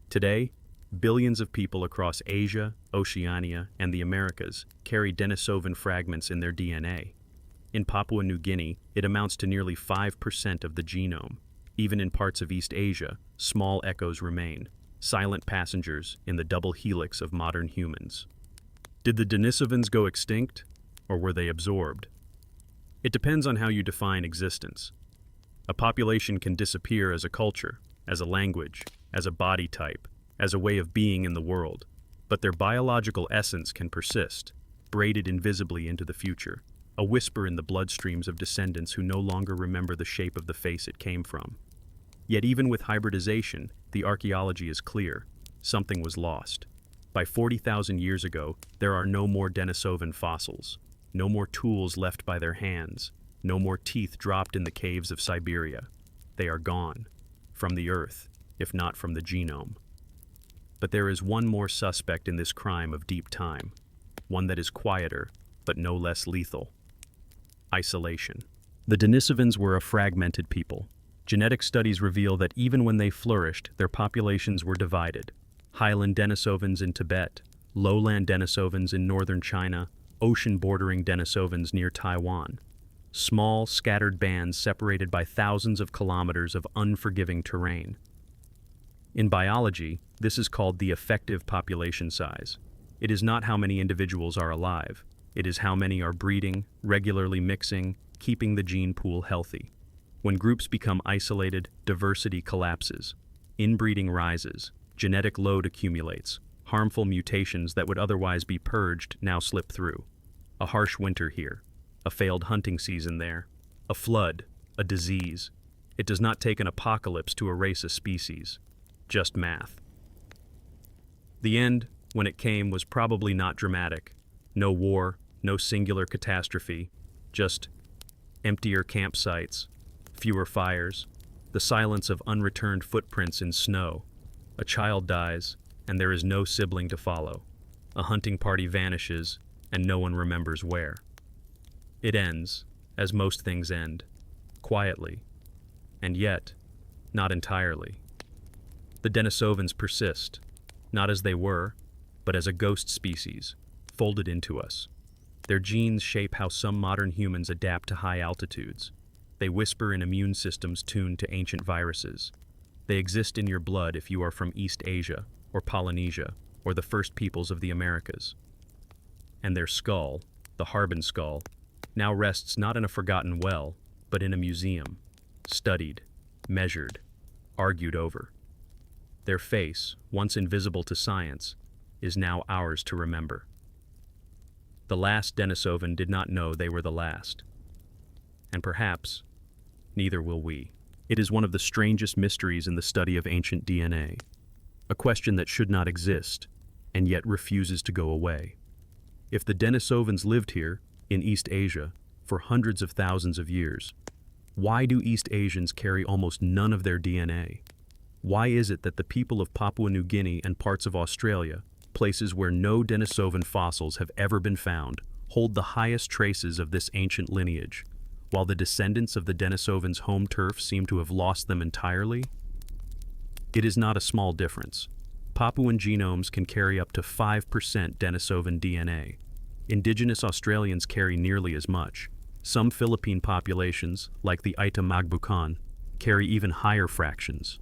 Today, billions of people across Asia, Oceania, and the Americas carry Denisovan fragments in their DNA. In Papua New Guinea, it amounts to nearly 5% of the genome. Even in parts of East Asia, small echoes remain, silent passengers in the double helix of modern humans. Did the Denisovans go extinct, or were they absorbed? It depends on how you define existence. A population can disappear as a culture, as a language, as a body type, as a way of being in the world, but their biological essence can persist, braided invisibly into the future, a whisper in the bloodstreams of descendants who no longer remember the shape of the face it came from. Yet even with hybridization, the archaeology is clear. Something was lost. By 40,000 years ago, there are no more Denisovan fossils, no more tools left by their hands, no more teeth dropped in the caves of Siberia. They are gone, from the earth, if not from the genome. But there is one more suspect in this crime of deep time, one that is quieter, but no less lethal. Isolation. The Denisovans were a fragmented people. Genetic studies reveal that even when they flourished, their populations were divided. Highland Denisovans in Tibet, lowland Denisovans in northern China, ocean-bordering Denisovans near Taiwan. Small, scattered bands separated by thousands of kilometers of unforgiving terrain. In biology, this is called the effective population size. It is not how many individuals are alive. It is how many are breeding, regularly mixing, keeping the gene pool healthy. When groups become isolated, diversity collapses. Inbreeding rises. Genetic load accumulates. Harmful mutations that would otherwise be purged now slip through. A harsh winter here. A failed hunting season there. A flood. A disease. It does not take an apocalypse to erase a species. Just math. The end, when it came, was probably not dramatic. No war, no singular catastrophe, just emptier campsites, fewer fires, the silence of unreturned footprints in snow. A child dies, and there is no sibling to follow. A hunting party vanishes, and no one remembers where. It ends, as most things end, quietly, and yet, not entirely. The Denisovans persist, not as they were, but as a ghost species, folded into us. Their genes shape how some modern humans adapt to high altitudes. They whisper in immune systems tuned to ancient viruses. They exist in your blood if you are from East Asia, or Polynesia, or the first peoples of the Americas. And their skull, the Harbin skull, now rests not in a forgotten well, but in a museum, studied, measured, argued over. Their face, once invisible to science, is now ours to remember. The last Denisovan did not know they were the last. And perhaps, neither will we. It is one of the strangest mysteries in the study of ancient DNA, a question that should not exist, and yet refuses to go away. If the Denisovans lived here, in East Asia, for hundreds of thousands of years, why do East Asians carry almost none of their DNA? Why is it that the people of Papua New Guinea and parts of Australia, places where no Denisovan fossils have ever been found, hold the highest traces of this ancient lineage, while the descendants of the Denisovans' home turf seem to have lost them entirely? It is not a small difference. Papuan genomes can carry up to 5% Denisovan DNA. Indigenous Australians carry nearly as much. Some Philippine populations, like the Ita Magbukan, carry even higher fractions.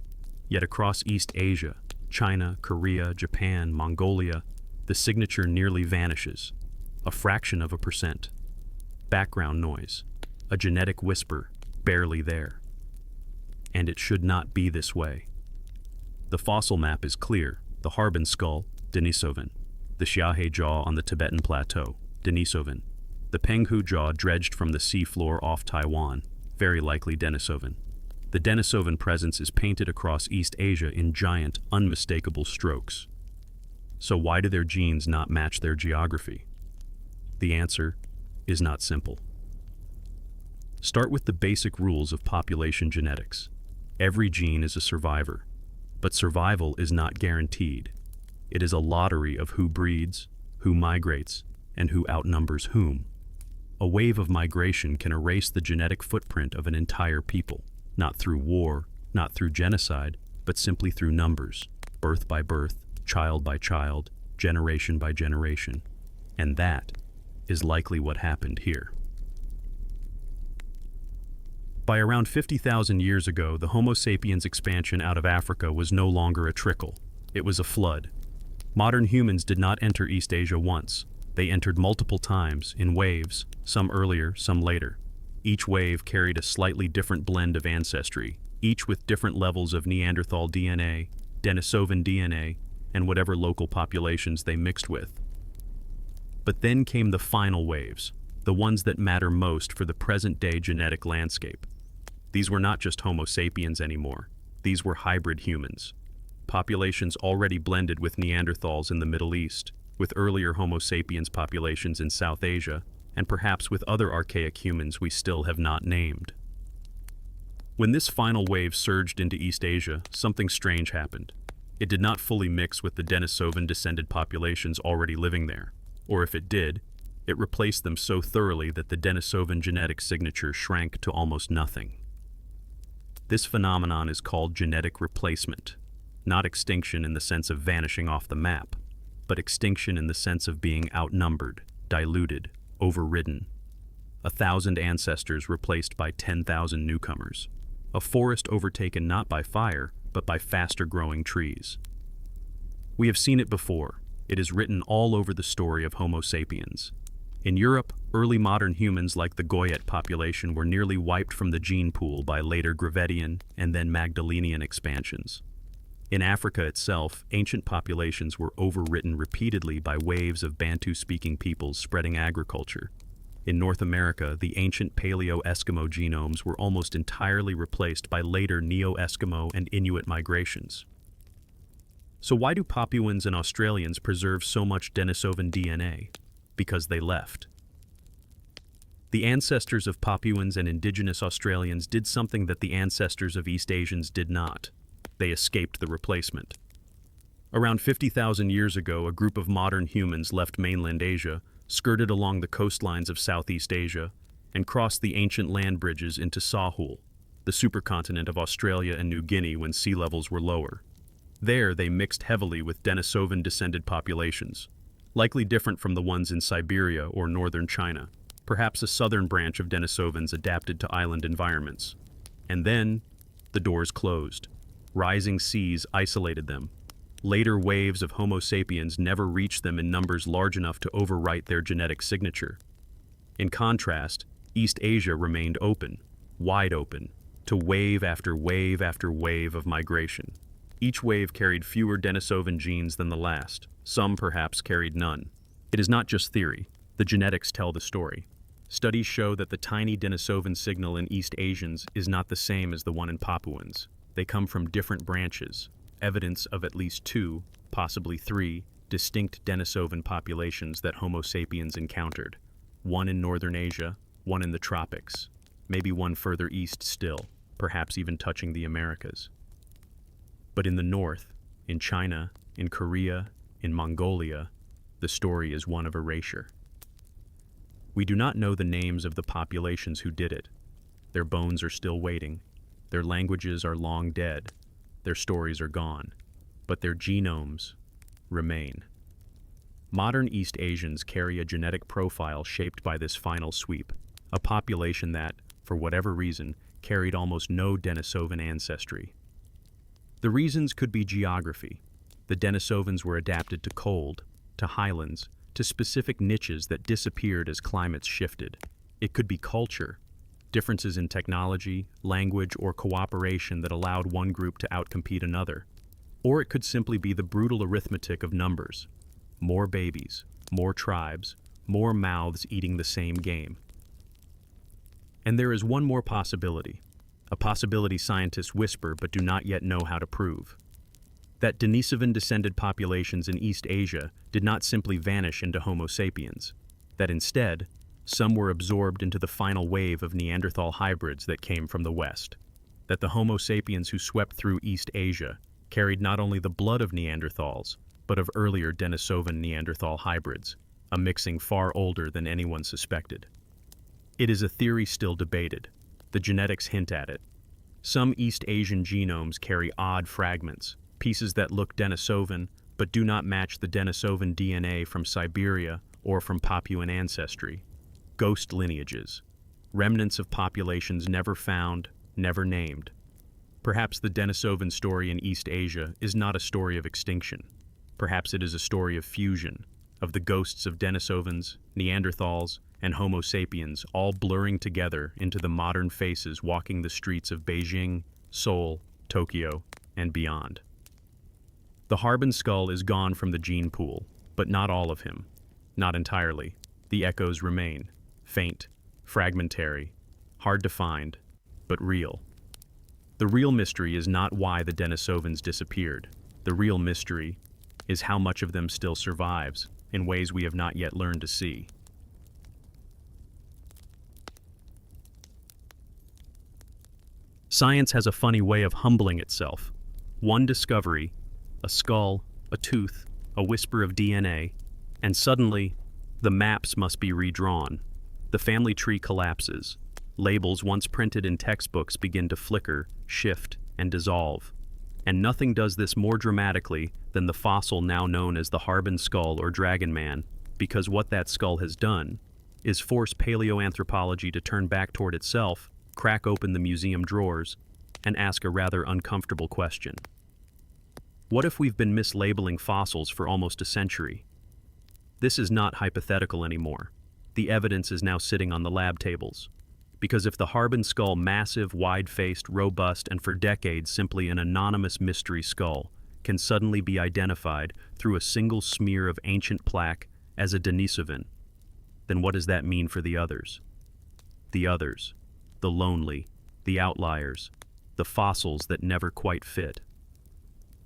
Yet across East Asia, China, Korea, Japan, Mongolia, the signature nearly vanishes. A fraction of a percent. Background noise. A genetic whisper, barely there. And it should not be this way. The fossil map is clear. The Harbin skull, Denisovan. The Xiahe jaw on the Tibetan plateau, Denisovan. The Penghu jaw dredged from the seafloor off Taiwan, very likely Denisovan. The Denisovan presence is painted across East Asia in giant, unmistakable strokes. So why do their genes not match their geography? The answer is not simple. Start with the basic rules of population genetics. Every gene is a survivor, but survival is not guaranteed. It is a lottery of who breeds, who migrates, and who outnumbers whom. A wave of migration can erase the genetic footprint of an entire people. Not through war, not through genocide, but simply through numbers, birth by birth, child by child, generation by generation. And that is likely what happened here. By around 50,000 years ago, the Homo sapiens expansion out of Africa was no longer a trickle. It was a flood. Modern humans did not enter East Asia once. They entered multiple times, in waves, some earlier, some later. Each wave carried a slightly different blend of ancestry, each with different levels of Neanderthal DNA, Denisovan DNA, and whatever local populations they mixed with. But then came the final waves, the ones that matter most for the present-day genetic landscape. These were not just Homo sapiens anymore. These were hybrid humans. Populations already blended with Neanderthals in the Middle East, with earlier Homo sapiens populations in South Asia, and perhaps with other archaic humans we still have not named. When this final wave surged into East Asia, something strange happened. It did not fully mix with the Denisovan-descended populations already living there, or if it did, it replaced them so thoroughly that the Denisovan genetic signature shrank to almost nothing. This phenomenon is called genetic replacement, not extinction in the sense of vanishing off the map, but extinction in the sense of being outnumbered, diluted, overridden. 1,000 ancestors replaced by 10,000 newcomers. A forest overtaken not by fire, but by faster-growing trees. We have seen it before. It is written all over the story of Homo sapiens. In Europe, early modern humans like the Goyet population were nearly wiped from the gene pool by later Gravettian and then Magdalenian expansions. In Africa itself, ancient populations were overwritten repeatedly by waves of Bantu-speaking peoples spreading agriculture. In North America, the ancient Paleo-Eskimo genomes were almost entirely replaced by later Neo-Eskimo and Inuit migrations. So why do Papuans and Australians preserve so much Denisovan DNA? Because they left. The ancestors of Papuans and indigenous Australians did something that the ancestors of East Asians did not. They escaped the replacement. Around 50,000 years ago, a group of modern humans left mainland Asia, skirted along the coastlines of Southeast Asia, and crossed the ancient land bridges into Sahul, the supercontinent of Australia and New Guinea when sea levels were lower. There, they mixed heavily with Denisovan-descended populations, likely different from the ones in Siberia or northern China, perhaps a southern branch of Denisovans adapted to island environments. And then, the doors closed. Rising seas isolated them. Later waves of Homo sapiens never reached them in numbers large enough to overwrite their genetic signature. In contrast, East Asia remained open, wide open, to wave after wave after wave of migration. Each wave carried fewer Denisovan genes than the last. Some perhaps carried none. It is not just theory. The genetics tell the story. Studies show that the tiny Denisovan signal in East Asians is not the same as the one in Papuans. They come from different branches, evidence of at least 2, possibly 3, distinct Denisovan populations that Homo sapiens encountered. One in northern Asia, one in the tropics, maybe one further east still, perhaps even touching the Americas. But in the north, in China, in Korea, in Mongolia, the story is one of erasure. We do not know the names of the populations who did it. Their bones are still waiting. Their languages are long dead. Their stories are gone. But their genomes remain. Modern East Asians carry a genetic profile shaped by this final sweep, a population that, for whatever reason, carried almost no Denisovan ancestry. The reasons could be geography. The Denisovans were adapted to cold, to highlands, to specific niches that disappeared as climates shifted. It could be culture, differences in technology, language, or cooperation that allowed one group to outcompete another. Or it could simply be the brutal arithmetic of numbers. More babies, more tribes, more mouths eating the same game. And there is one more possibility, a possibility scientists whisper but do not yet know how to prove. That Denisovan-descended populations in East Asia did not simply vanish into Homo sapiens, that instead, some were absorbed into the final wave of Neanderthal hybrids that came from the West, that the Homo sapiens who swept through East Asia carried not only the blood of Neanderthals, but of earlier Denisovan Neanderthal hybrids, a mixing far older than anyone suspected. It is a theory still debated. The genetics hint at it. Some East Asian genomes carry odd fragments, pieces that look Denisovan, but do not match the Denisovan DNA from Siberia or from Papuan ancestry. Ghost lineages, remnants of populations never found, never named. Perhaps the Denisovan story in East Asia is not a story of extinction. Perhaps it is a story of fusion, of the ghosts of Denisovans, Neanderthals, and Homo sapiens all blurring together into the modern faces walking the streets of Beijing, Seoul, Tokyo, and beyond. The Harbin skull is gone from the gene pool, but not all of him. Not entirely. The echoes remain. Faint, fragmentary, hard to find, but real. The real mystery is not why the Denisovans disappeared. The real mystery is how much of them still survives in ways we have not yet learned to see. Science has a funny way of humbling itself. One discovery, a skull, a tooth, a whisper of DNA, and suddenly, the maps must be redrawn. The family tree collapses. Labels once printed in textbooks begin to flicker, shift, and dissolve. And nothing does this more dramatically than the fossil now known as the Harbin skull or dragon man, because what that skull has done is force paleoanthropology to turn back toward itself, crack open the museum drawers, and ask a rather uncomfortable question. What if we've been mislabeling fossils for almost a century? This is not hypothetical anymore. The evidence is now sitting on the lab tables. Because if the Harbin skull, massive, wide-faced, robust, and for decades simply an anonymous mystery skull, can suddenly be identified through a single smear of ancient plaque as a Denisovan, then what does that mean for the others? The others, the lonely, the outliers, the fossils that never quite fit.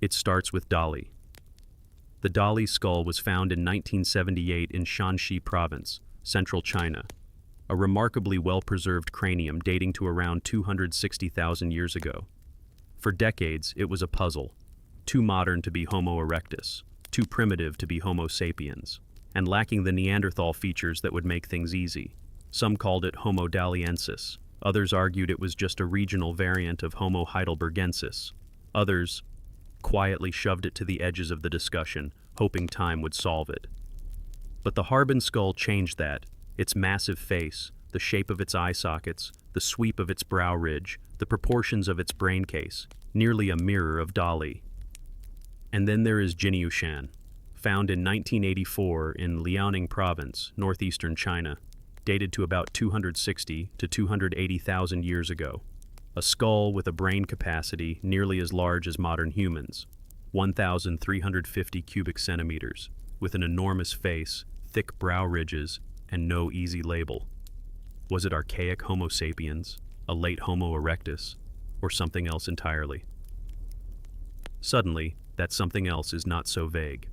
It starts with Dali. The Dali skull was found in 1978 in Shanxi province, central China, a remarkably well-preserved cranium dating to around 260,000 years ago. For decades, it was a puzzle, too modern to be Homo erectus, too primitive to be Homo sapiens, and lacking the Neanderthal features that would make things easy. Some called it Homo daliensis. Others argued it was just a regional variant of Homo heidelbergensis. Others quietly shoved it to the edges of the discussion, hoping time would solve it. But the Harbin skull changed that. Its massive face, the shape of its eye sockets, the sweep of its brow ridge, the proportions of its brain case, nearly a mirror of Dali. And then there is Jinyushan, found in 1984 in Liaoning province, northeastern China, dated to about 260 to 280,000 years ago. A skull with a brain capacity nearly as large as modern humans, 1,350 cubic centimeters, with an enormous face, thick brow ridges, and no easy label. Was it archaic Homo sapiens, a late Homo erectus, or something else entirely? Suddenly, that something else is not so vague.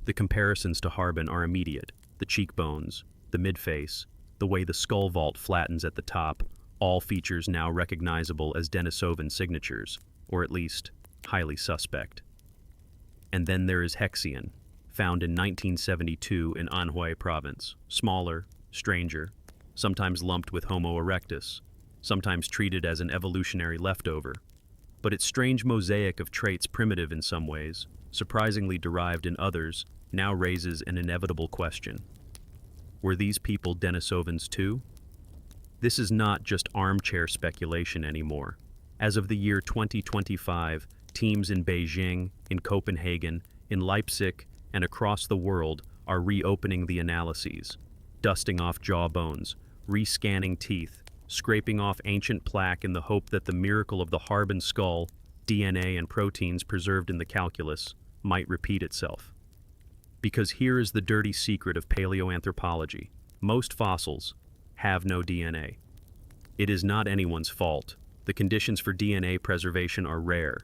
The comparisons to Harbin are immediate. The cheekbones, the midface, the way the skull vault flattens at the top, all features now recognizable as Denisovan signatures, or at least highly suspect. And then there is Hexion, found in 1972 in Anhui province, smaller, stranger, sometimes lumped with Homo erectus, sometimes treated as an evolutionary leftover. But its strange mosaic of traits, primitive in some ways, surprisingly derived in others, now raises an inevitable question. Were these people Denisovans too? This is not just armchair speculation anymore. As of the year 2025, teams in Beijing, in Copenhagen, in Leipzig, and across the world are reopening the analyses, dusting off jawbones, rescanning teeth, scraping off ancient plaque in the hope that the miracle of the Harbin skull, DNA and proteins preserved in the calculus, might repeat itself. Because here is the dirty secret of paleoanthropology. Most fossils have no DNA. It is not anyone's fault. The conditions for DNA preservation are rare.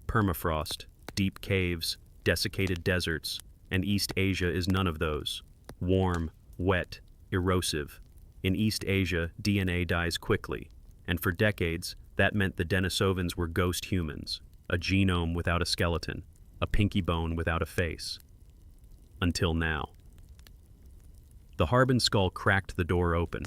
Permafrost, deep caves, desiccated deserts, and East Asia is none of those. Warm, wet, erosive. In East Asia, DNA dies quickly, and for decades, that meant the Denisovans were ghost humans, a genome without a skeleton, a pinky bone without a face. Until now. The Harbin skull cracked the door open,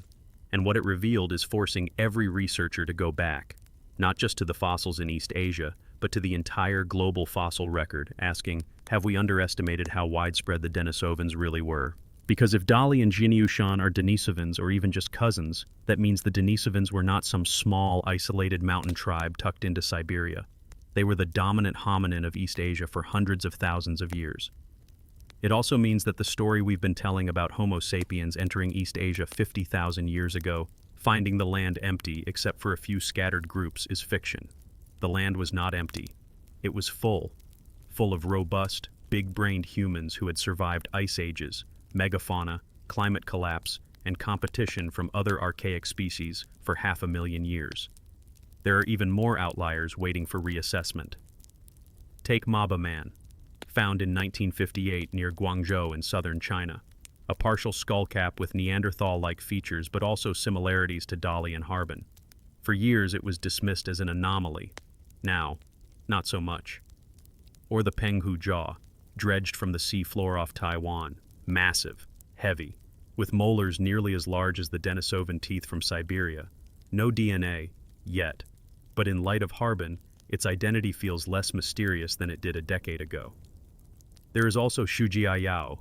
and what it revealed is forcing every researcher to go back, not just to the fossils in East Asia, but to the entire global fossil record, asking, have we underestimated how widespread the Denisovans really were? Because if Dali and Jinyushan are Denisovans or even just cousins, that means the Denisovans were not some small, isolated mountain tribe tucked into Siberia. They were the dominant hominin of East Asia for hundreds of thousands of years. It also means that the story we've been telling about Homo sapiens entering East Asia 50,000 years ago, finding the land empty except for a few scattered groups, is fiction. The land was not empty. It was full. full of robust, big-brained humans who had survived ice ages, megafauna, climate collapse, and competition from other archaic species for 500,000 years. There are even more outliers waiting for reassessment. Take Maba Man, found in 1958 near Guangzhou in southern China, a partial skullcap with Neanderthal-like features but also similarities to Dali and Harbin. For years it was dismissed as an anomaly. Now, not so much. Or the Penghu jaw, dredged from the seafloor off Taiwan, massive, heavy, with molars nearly as large as the Denisovan teeth from Siberia. No DNA, yet, but in light of Harbin, its identity feels less mysterious than it did a decade ago. There is also Shujiayao,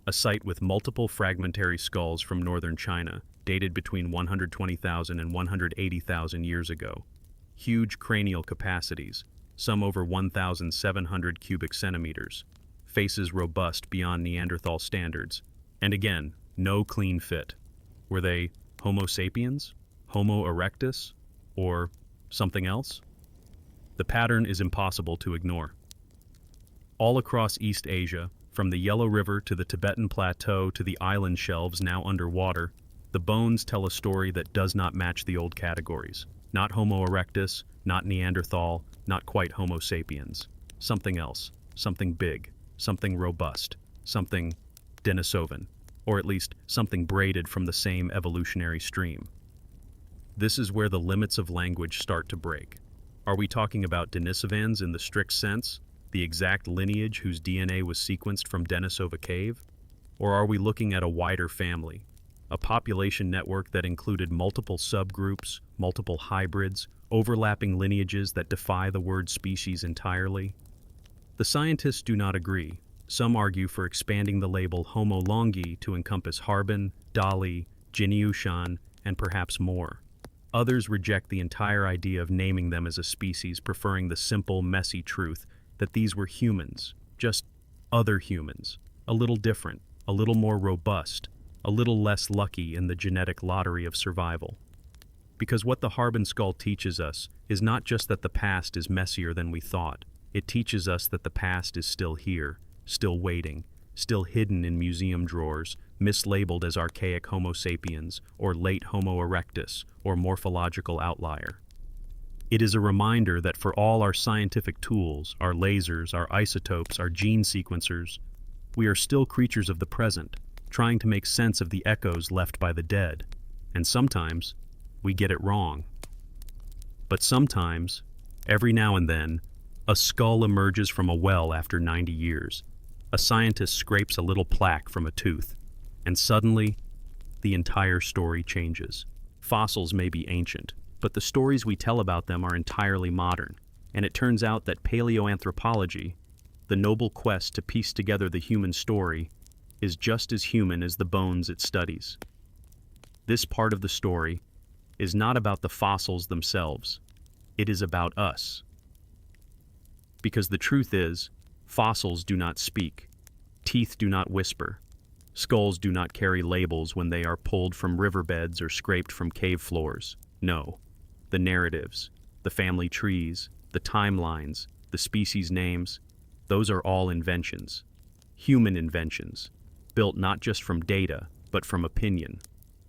a site with multiple fragmentary skulls from northern China, dated between 120,000 and 180,000 years ago. Huge cranial capacities, some over 1,700 cubic centimeters, faces robust beyond Neanderthal standards, and again, no clean fit. Were they Homo sapiens, Homo erectus, or something else? The pattern is impossible to ignore. All across East Asia, from the Yellow River to the Tibetan Plateau to the island shelves now underwater, the bones tell a story that does not match the old categories. Not Homo erectus, not Neanderthal, not quite Homo sapiens. Something else, something big, something robust, something Denisovan, or at least something braided from the same evolutionary stream. This is where the limits of language start to break. Are we talking about Denisovans in the strict sense, the exact lineage whose DNA was sequenced from Denisova cave? Or are we looking at a wider family, a population network that included multiple subgroups, multiple hybrids, overlapping lineages that defy the word species entirely? The scientists do not agree. Some argue for expanding the label Homo longi to encompass Harbin, Dali, Jinyushan, and perhaps more. Others reject the entire idea of naming them as a species, preferring the simple, messy truth that these were humans, just other humans, a little different, a little more robust, a little less lucky in the genetic lottery of survival. Because what the Harbin skull teaches us is not just that the past is messier than we thought, it teaches us that the past is still here, still waiting, still hidden in museum drawers, mislabeled as archaic Homo sapiens, or late Homo erectus, or morphological outlier. It is a reminder that for all our scientific tools, our lasers, our isotopes, our gene sequencers, we are still creatures of the present, trying to make sense of the echoes left by the dead. And sometimes, we get it wrong. But sometimes, every now and then, a skull emerges from a well after 90 years. A scientist scrapes a little plaque from a tooth, and suddenly, the entire story changes. Fossils may be ancient, but the stories we tell about them are entirely modern, and it turns out that paleoanthropology, the noble quest to piece together the human story, is just as human as the bones it studies. This part of the story is not about the fossils themselves, it is about us. Because the truth is, fossils do not speak, teeth do not whisper, skulls do not carry labels when they are pulled from riverbeds or scraped from cave floors. No, the narratives, the family trees, the timelines, the species names, those are all inventions, human inventions, built not just from data, but from opinion,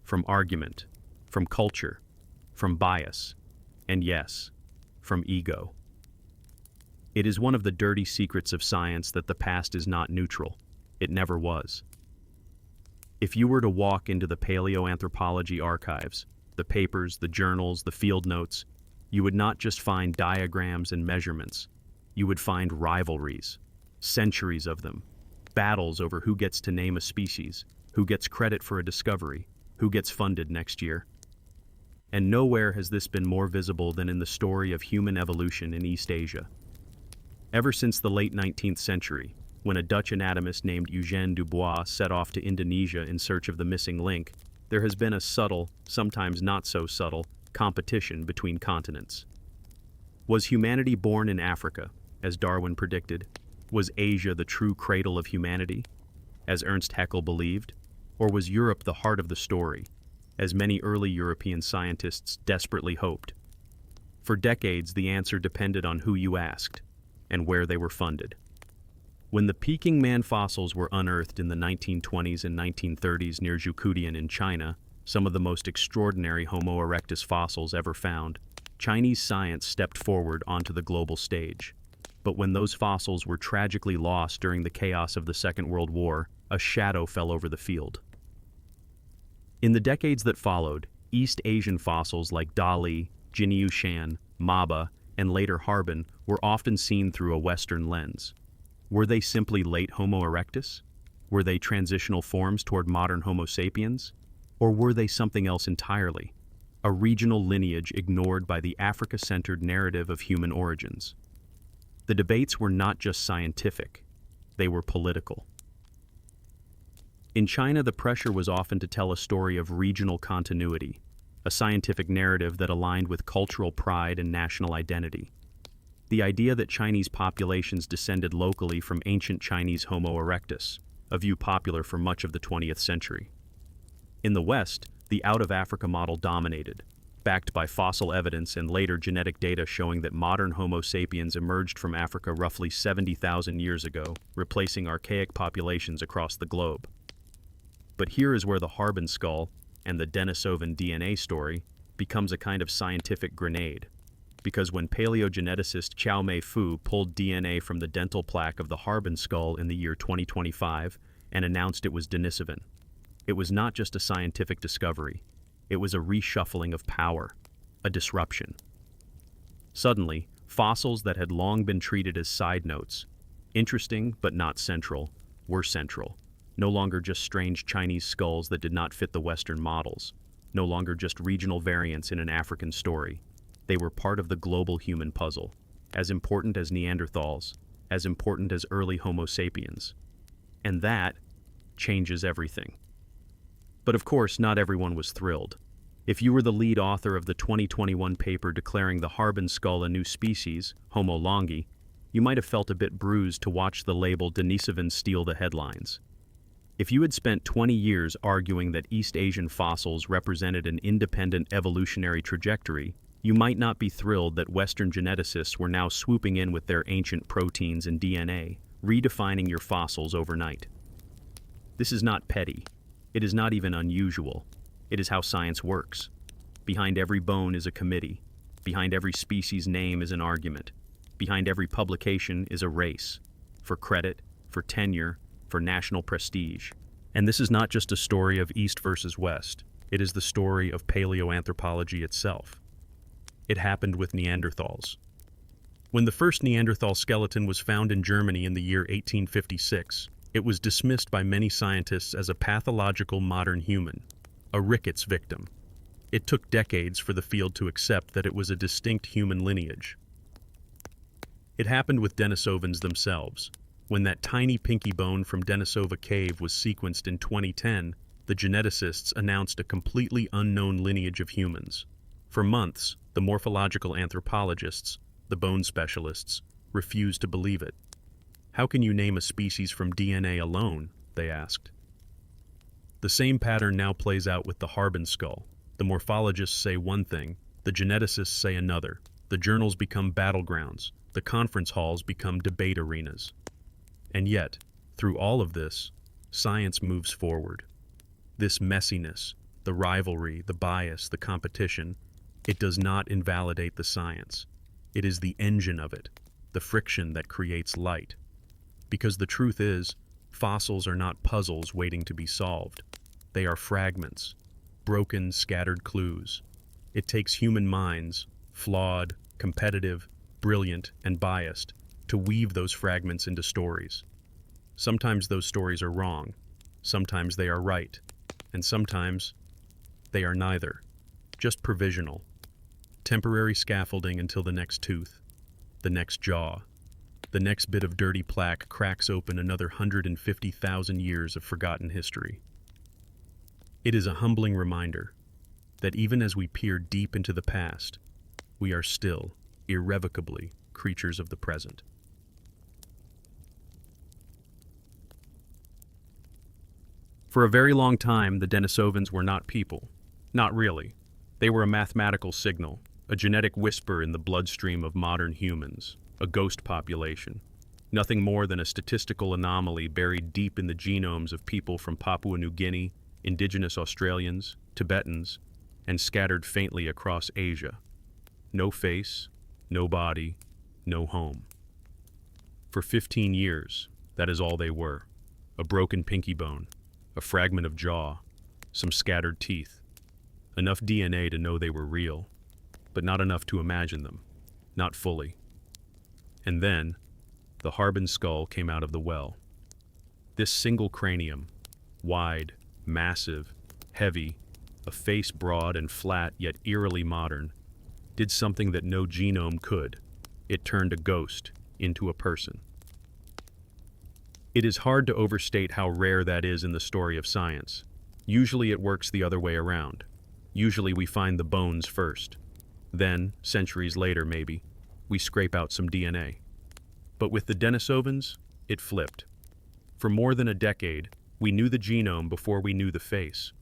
from argument, from culture, from bias, and yes, from ego. It is one of the dirty secrets of science that the past is not neutral. It never was. If you were to walk into the paleoanthropology archives, the papers, the journals, the field notes, you would not just find diagrams and measurements. You would find rivalries, centuries of them, battles over who gets to name a species, who gets credit for a discovery, who gets funded next year. And nowhere has this been more visible than in the story of human evolution in East Asia. Ever since the late 19th century, when a Dutch anatomist named Eugène Dubois set off to Indonesia in search of the missing link, there has been a subtle, sometimes not so subtle, competition between continents. Was humanity born in Africa, as Darwin predicted? Was Asia the true cradle of humanity, as Ernst Haeckel believed? Or was Europe the heart of the story, as many early European scientists desperately hoped? For decades, the answer depended on who you asked and where they were funded. When the Peking man fossils were unearthed in the 1920s and 1930s near Zhoukoudian in China, some of the most extraordinary Homo erectus fossils ever found, Chinese science stepped forward onto the global stage. But when those fossils were tragically lost during the chaos of the Second World War, a shadow fell over the field. In the decades that followed, East Asian fossils like Dali, Jinyushan, Maba, and later Harbin were often seen through a Western lens. Were they simply late Homo erectus? Were they transitional forms toward modern Homo sapiens? Or were they something else entirely? A regional lineage ignored by the Africa-centered narrative of human origins. The debates were not just scientific, they were political. In China, the pressure was often to tell a story of regional continuity, a scientific narrative that aligned with cultural pride and national identity. The idea that Chinese populations descended locally from ancient Chinese Homo erectus, a view popular for much of the 20th century. In the West, the out-of-Africa model dominated, backed by fossil evidence and later genetic data showing that modern Homo sapiens emerged from Africa roughly 70,000 years ago, replacing archaic populations across the globe. But here is where the Harbin skull and the Denisovan DNA story becomes a kind of scientific grenade. Because when paleogeneticist Chow Mei-Fu pulled DNA from the dental plaque of the Harbin skull in the year 2025 and announced it was Denisovan, it was not just a scientific discovery, it was a reshuffling of power, a disruption. Suddenly, fossils that had long been treated as side notes, interesting but not central, were central. No longer just strange Chinese skulls that did not fit the Western models, no longer just regional variants in an African story. They were part of the global human puzzle, as important as Neanderthals, as important as early Homo sapiens. And that changes everything. But of course, not everyone was thrilled. If you were the lead author of the 2021 paper declaring the Harbin skull a new species, Homo longi, you might have felt a bit bruised to watch the label Denisovans steal the headlines. If you had spent 20 years arguing that East Asian fossils represented an independent evolutionary trajectory, you might not be thrilled that Western geneticists were now swooping in with their ancient proteins and DNA, redefining your fossils overnight. This is not petty. It is not even unusual. It is how science works. Behind every bone is a committee. Behind every species name is an argument. Behind every publication is a race. For credit, for tenure, for national prestige. And this is not just a story of East versus West. It is the story of paleoanthropology itself. It happened with Neanderthals. When the first Neanderthal skeleton was found in Germany in the year 1856, it was dismissed by many scientists as a pathological modern human, a rickets victim. It took decades for the field to accept that it was a distinct human lineage. It happened with Denisovans themselves. When that tiny pinky bone from Denisova cave was sequenced in 2010, the geneticists announced a completely unknown lineage of humans. For months, the morphological anthropologists, the bone specialists, refused to believe it. How can you name a species from DNA alone? They asked. The same pattern now plays out with the Harbin skull. The morphologists say one thing, the geneticists say another. The journals become battlegrounds. The conference halls become debate arenas. And yet, through all of this, science moves forward. This messiness, the rivalry, the bias, the competition, it does not invalidate the science. It is the engine of it, the friction that creates light. Because the truth is, fossils are not puzzles waiting to be solved. They are fragments, broken, scattered clues. It takes human minds, flawed, competitive, brilliant, and biased, to weave those fragments into stories. Sometimes those stories are wrong, sometimes they are right, and sometimes they are neither. Just provisional. Temporary scaffolding until the next tooth, the next jaw, the next bit of dirty plaque cracks open another 150,000 years of forgotten history. It is a humbling reminder that even as we peer deep into the past, we are still, irrevocably, creatures of the present. For a very long time, the Denisovans were not people. Not really. They were a mathematical signal, a genetic whisper in the bloodstream of modern humans, a ghost population. Nothing more than a statistical anomaly buried deep in the genomes of people from Papua New Guinea, indigenous Australians, Tibetans, and scattered faintly across Asia. No face, no body, no home. For 15 years, that is all they were. A broken pinky bone, a fragment of jaw, some scattered teeth. Enough DNA to know they were real, but not enough to imagine them, not fully. And then, the Harbin skull came out of the well. This single cranium, wide, massive, heavy, a face broad and flat yet eerily modern, did something that no genome could. It turned a ghost into a person. It is hard to overstate how rare that is in the story of science. Usually it works the other way around. Usually we find the bones first. Then, centuries later maybe, we scrape out some DNA. But with the Denisovans, it flipped. For more than a decade, we knew the genome before we knew the face.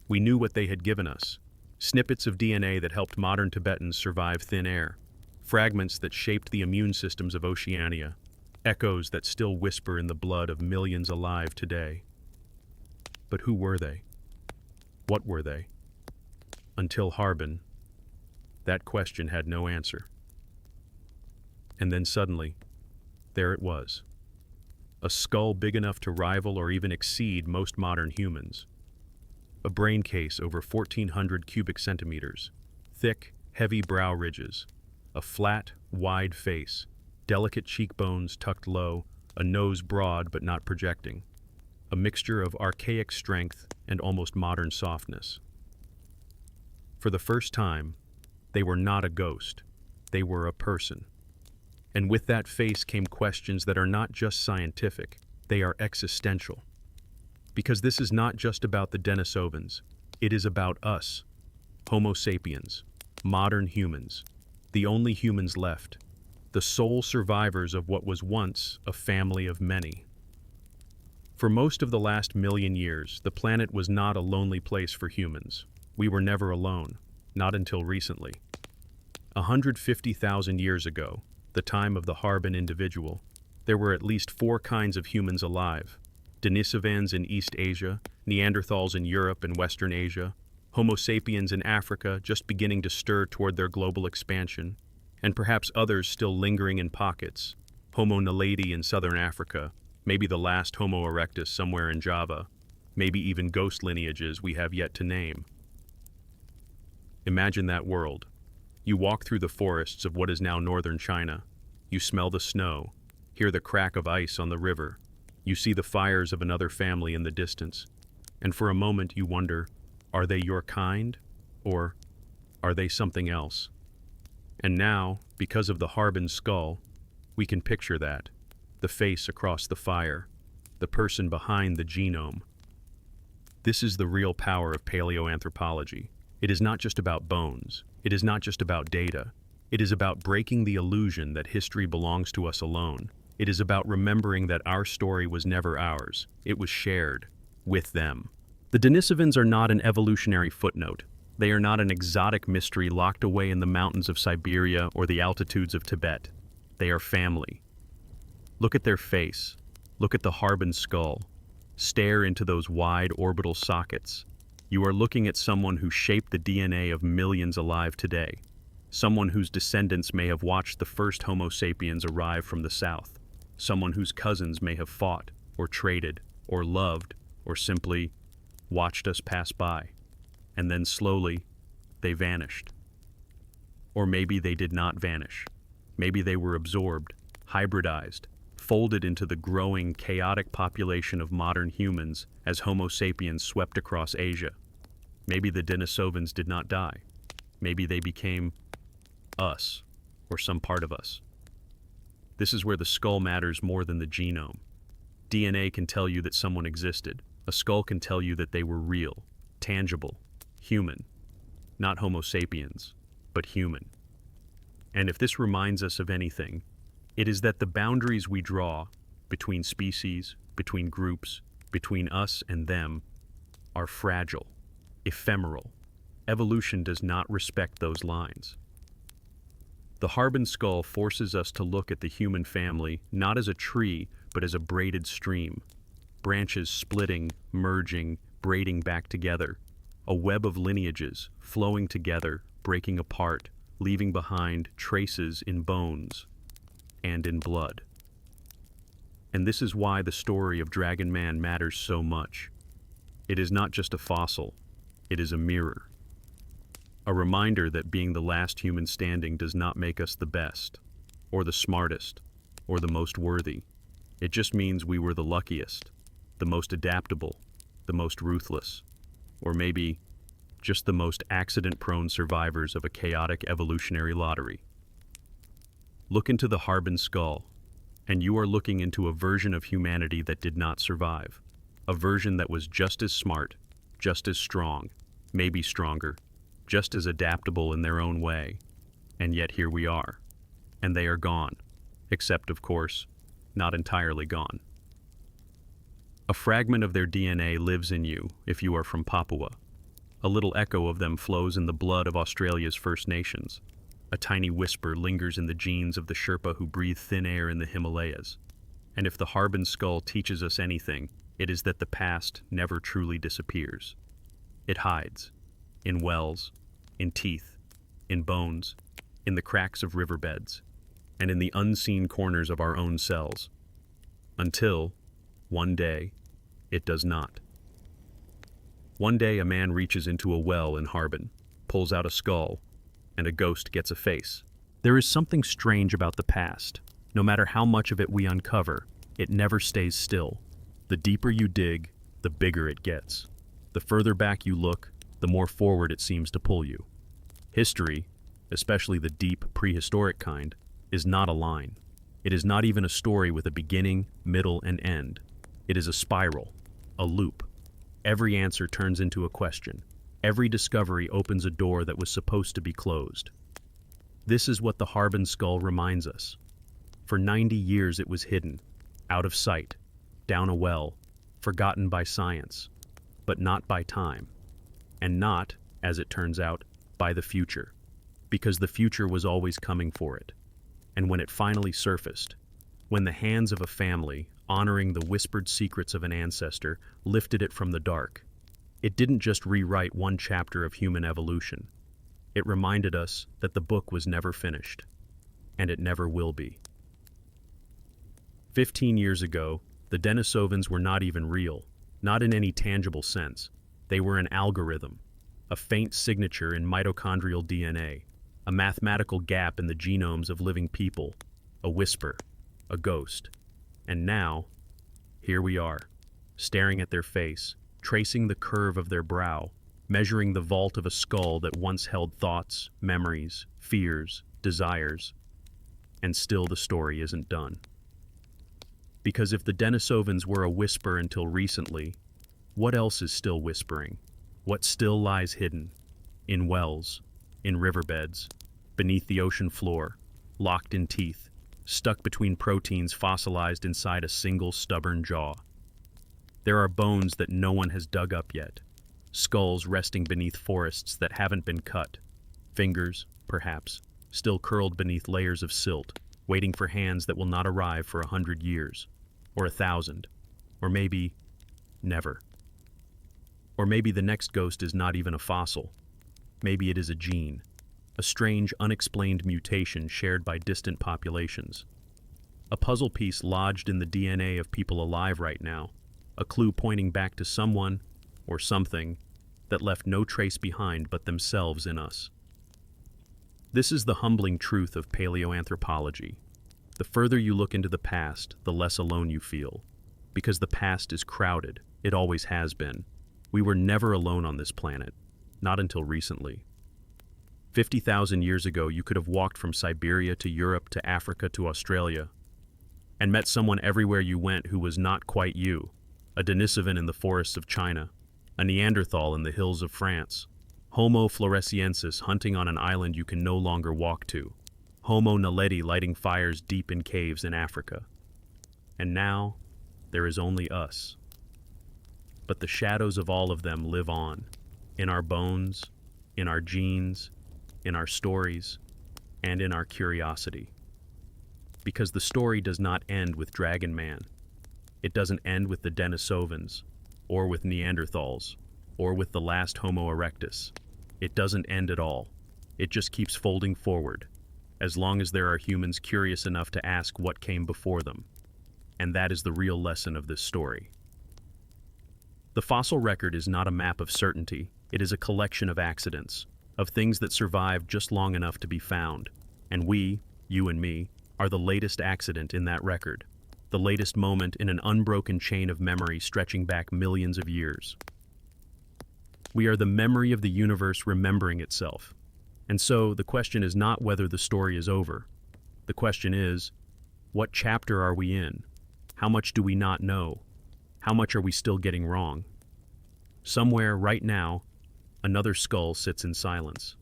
We knew what they had given us. Snippets of DNA that helped modern Tibetans survive thin air. Fragments that shaped the immune systems of Oceania. Echoes that still whisper in the blood of millions alive today. But who were they? What were they? Until Harbin, that question had no answer. And then suddenly, there it was. A skull big enough to rival or even exceed most modern humans. A brain case over 1,400 cubic centimeters. Thick, heavy brow ridges. A flat, wide face. Delicate cheekbones tucked low. A nose broad but not projecting. A mixture of archaic strength and almost modern softness. For the first time, they were not a ghost. They were a person. And with that face came questions that are not just scientific, they are existential. Because this is not just about the Denisovans, it is about us, Homo sapiens, modern humans, the only humans left, the sole survivors of what was once a family of many. For most of the last million years, the planet was not a lonely place for humans. We were never alone, not until recently. 150,000 years ago, the time of the Harbin individual, there were at least 4 kinds of humans alive. Denisovans in East Asia, Neanderthals in Europe and Western Asia, Homo sapiens in Africa just beginning to stir toward their global expansion, and perhaps others still lingering in pockets, Homo naledi in southern Africa, maybe the last Homo erectus somewhere in Java, maybe even ghost lineages we have yet to name. Imagine that world. You walk through the forests of what is now northern China. You smell the snow, hear the crack of ice on the river. You see the fires of another family in the distance. And for a moment you wonder, are they your kind? Or are they something else? And now, because of the Harbin skull, we can picture that. The face across the fire. The person behind the genome. This is the real power of paleoanthropology. It is not just about bones. It is not just about data. It is about breaking the illusion that history belongs to us alone. It is about remembering that our story was never ours. It was shared with them. The Denisovans are not an evolutionary footnote. They are not an exotic mystery locked away in the mountains of Siberia or the altitudes of Tibet. They are family. Look at their face. Look at the Harbin skull. Stare into those wide orbital sockets. You are looking at someone who shaped the DNA of millions alive today. Someone whose descendants may have watched the first Homo sapiens arrive from the south. Someone whose cousins may have fought, or traded, or loved, or simply watched us pass by. And then slowly, they vanished. Or maybe they did not vanish. Maybe they were absorbed, hybridized, folded into the growing, chaotic population of modern humans as Homo sapiens swept across Asia. Maybe the Denisovans did not die. Maybe they became us, or some part of us. This is where the skull matters more than the genome. DNA can tell you that someone existed. A skull can tell you that they were real, tangible, human. Not Homo sapiens, but human. And if this reminds us of anything, it is that the boundaries we draw between species, between groups, between us and them, are fragile, ephemeral. Evolution does not respect those lines. The Harbin skull forces us to look at the human family not as a tree, but as a braided stream. Branches splitting, merging, braiding back together. A web of lineages, flowing together, breaking apart, leaving behind traces in bones and in blood. And this is why the story of Dragon Man matters so much. It is not just a fossil, it is a mirror. A reminder that being the last human standing does not make us the best, or the smartest, or the most worthy. It just means we were the luckiest, the most adaptable, the most ruthless, or maybe just the most accident-prone survivors of a chaotic evolutionary lottery. Look into the Harbin skull, and you are looking into a version of humanity that did not survive. A version that was just as smart, just as strong, maybe stronger, just as adaptable in their own way. And yet here we are. And they are gone. Except, of course, not entirely gone. A fragment of their DNA lives in you if you are from Papua. A little echo of them flows in the blood of Australia's First Nations. A tiny whisper lingers in the genes of the Sherpa who breathe thin air in the Himalayas. And if the Harbin skull teaches us anything, it is that the past never truly disappears. It hides. In wells, in teeth, in bones, in the cracks of riverbeds, and in the unseen corners of our own cells. Until, one day, it does not. One day a man reaches into a well in Harbin, pulls out a skull, and a ghost gets a face. There is something strange about the past. No matter how much of it we uncover, it never stays still. The deeper you dig, the bigger it gets. The further back you look, the more forward it seems to pull you. History, especially the deep, prehistoric kind, is not a line. It is not even a story with a beginning, middle, and end. It is a spiral, a loop. Every answer turns into a question. Every discovery opens a door that was supposed to be closed. This is what the Harbin skull reminds us. For 90 years it was hidden, out of sight, down a well, forgotten by science, but not by time. And not, as it turns out, by the future, because the future was always coming for it. And when it finally surfaced, when the hands of a family, honoring the whispered secrets of an ancestor, lifted it from the dark, it didn't just rewrite one chapter of human evolution. It reminded us that the book was never finished, and it never will be. 15 years ago, the Denisovans were not even real, not in any tangible sense. They were an algorithm, a faint signature in mitochondrial DNA, a mathematical gap in the genomes of living people, a whisper, a ghost. And now, here we are, staring at their face, tracing the curve of their brow, measuring the vault of a skull that once held thoughts, memories, fears, desires. And still the story isn't done. Because if the Denisovans were a whisper until recently, what else is still whispering? What still lies hidden? In wells, in riverbeds, beneath the ocean floor, locked in teeth, stuck between proteins fossilized inside a single stubborn jaw. There are bones that no one has dug up yet, skulls resting beneath forests that haven't been cut, fingers, perhaps, still curled beneath layers of silt, waiting for hands that will not arrive for 100 years, or 1,000, or maybe never. Or maybe the next ghost is not even a fossil. Maybe it is a gene, a strange, unexplained mutation shared by distant populations. A puzzle piece lodged in the DNA of people alive right now, a clue pointing back to someone or something that left no trace behind but themselves in us. This is the humbling truth of paleoanthropology. The further you look into the past, the less alone you feel. Because the past is crowded, it always has been. We were never alone on this planet, not until recently. 50,000 years ago, you could have walked from Siberia to Europe to Africa to Australia and met someone everywhere you went who was not quite you, a Denisovan in the forests of China, a Neanderthal in the hills of France, Homo floresiensis hunting on an island you can no longer walk to, Homo naledi lighting fires deep in caves in Africa. And now, there is only us. But the shadows of all of them live on, in our bones, in our genes, in our stories. and in our curiosity. Because the story does not end with Dragon Man. It doesn't end with the Denisovans, or with Neanderthals, or with the last Homo erectus. It doesn't end at all. It just keeps folding forward, as long as there are humans curious enough to ask what came before them. And that is the real lesson of this story. The fossil record is not a map of certainty. It is a collection of accidents, of things that survived just long enough to be found. And we, you and me, are the latest accident in that record, the latest moment in an unbroken chain of memory stretching back millions of years. We are the memory of the universe remembering itself. And so the question is not whether the story is over. The question is, what chapter are we in? How much do we not know? How much are we still getting wrong? Somewhere, right now, another skull sits in silence.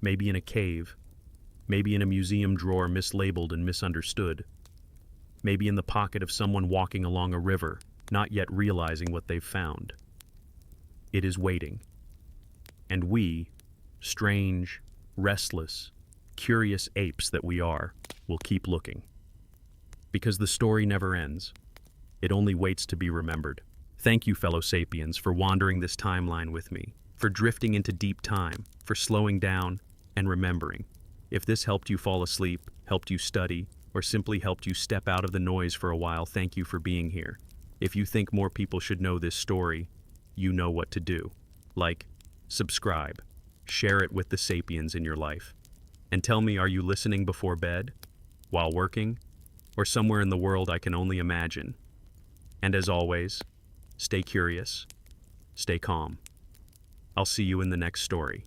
Maybe in a cave. Maybe in a museum drawer mislabeled and misunderstood. Maybe in the pocket of someone walking along a river, not yet realizing what they've found. It is waiting. And we, strange, restless, curious apes that we are, will keep looking. Because the story never ends. It only waits to be remembered. Thank you, fellow sapiens, for wandering this timeline with me, for drifting into deep time, for slowing down and remembering. If this helped you fall asleep, helped you study, or simply helped you step out of the noise for a while, thank you for being here. If you think more people should know this story, you know what to do. Like, subscribe, share it with the sapiens in your life. And tell me, are you listening before bed, while working, or somewhere in the world I can only imagine? And as always, stay curious, stay calm. I'll see you in the next story.